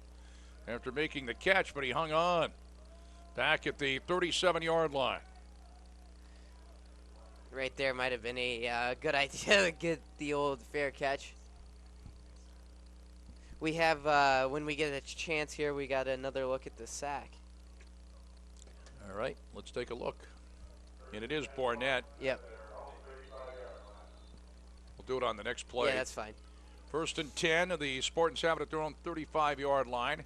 after making the catch, but he hung on. Back at the 37-yard line.
Right there might have been a good idea to get the old fair catch. We have, when we get a chance here, we got another look at the sack.
All right, let's take a look. And it is Barnett.
Yep.
We'll do it on the next play.
Yeah, that's fine.
1st and 10. The Spartans have it at their own 35-yard line.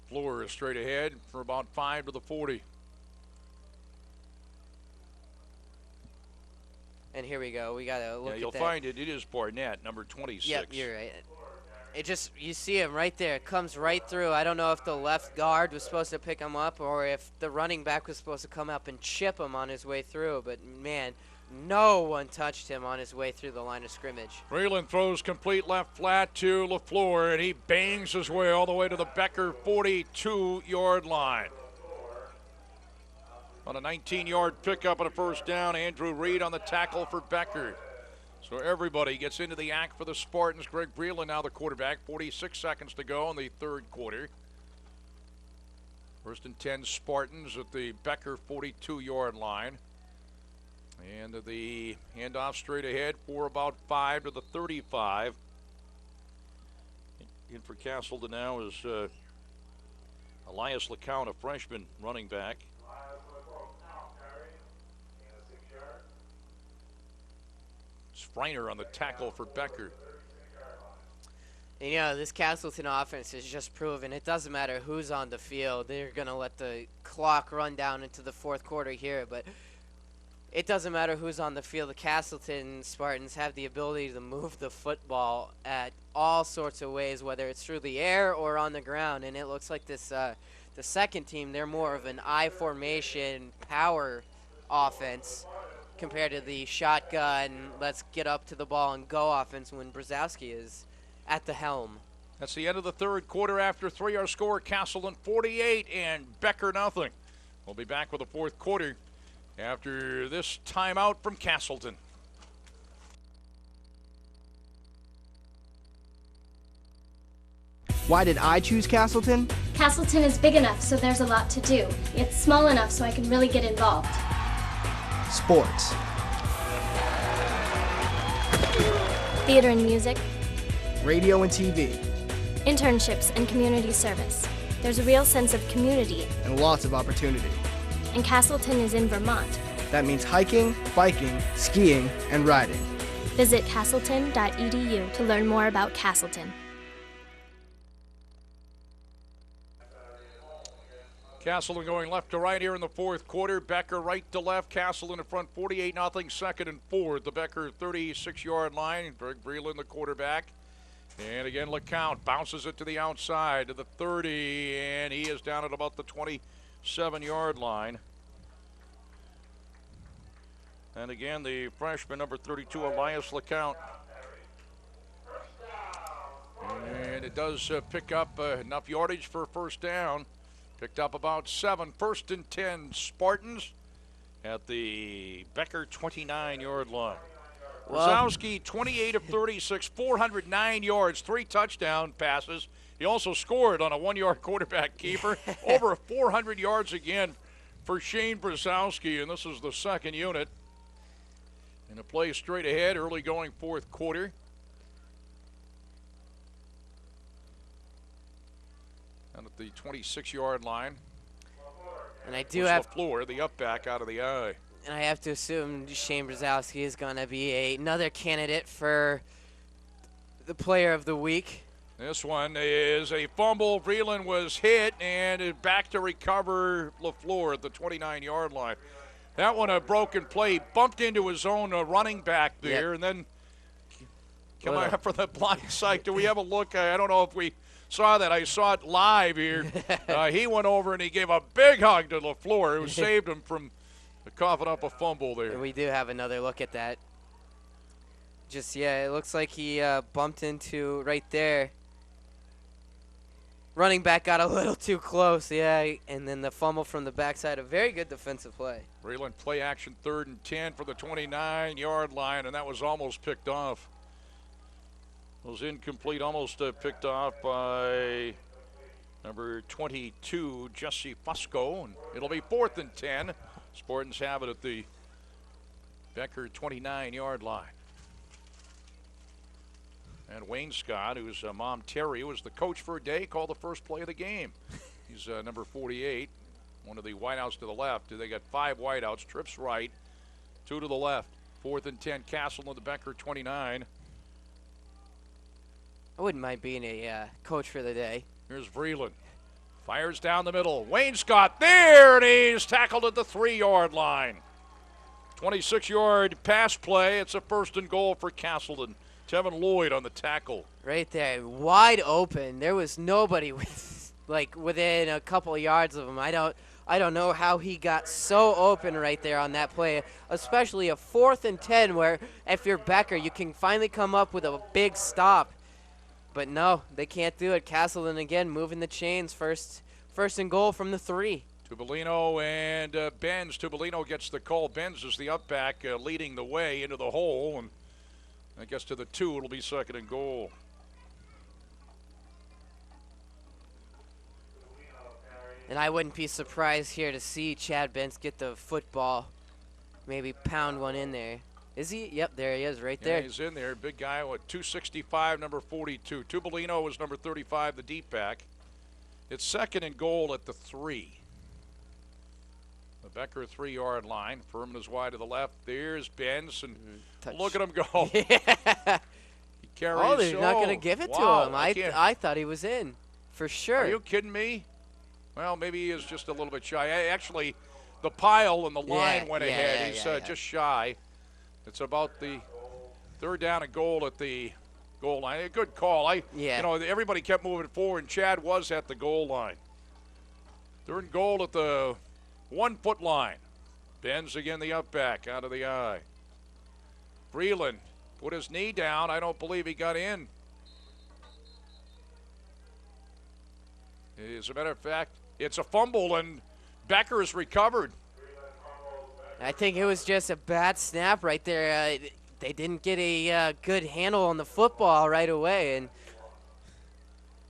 Floor is straight ahead for about 5 to the 40.
And here we go. We got to look at that.
You'll find it. It is Barnett, number 26.
Yep, you're right. It just, you see him right there. It comes right through. I don't know if the left guard was supposed to pick him up or if the running back was supposed to come up and chip him on his way through. But, man, no one touched him on his way through the line of scrimmage.
Breland throws complete left flat to LaFleur, and he bangs his way all the way to the Becker 42-yard line. On a 19-yard pickup and a first down, Andrew Reed on the tackle for Becker. So everybody gets into the act for the Spartans. Greg Breland now the quarterback. 46 seconds to go in the third quarter. 1st and 10 Spartans at the Becker 42-yard line. And the handoff straight ahead for about 5 to the 35. In for Castleton now is Elias LeCount, a freshman running back. Freiner on the tackle for Becker.
And, you know, this Castleton offense has just proven it doesn't matter who's on the field. They're going to let the clock run down into the fourth quarter here, but it doesn't matter who's on the field. The Castleton Spartans have the ability to move the football at all sorts of ways, whether it's through the air or on the ground. And it looks like this the second team, they're more of an I formation power offense compared to the shotgun, let's get up to the ball and go offense when Brzezowski is at the helm.
That's the end of the third quarter after 3. Our score, Castleton 48 and Becker nothing. We'll be back with the fourth quarter after this timeout from Castleton.
Why did I choose Castleton?
Castleton is big enough, so there's a lot to do. It's small enough so I can really get involved.
Sports.
Theater and music.
Radio and TV.
Internships and community service. There's a real sense of community.
And lots of opportunity.
And Castleton is in Vermont.
That means hiking, biking, skiing, and riding.
Visit castleton.edu to learn more about Castleton.
Castleton going left to right here in the fourth quarter. Becker right to left. Castleton in front 48-0. 2nd and 4 at the Becker 36-yard line. Greg Breland, the quarterback. And again, LeCount bounces it to the outside to the 30, and he is down at about the 27-yard line. And again, the freshman, number 32, Elias LeCount. And it does pick up enough yardage for a first down. Picked up about 7. 1st and 10 Spartans at the Becker 29-yard line. Brzezowski, 28 of 36, 409 yards, 3 touchdown passes. He also scored on a 1-yard quarterback keeper. Over 400 yards again for Shane Brzezowski, and this is the second unit. And a play straight ahead, early going fourth quarter. And at the 26-yard line.
And I do have
LaFleur, the up back out of the eye.
And I have to assume Shane Brzezowski is going to be another candidate for the player of the week.
This one is a fumble. Vreeland was hit and back to recover LaFleur at the 29-yard line. That one a broken play, bumped into his own running back there, and then come out for the blind side. Do we have a look? I don't know if we saw that. I saw it live here. He went over and he gave a big hug to LaFleur, who saved him from coughing up a fumble there.
And we do have another look at that. It looks like he bumped into right there. Running back got a little too close, and then the fumble from the backside. A very good defensive play.
Vreeland play action 3rd and 10 for the 29-yard line, and that was almost picked off. It was incomplete, almost picked off by number 22, Jesse Fusco, and it'll be 4th and 10. Spartans have it at the Becker 29-yard line. And Wayne Scott, whose mom Terry was the coach for a day, called the first play of the game. He's number 48, one of the wideouts to the left. They got 5 wideouts, trips right, 2 to the left. 4th and 10, Castleton, the Becker 29.
I wouldn't mind being a coach for the day.
Here's Vreeland. Fires down the middle. Wayne Scott there, and he's tackled at the 3-yard line. 26-yard pass play. It's a 1st and goal for Castleton. Tevin Lloyd on the tackle.
Right there, wide open. There was nobody within a couple of yards of him. I don't know how he got so open right there on that play, especially a 4th and 10 where if you're Becker, you can finally come up with a big stop. But no, they can't do it. Castleton again moving the chains. First and goal from the 3.
Tubolino and Benz. Tubolino gets the call. Benz is the up back leading the way into the hole, and I guess to the 2, it'll be 2nd and goal.
And I wouldn't be surprised here to see Chad Benz get the football, maybe pound one in there. Is he? Yep, there he is right there.
He's in there. Big guy with 265, number 42. Tubolino was number 35, the deep back. It's 2nd and goal at the 3. The Becker 3-yard line. Furman is wide to the left. There's Benz, and look at him go. He carries.
Oh, they're not going to give it to him. I thought he was in, for sure.
Are you kidding me? Well, maybe he is just a little bit shy. Actually, the pile and the line went ahead. He's just shy. It's about the 3rd down and goal at the goal line. A good call. Everybody kept moving forward, and Chad was at the goal line. 3rd and goal at the 1-foot line. Benz again, the up back out of the eye. Vreeland put his knee down. I don't believe he got in. As a matter of fact, it's a fumble, and Becker is recovered.
I think it was just a bad snap right there. They didn't get a good handle on the football right away, and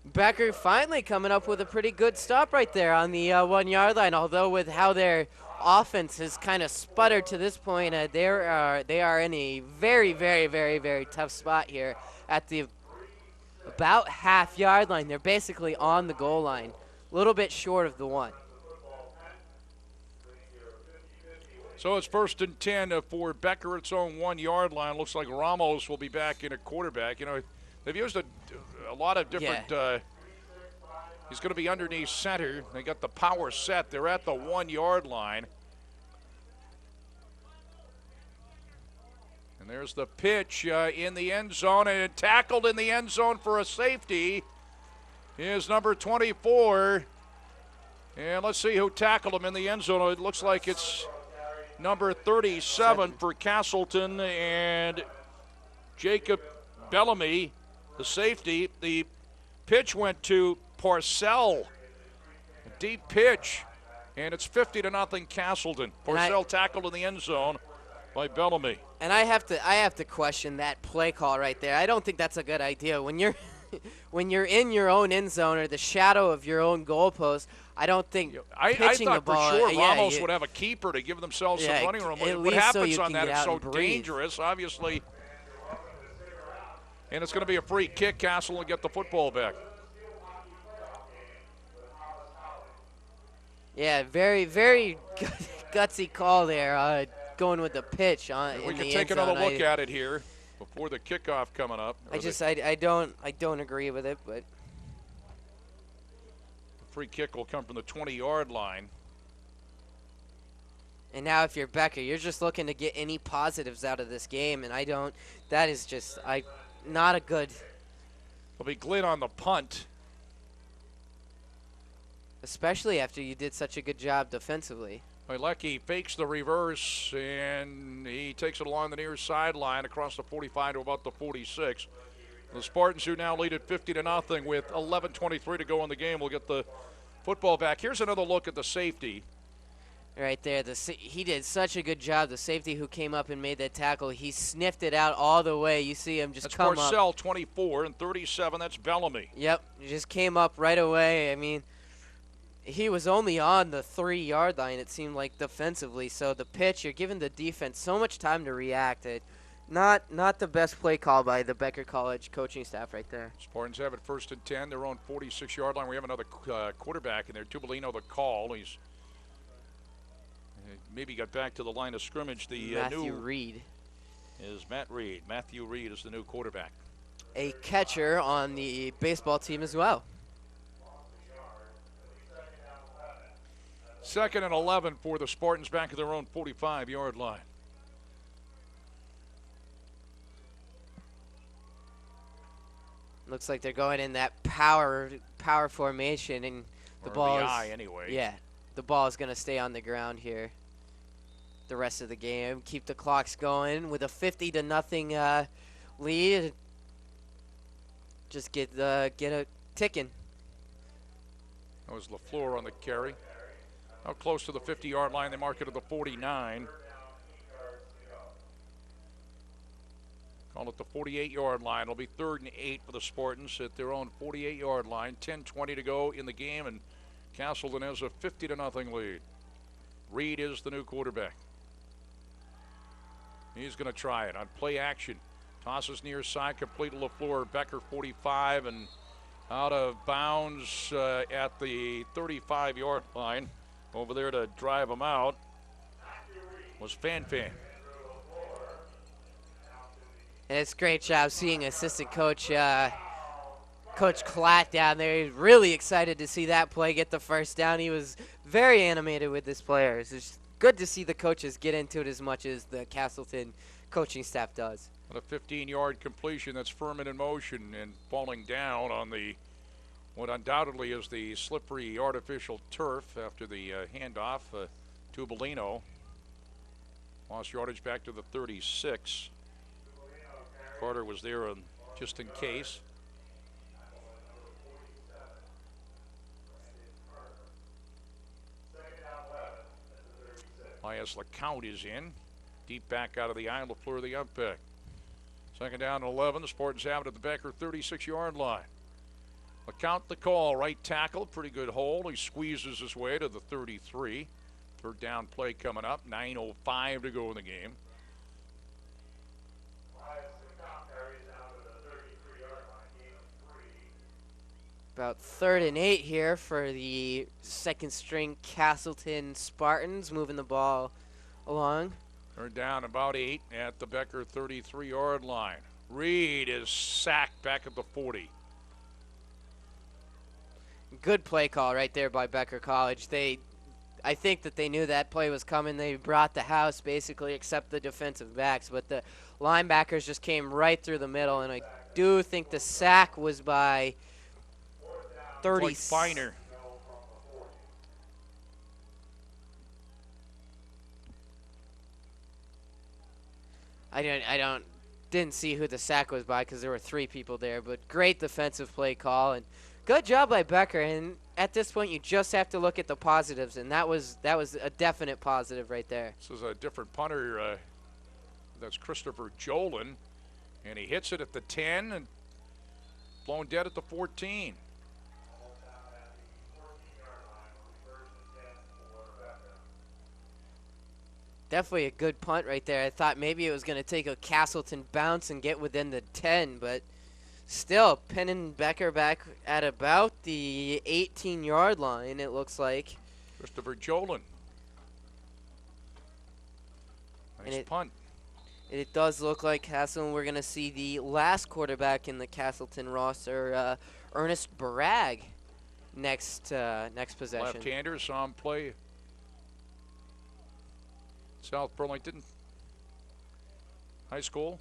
Becker finally coming up with a pretty good stop right there on the 1-yard line. Although with how their offense has kind of sputtered to this point, they are in a very, very, very, very tough spot here at the about half-yard line. They're basically on the goal line, a little bit short of the 1.
So it's 1st and 10 for Becker at its own 1-yard line. Looks like Ramos will be back in at quarterback. They've used a lot of different. He's going to be underneath center. They got the power set. They're at the 1-yard line. And there's the pitch in the end zone, and tackled in the end zone for a safety is number 24. And let's see who tackled him in the end zone. It looks like it's number 37 for Castleton, and Jacob Bellamy, the safety. The pitch went to Porcel. Deep pitch, and it's 50-0 Castleton. Porcel tackled in the end zone by Bellamy.
And I have to question that play call right there. I don't think that's a good idea. When you're when you're in your own end zone or the shadow of your own goalpost, I don't think pitching the ball.
I thought for sure Ramos would have a keeper to give themselves some running room. What happens on that is so dangerous, obviously. And it's going to be a free kick. Castle will get the football back.
Yeah, very, very gutsy call there, going with the pitch on.
We can take another look at it here before the kickoff coming up.
I don't agree with it, but
the free kick will come from the 20-yard line.
And now, if you're Becker, you're just looking to get any positives out of this game, and I don't. That is just not a good.
It'll be Glynn on the punt.
Especially after you did such a good job defensively.
Lecky fakes the reverse, and he takes it along the near sideline across the 45 to about the 46. The Spartans, who now lead at 50-0 with 11:23 to go in the game, will get the football back. Here's another look at the safety.
Right there, he did such a good job. The safety who came up and made that tackle, he sniffed it out all the way. You see him just come up.
That's Porcel, 24, and 37, that's Bellamy.
Yep, he just came up right away. I mean, he was only on the 3-yard line, it seemed like, defensively. So the pitch, you're giving the defense so much time to react. Not the best play call by the Becker College coaching staff right there.
Spartans have it 1st and 10. Their own 46-yard line. We have another quarterback in there. Tubolino, the call. He's maybe got back to the line of scrimmage. The
Matthew Reed
is Matt Reed. Matthew Reed is the new quarterback.
A catcher on the baseball team as well.
2nd and 11 for the Spartans back at their own 45-yard line.
Looks like they're going in that power formation, and the ball is
anyway.
Yeah, the ball is going to stay on the ground here the rest of the game. Keep the clocks going with a 50-0 lead. Just get it ticking.
That was LaFleur on the carry. How close to the 50-yard line? They mark it at the 49. Call it the 48-yard line. It'll be 3rd and 8 for the Spartans at their own 48-yard line. 10:20 to go in the game, and Castleton has a 50-0 lead. Reed is the new quarterback. He's going to try it on play action. Tosses near side, complete to LaFleur. Becker 45 and out of bounds at the 35-yard line. Over there to drive him out was Fan.
And it's a great job seeing assistant coach Coach Klatt down there. He's really excited to see that play get the first down. He was very animated with his players. It's good to see the coaches get into it as much as the Castleton coaching staff does.
On a 15-yard completion, that's Furman in motion and falling down on the what undoubtedly is the slippery artificial turf after the handoff. Tubolino lost yardage back to the 36. Carter was there just in case. Elias LeCount is in. Deep back out of the eye, LaFleur the up pick. 2nd down and 11. The Spartans have it at the Becker 36-yard line. LeCount the call, right tackle, pretty good hold. He squeezes his way to the 33. 3rd down play coming up. 9:05 to go in the game.
About 3rd and 8 here for the 2nd string Castleton Spartans, moving the ball along.
3rd down, about 8 at the Becker 33-yard line. Reed is sacked back at the 40.
Good play call right there by Becker College. I think that they knew that play was coming. They brought the house basically, except the defensive backs, but the linebackers just came right through the middle, and I do think the sack was by 30.
Finer.
Didn't see who the sack was by because there were 3 people there, but great defensive play call and good job by Becker. And at this point, you just have to look at the positives, and that was a definite positive right there.
This is a different punter. That's Christopher Jolin, and he hits it at the 10 and blown dead at the 14.
Definitely a good punt right there. I thought maybe it was going to take a Castleton bounce and get within the 10, but still pinning Becker back at about the 18-yard line, it looks like.
Christopher Jolin. Nice punt.
It does look like Castleton. We're going to see the last quarterback in the Castleton roster, Ernest Bragg, next possession.
Left-hander, saw him play South Burlington High School.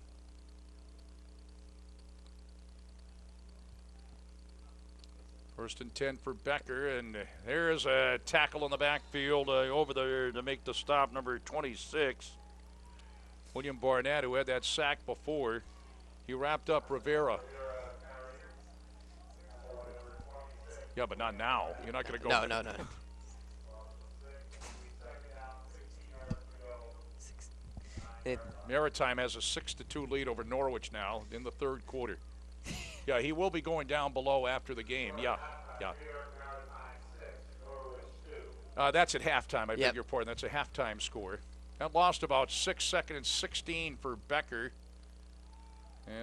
First and 10 for Becker, and there's a tackle in the backfield over there to make the stop, number 26. William Barnett, who had that sack before, he wrapped up Rivera. Yeah, but not now. You're not going to go.
No.
Maritime has a 6-2 lead over Norwich now in the third quarter. Yeah, he will be going down below after the game. Yeah. That's at halftime. I beg your pardon. That's a halftime score. That lost about 6 seconds and 16 for Becker.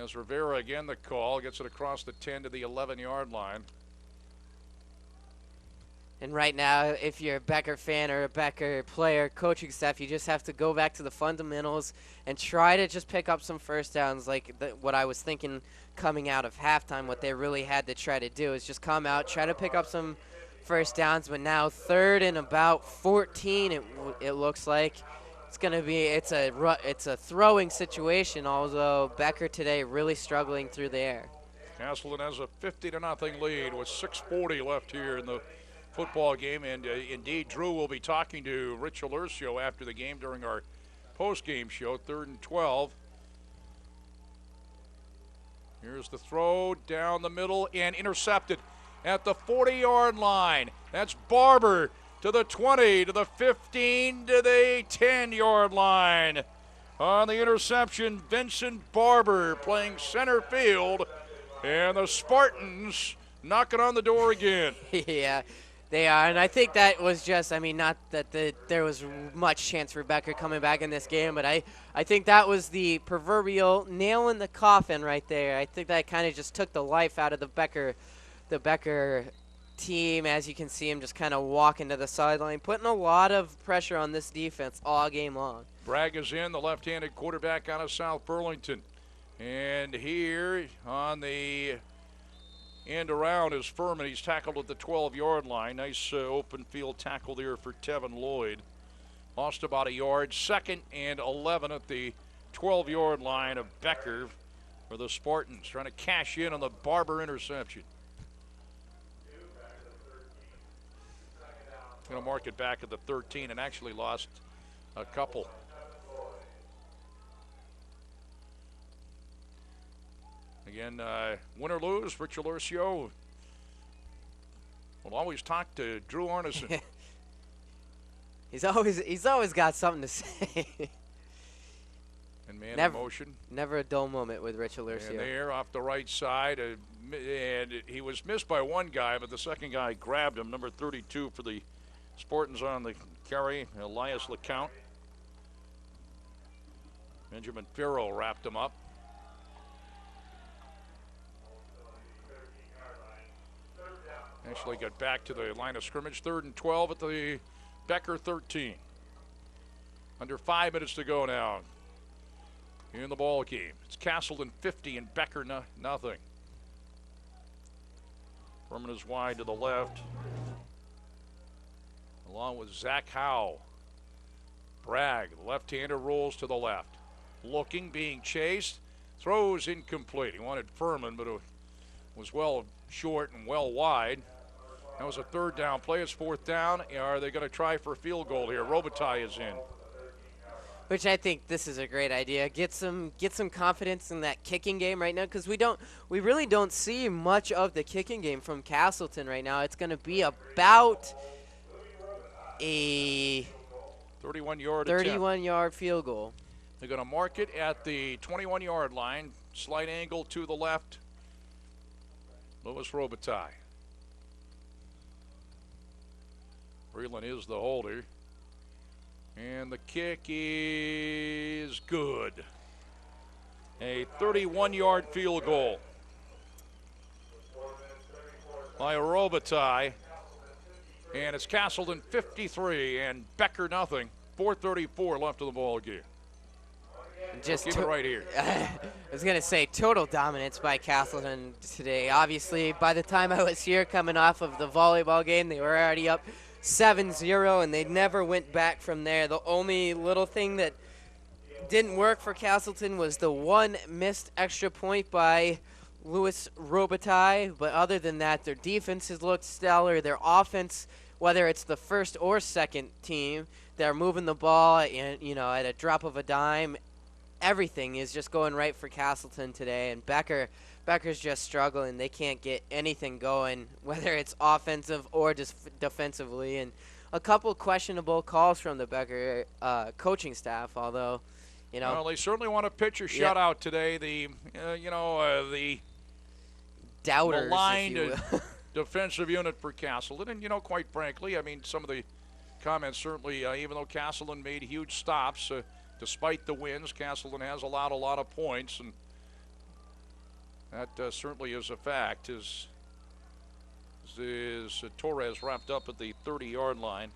As Rivera again the call, gets it across the 10 to the 11-yard line.
And right now, if you're a Becker fan or a Becker player, coaching staff, you just have to go back to the fundamentals and try to just pick up some first downs like what I was thinking coming out of halftime. What they really had to try to do is just come out, try to pick up some first downs. But now 3rd and about 14, it looks like. It's a throwing situation, although Becker today really struggling through the air.
Castleton has a 50-0 lead with 6:40 left here in the football game, and indeed Drew will be talking to Rich Alercio after the game during our post-game show. 3rd and 12. Here's the throw down the middle and intercepted at the 40-yard line. That's Barber to the 20, to the 15, to the 10-yard line. On the interception, Vincent Barber playing center field, and the Spartans knocking on the door again.
Yeah, they are, and I think that was just, not that there was much chance for Becker coming back in this game, but I think that was the proverbial nail in the coffin right there. I think that kind of just took the life out of the Becker team. As you can see him just kind of walking to the sideline, putting a lot of pressure on this defense all game long.
Bragg is in, the left-handed quarterback out of South Burlington. And here on the end around is Furman. He's tackled at the 12-yard line. Nice open field tackle there for Tevin Lloyd. Lost about a yard. 2nd and 11 at the 12-yard line of Becker for the Spartans, trying to cash in on the Barber interception. Going to mark it back at the 13 and actually lost a couple. Again, win or lose, Rich Alercio will always talk to Drew Arnesen.
He's always got something to say.
And man in motion.
Never a dull moment with Rich Alercio.
And there off the right side, and he was missed by one guy, but the second guy grabbed him, number 32 for the Spartans on the carry, Elias LeCount. Benjamin Farrow wrapped him up. Actually got back to the line of scrimmage. 3rd and 12 at the Becker 13. Under 5 minutes to go now in the ball game. It's Castleton 50 and Becker nothing. Furman is wide to the left, along with Zach Howe. Bragg, the left-hander, rolls to the left. Looking, being chased, throws incomplete. He wanted Furman, but it was well short and well wide. That was a 3rd down play. It's 4th down. Are they going to try for a field goal here? Robitaille is in.
Which I think this is a great idea. Get some confidence in that kicking game right now, because we really don't see much of the kicking game from Castleton right now. It's going to be about a 31-yard field goal.
They're going to mark it at the 21-yard line. Slight angle to the left. Louis Robitaille. Breland is the holder. And the kick is good. A 31-yard field goal by Robitaille. And it's Castleton 53 and Becker nothing. 4:34 left of the ball game.
Just
keep it right here.
I was going to say total dominance by Castleton today. Obviously, by the time I was here coming off of the volleyball game, they were already up 7-0, and they never went back from there. The only little thing that didn't work for Castleton was the one missed extra point by Louis Robitaille. But other than that, their defense has looked stellar. Their offense, whether it's the first or second team, they're moving the ball and, at a drop of a dime. Everything is just going right for Castleton today, and Becker's just struggling. They can't get anything going, whether it's offensive or just defensively. And a couple questionable calls from the Becker coaching staff, although,
Well, they certainly want to pitch a shutout today. The
doubters,
maligned defensive unit for Castleton. And, quite frankly, I mean, some of the comments certainly, even though Castleton made huge stops, despite the wins, Castleton has allowed a lot of points, and that certainly is a fact. As Torres wrapped up at the 30-yard line.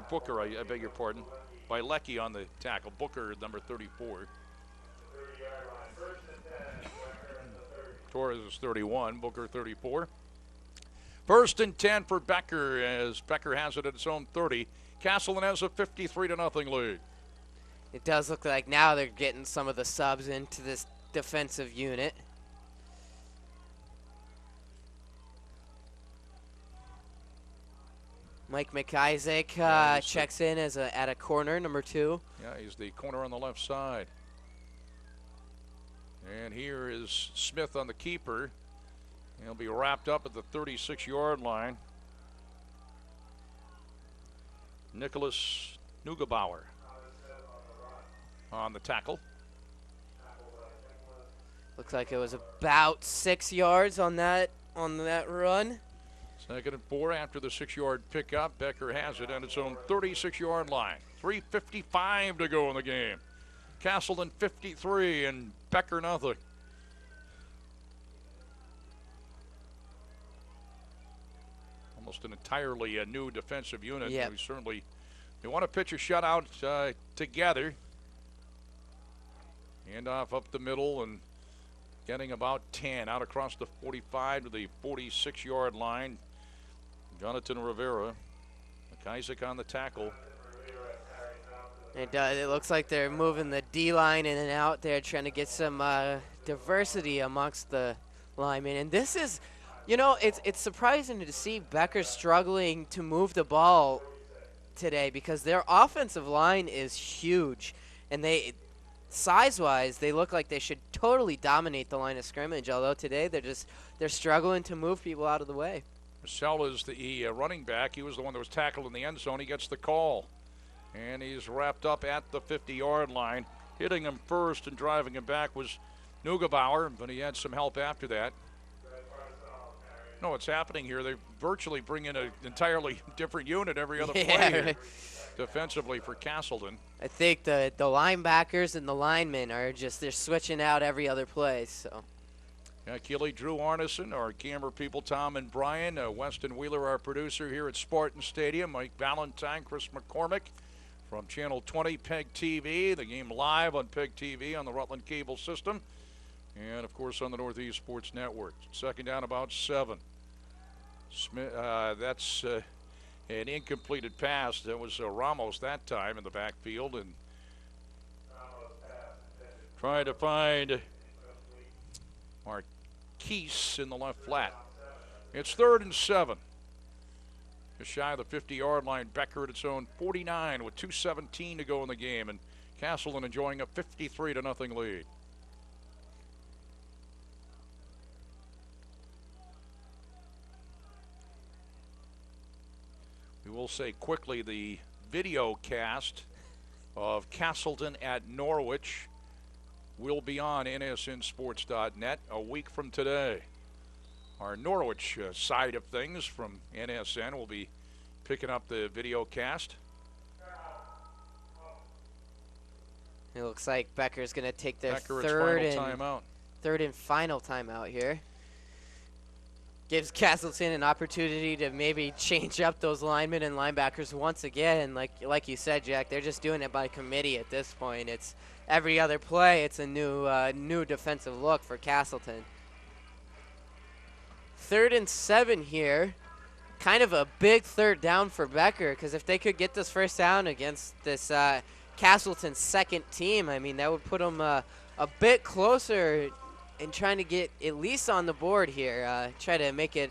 Booker, I beg your pardon, by Leckie on the tackle. Booker, number 34. Torres is 31, Booker 34. 1st and 10 for Becker, as Becker has it at its own 30. Castleton has a 53-0 lead.
It does look like now they're getting some of the subs into this defensive unit. Mike McIsaac checks in at a corner, number 2.
Yeah, he's the corner on the left side. And here is Smith on the keeper. He'll be wrapped up at the 36-yard line. Nicholas Neugebauer on the tackle.
Looks like it was about 6 yards on that run.
2nd and 4 after the 6-yard pickup. Becker has it at its own 36-yard line. 3:55 to go in the game. Castleton 53 and Becker nothing. Almost an entirely new defensive unit.
Yep.
We want to pitch a shutout together. Handoff up the middle and getting about 10 out across the 45 to the 46-yard line. Jonathan Rivera. McIsaac on the tackle.
It looks like they're moving the D-line in and out there, trying to get some diversity amongst the linemen. And this is, it's surprising to see Becker struggling to move the ball today, because their offensive line is huge. And size-wise, they look like they should totally dominate the line of scrimmage, although today they're struggling to move people out of the way.
Marcel is the running back. He was the one that was tackled in the end zone. He gets the call. And he's wrapped up at the 50-yard line. Hitting him first and driving him back was Neugebauer, but he had some help after that. No, what's happening here, they virtually bring in an entirely different unit every other play here defensively for Castleton.
I think the linebackers and the linemen are they're switching out every other play. So.
Yeah, Healey, Drew Arnesen, our camera people, Tom and Brian. Weston Wheeler, our producer here at Spartan Stadium. Mike Valentine, Chris McCormick from Channel 20, PEGTV. The game live on PEGTV on the Rutland Cable System. And, of course, on the Northeast Sports Network. 2nd down, about 7. Smith, that's an incompleted pass. That was Ramos that time in the backfield. And trying to find Marquise in the left flat. It's 3rd and 7. Just shy of the 50-yard line. Becker at its own 49 with 2:17 to go in the game, and Castleton enjoying a 53-0 lead. We will say quickly the video cast of Castleton at Norwich will be on nsnsports.net a week from today. Our Norwich side of things from NSN will be picking up the video cast.
It looks like Becker's going to take their
Becker,
third and final timeout here. Gives Castleton an opportunity to maybe change up those linemen and linebackers once again. Like you said, Jack, they're just doing it by committee at this point. It's every other play. It's a new defensive look for Castleton. 3rd and 7 here. Kind of a big third down for Becker, because if they could get this first down against this Castleton second team, I mean, that would put them a bit closer in trying to get at least on the board here. Try to make it,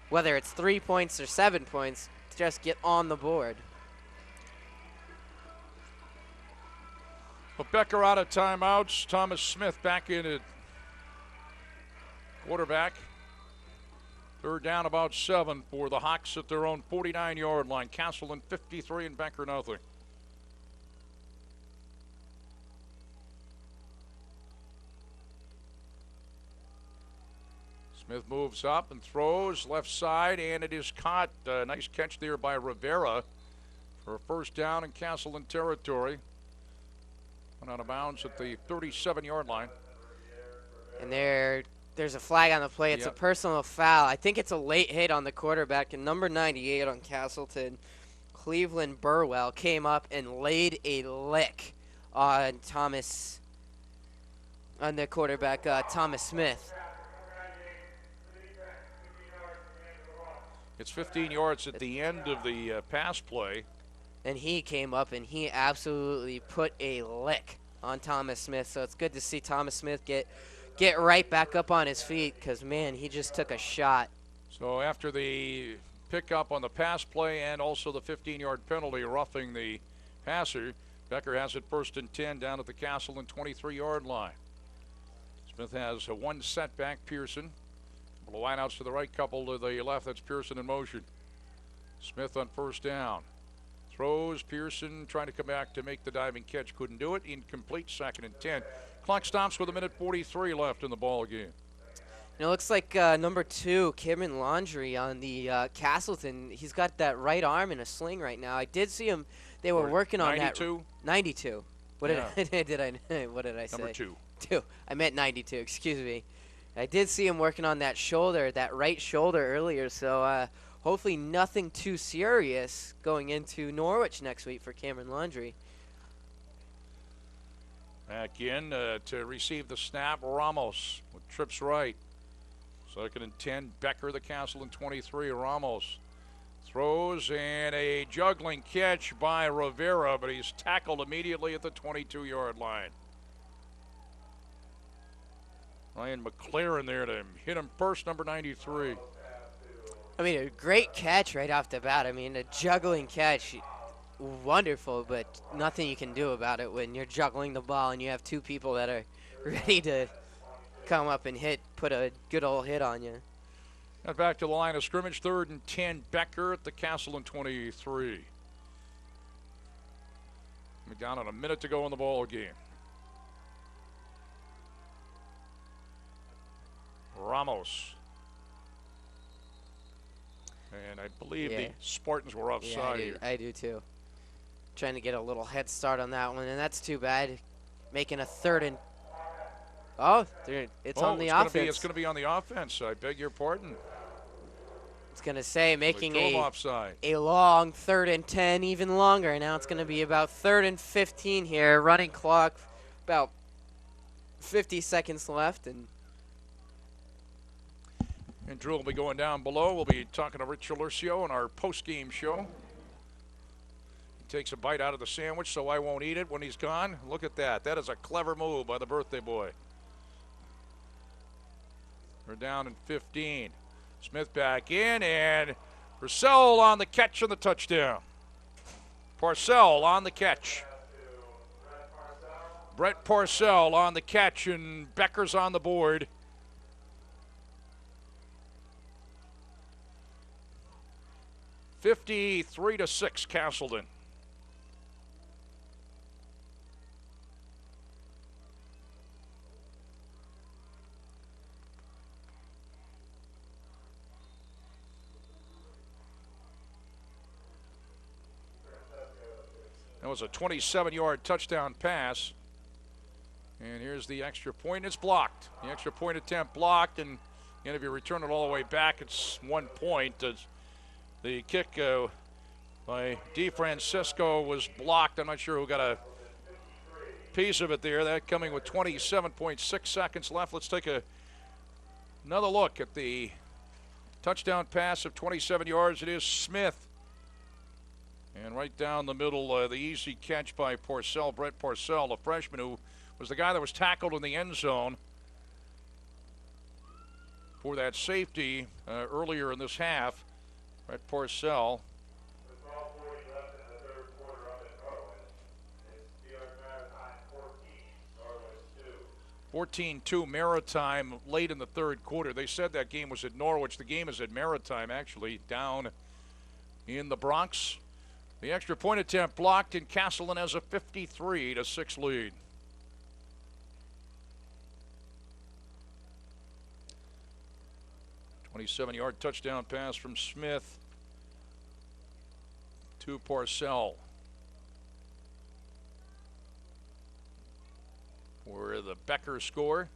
whether it's 3 points or 7 points, just get on the board.
Well, Becker out of timeouts. Thomas Smith back in at quarterback. 3rd down, about 7 for the Hawks at their own 49-yard line. Castleton 53 and Becker nothing. Smith moves up and throws left side, and it is caught. Nice catch there by Rivera for a first down in Castleton territory. Went out of bounds at the 37-yard line.
And there's a flag on the play. It's a personal foul. I think it's a late hit on the quarterback. And number 98 on Castleton, Cleveland Burwell, came up and laid a lick on the quarterback, Thomas Smith.
It's 15 yards at the end of the pass play.
And he came up and he absolutely put a lick on Thomas Smith. So it's good to see Thomas Smith get right back up on his feet, because, man, he just took a shot.
So after the pickup on the pass play and also the 15-yard penalty roughing the passer, Becker has it 1st and 10 down at the Castleton 23-yard line. Smith has one setback, Pearson. Couple of wideouts to the right, couple to the left. That's Pearson in motion. Smith on 1st down. Throws. Pearson trying to come back to make the diving catch. Couldn't do it. Incomplete. 2nd and 10. Clock stops with 1:43 left in the ball game.
It looks like number 2, Cameron Laundrie on the Castleton. He's got that right arm in a sling right now. I did see him. They were working on
92?
that. 92. What did I say?
Number 2.
2. I meant 92. Excuse me. I did see him working on that shoulder, that right shoulder earlier. So hopefully nothing too serious going into Norwich next week for Cameron Laundrie.
Back in to receive the snap, Ramos with trips right. 2nd and 10, Becker, the Castleton 23. Ramos throws, and a juggling catch by Rivera, but he's tackled immediately at the 22-yard line. Ryan McLaren there to hit him first, number 93.
I mean, a great catch right off the bat. I mean, a juggling catch. Wonderful, but nothing you can do about it when you're juggling the ball and you have 2 people that are ready to come up and put a good old hit on you.
Got back to the line of scrimmage, 3rd and 10, Becker at the Castleton 23. We're down on a minute to go in the ball game. Ramos. And I believe the Spartans were offside here.
I do too. Trying to get a little head start on that one, and that's too bad. Making a 3rd and... it's on the offense.
It's going to be on the offense. I beg your pardon.
It's going to say making a long 3rd and 10 even longer. Now it's going to be about 3rd and 15 here. Running clock, about 50 seconds left. And
Drew will be going down below. We'll be talking to Rich Alurcio on our post-game show. He takes a bite out of the sandwich, so I won't eat it when he's gone. Look at that. That is a clever move by the birthday boy. We're down in 15. Smith back in, and Purcell on the catch and the touchdown. Parcell on the catch. Brett Parcell on the catch, and Becker's on the board. (53-6) Castleton. That was a 27-yard touchdown pass. And here's the extra point. It's blocked. The extra point attempt blocked, and if you return it all the way back, it's 1 point. The kick by DeFrancisco was blocked. I'm not sure who got a piece of it there. That coming with 27.6 seconds left. Let's take another look at the touchdown pass of 27 yards. It is Smith. And right down the middle, the easy catch by Parcell, Brett Parcell, a freshman who was the guy that was tackled in the end zone for that safety earlier in this half. Brett Parcell. 14-2 Maritime late in the third quarter. They said that game was at Norwich. The game is at Maritime, actually, down in the Bronx. The extra point attempt blocked, and Castleton has a 53-6 lead. (27-yard touchdown pass from Smith to Parcell for the Becker score.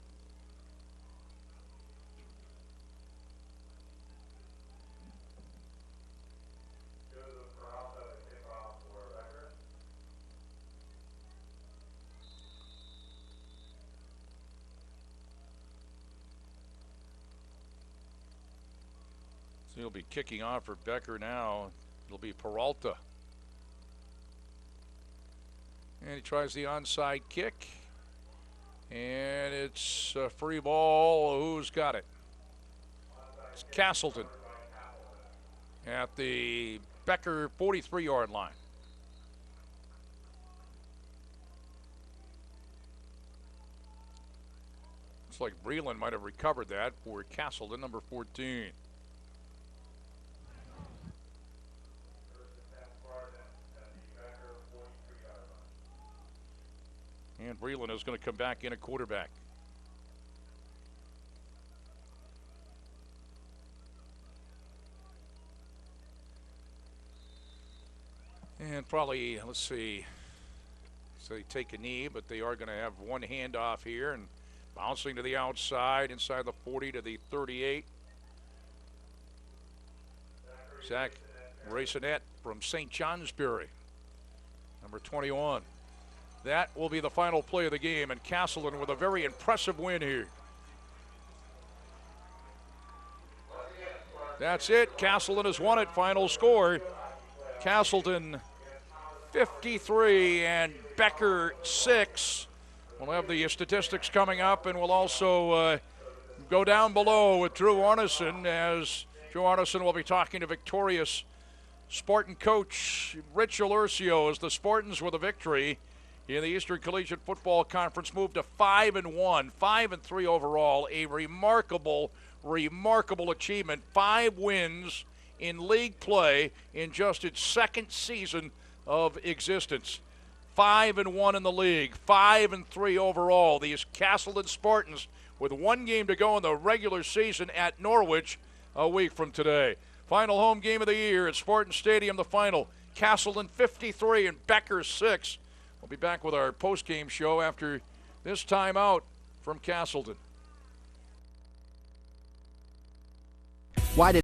He'll be kicking off for Becker now. It'll be Peralta. And he tries the onside kick. And it's a free ball. Who's got it? It's Castleton at the Becker 43-yard line. Looks like Breland might have recovered that for Castleton, number 14. And Breland is going to come back in at quarterback. And probably, let's see, so they take a knee, but they are going to have one handoff here and bouncing to the outside, inside the 40 to the 38. Zach Racinette from St. Johnsbury, number 21. That will be the final play of the game, and Castleton with a very impressive win here. That's it. Castleton has won it. Final score, Castleton 53 and Becker 6. We'll have the statistics coming up, and we'll also go down below with Drew Arnesen, as Drew Arnesen will be talking to victorious Spartan coach Rich Alurcio as the Spartans with a victory in the Eastern Collegiate Football Conference, moved to 5-1, 5-3 overall. A remarkable achievement. 5 wins in league play in just its second season of existence. 5-1 in the league, 5-3 overall. These Castleton Spartans with 1 game to go in the regular season at Norwich a week from today. Final home game of the year at Spartan Stadium, the final. Castleton 53 and Becker 6. We'll be back with our post-game show after this timeout from Castleton.
Why did